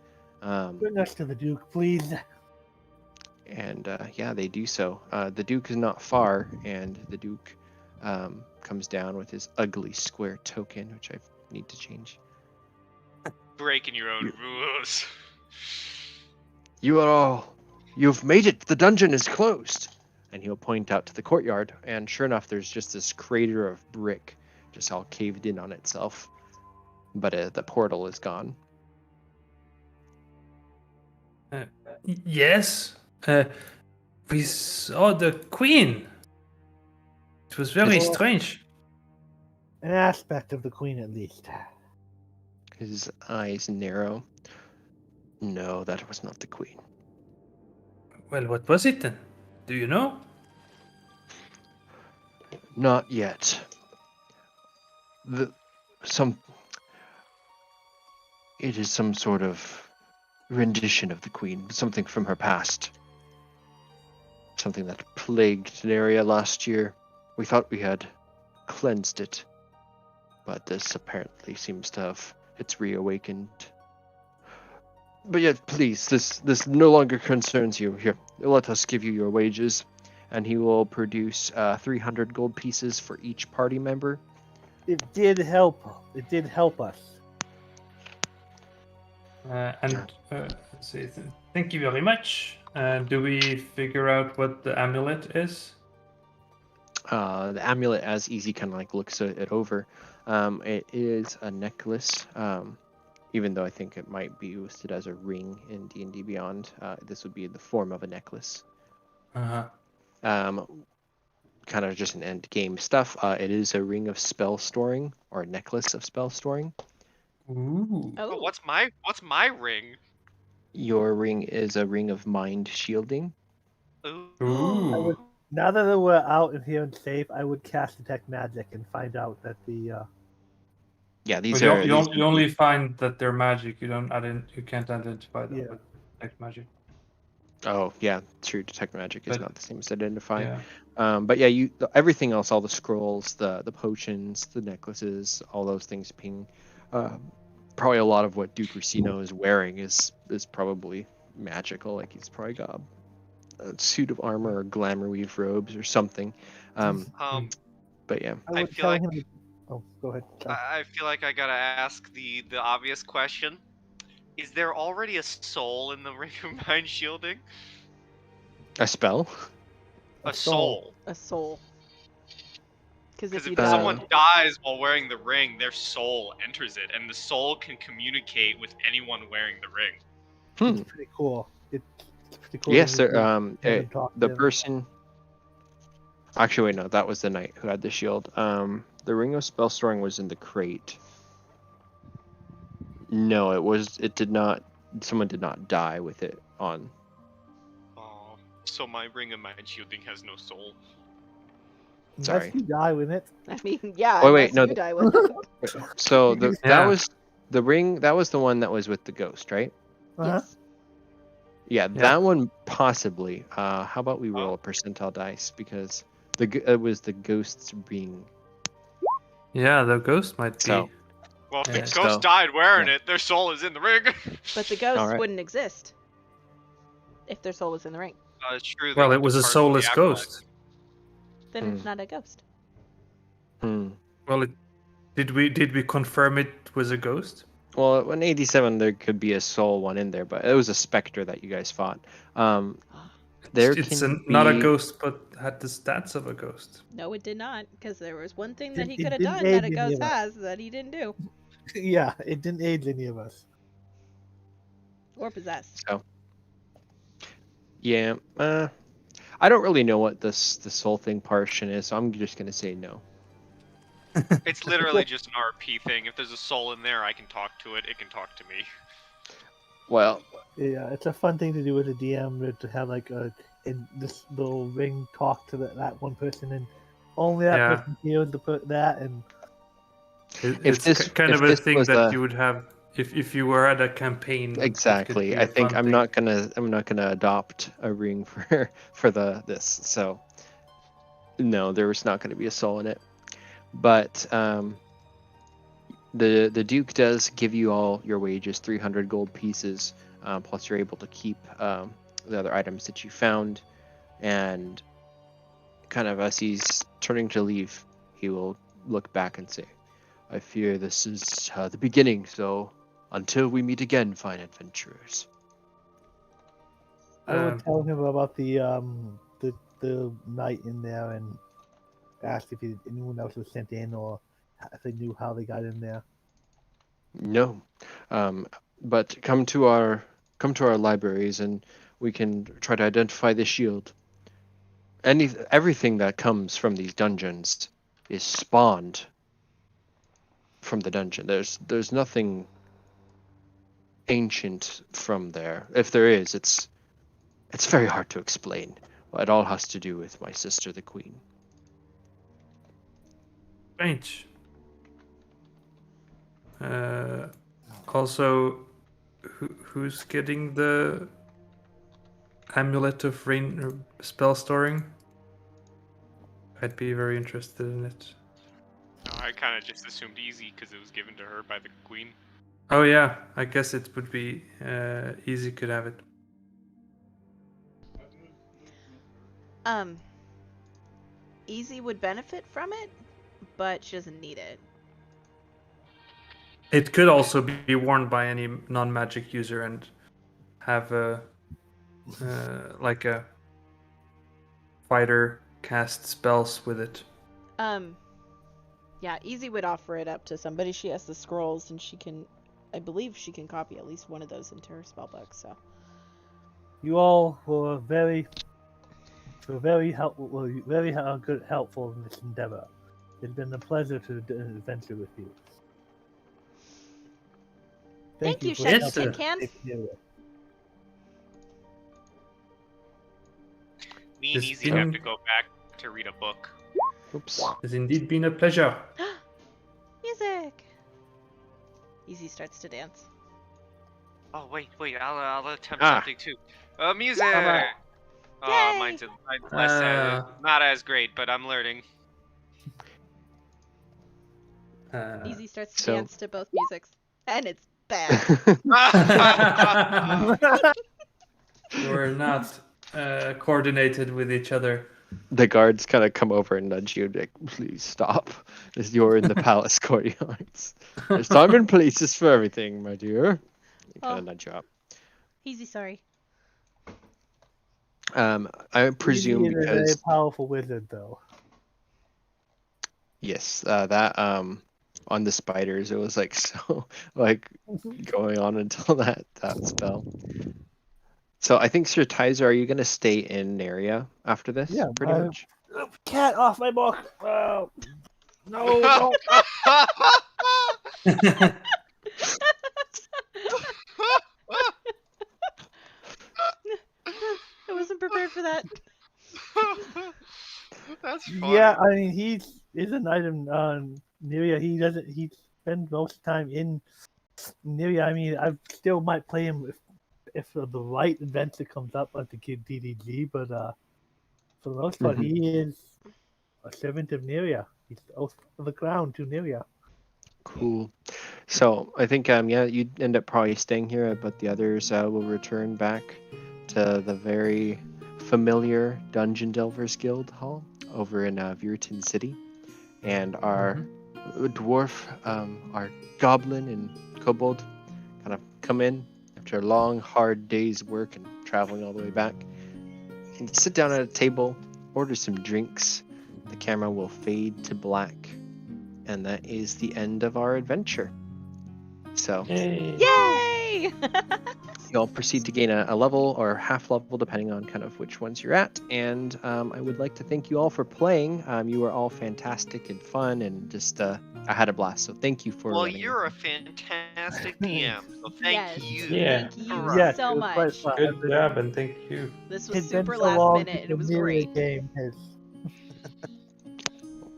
Bring us to the Duke, please. And yeah, they do so. The Duke is not far, and the Duke comes down with his ugly square token, which I need to change. Breaking your own rules. You've made it. The dungeon is closed. And he'll point out to the courtyard, and sure enough, there's just this crater of brick, just all caved in on itself. But the portal is gone. Yes. We saw the queen. It was very It's- strange. An aspect of the Queen, at least. His eyes narrow. No, that was not the queen. Well, what was it then? Do you know? Not yet. It is some sort of rendition of the queen, something from her past. Something that plagued Nerria last year. We thought we had cleansed it, but this apparently seems to have it's reawakened. But yet, please, this no longer concerns you. Here, let us give you your wages, and he will produce 300 gold pieces for each party member. It did help. It did help us. Thank you very much. Do we figure out what the amulet is? The amulet, as Easy kind of like looks it over, it is a necklace. Even though I think it might be listed as a ring in D&D Beyond, this would be in the form of a necklace. Kind of just an end game stuff. It is a ring of spell storing, or a necklace of spell storing. Ooh. Oh, what's my ring? Your ring is a ring of mind shielding. Ooh. Now that we're out in here and safe, I would cast detect magic and find out that the. Yeah, these Well, are. you only find that they're magic. You can't identify them Yeah. with detect magic. Oh yeah, true. Detect magic is But- not the same as identify. Yeah. But yeah, everything else, all the scrolls, the potions, the necklaces, all those things ping. Probably a lot of what Duke Orseno is wearing is probably magical. Like he's probably got a suit of armor or glamour weave robes or something. But yeah, I would feel tell like- him. Oh, go ahead. Sorry. I feel like I gotta ask the obvious question. Is there already a soul in the Ring of Mind shielding? a spell. A soul. A soul. Because if Because you if die, someone dies while wearing the ring, their soul enters it, and the soul can communicate with anyone wearing the ring. It's pretty cool. It's pretty cool. Yes, that you sir. can even talk to The him. person. Actually, wait, no, that was the knight who had the shield. The ring of spell storing was in the crate. No, it was. It did not. Someone did not die with it on. Oh, so my Ring of Mind shielding has no soul. Unless Sorry. you die with it. I mean, yeah, Wait, unless no, you die with it. So Yeah. that was the ring. That was the one that was with the ghost, right? Uh-huh. Yes. Yeah, that one possibly. How about we roll a percentile dice, because it was the ghost's ring. Yeah, the ghost might be. So Well, if Yeah. the ghost So- died wearing yeah. it, their soul is in the ring. But the ghost Alright. wouldn't exist if their soul was in the ring. It's true. Well, they it was a departed soulless the afterlife. ghost. Then it's not a ghost. Well, did we confirm it was a ghost? Well, in 87 there could be a soul one in there, but it was a specter that you guys fought. There It's can not a be- ghost, but had the stats of a ghost. No, it did not, because there was one thing that he It could have didn't done aid that a any ghost of us. has that he didn't do. Yeah, it didn't aid any of us. Or possessed. So, yeah, I don't really know what this whole thing portion is, so I'm just gonna say no. It's literally just an RP thing. If there's a soul in there, I can talk to it. It can talk to me. Well, Yeah, it's a fun thing to do with a DM to have like in this little ring talk to that one person, and only that Yeah. person hears that, and It's kind if of a this thing was that a- you would have if you were at a campaign. it could exactly. be I a think fun I'm thing. not gonna adopt a ring for this. So no, there's not gonna be a soul in it. But the Duke does give you all your wages, 300 gold pieces, plus you're able to keep the other items that you found. And kind of as he's turning to leave, he will look back and say, "I fear this is the beginning. So until we meet again, fine adventurers." I would tell him about the night in there and ask if anyone else was sent in or if they knew how they got in there. No, but come to our libraries and we can try to identify the shield. Everything that comes from these dungeons is spawned from the dungeon. There's nothing ancient from there. If there is, it's very hard to explain. It all has to do with my sister, the queen. Strange. Also, who's getting the amulet of rain spell storing? I'd be very interested in it. No, I kind of just assumed easy because it was given to her by the queen. Oh yeah, I guess it would be easy could have it. Easy would benefit from it, but she doesn't need it. It could also be worn by any non-magic user and have a like a fighter cast spells with it. Yeah, Easy would offer it up to somebody. She has the scrolls, and I believe she can copy at least one of those into her spellbook. So You all were very helpful in this endeavor. It's been a pleasure to adventure with you. Thank you, for Shaggy helping Tin Can. take care of it. Me and It's Easy have been- to go back to read a book. Oops. It's indeed been a pleasure. Music. Easy starts to dance. Oh wait, I'll attempt Ah. something too. Music. Alright. Oh, Yay! mine's less not as great, but I'm learning. Easy starts to so- dance to both musics, and it's bad. We're not coordinated with each other. The guards kind of come over and nudge you, like, "Please stop, as you're in the palace courtyards. There's time and places for everything, my dear." They kind Oh. of nudge you up. Easy, sorry. I presume Easy is a very because powerful wizard, though. yes, that on the spiders, it was like so like going on until that spell. So I think, Sir Tizer, are you gonna stay in Nerria after this? Yeah, pretty much. Cat off my book! Oh, no! I wasn't prepared for that. That's funny. Yeah, I mean, he's an item on Nerria. He spends most of the time in Nerria. I mean, I still might play him if the right adventure comes up at the Kid DDG, but for the most part, he is a servant of Nerria. He's oath of the crown to Nerria. Cool. So I think yeah, you'd end up probably staying here, but the others will return back to the very familiar Dungeon Delvers Guild Hall over in Virton City, and our dwarf, our goblin and kobold kind of come in after a long, hard day's work and traveling all the way back, and sit down at a table, order some drinks. The camera will fade to black, and that is the end of our adventure. So Yay. Yay! you'll proceed to gain a level or half level, depending on kind of which ones you're at. And I would like to thank you all for playing. You were all fantastic and fun, and just I had a blast. So thank you for. Well, running you're a with me. fantastic DM, so thank Yes. you. Yeah. Thank you Alright. so it was quite much. fun. Good job, and thank you. This was It's been super so last long minute, since and it was the Nerria great. game has.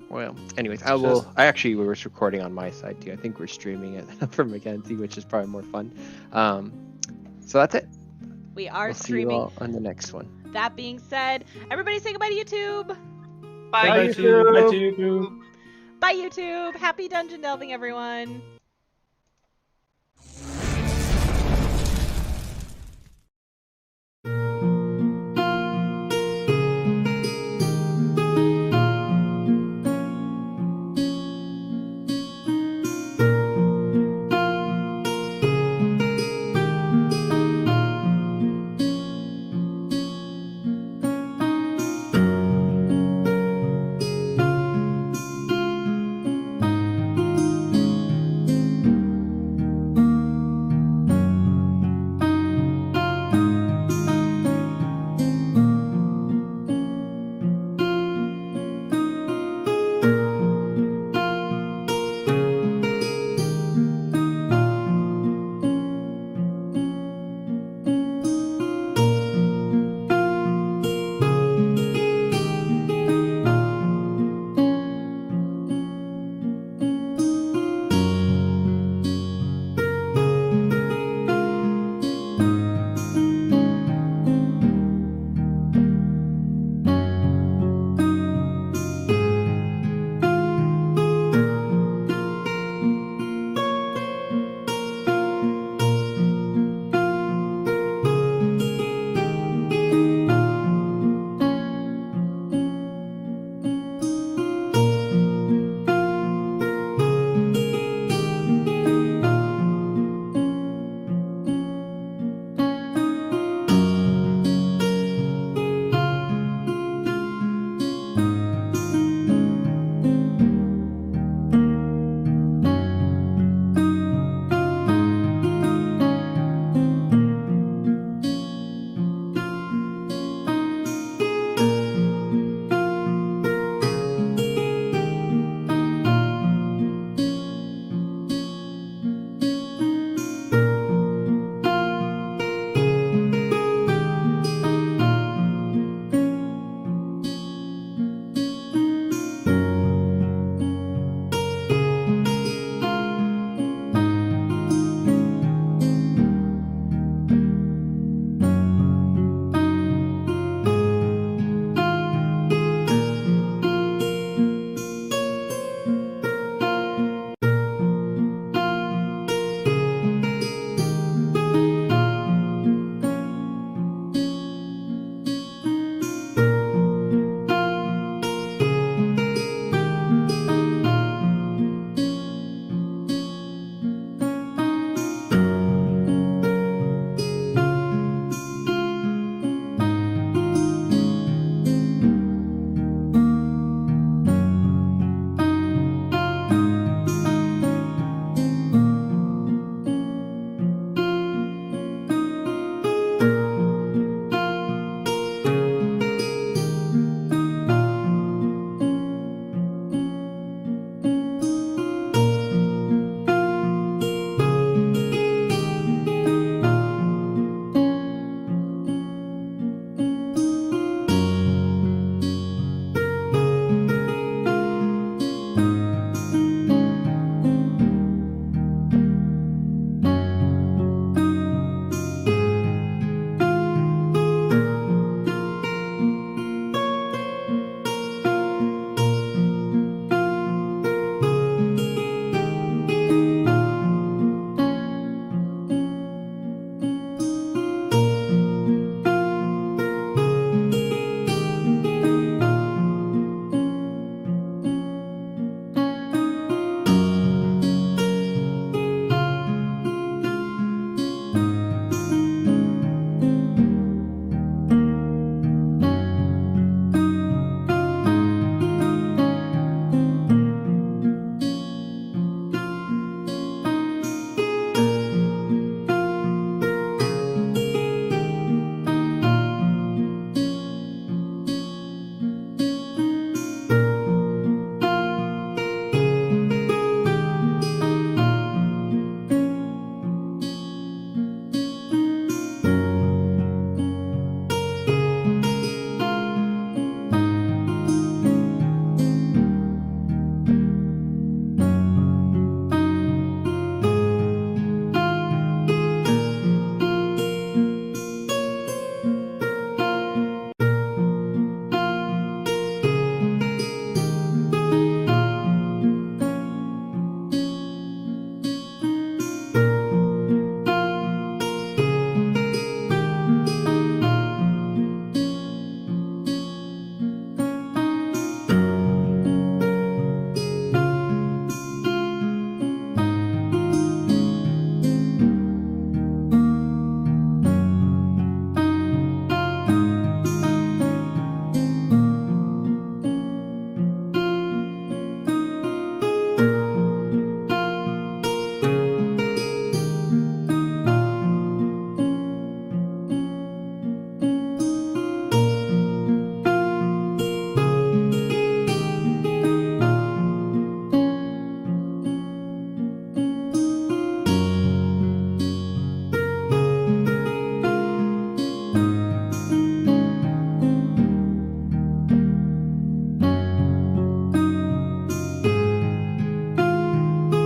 Well, anyways, I will. I actually was recording on my side too. I think we're streaming it for Mackenzie, which is probably more fun. So that's it. We are We'll see you streaming. all on the next one. That being said, everybody say goodbye to YouTube. Bye, Bye, YouTube. YouTube. Bye, YouTube. Bye, YouTube. Happy dungeon delving, everyone.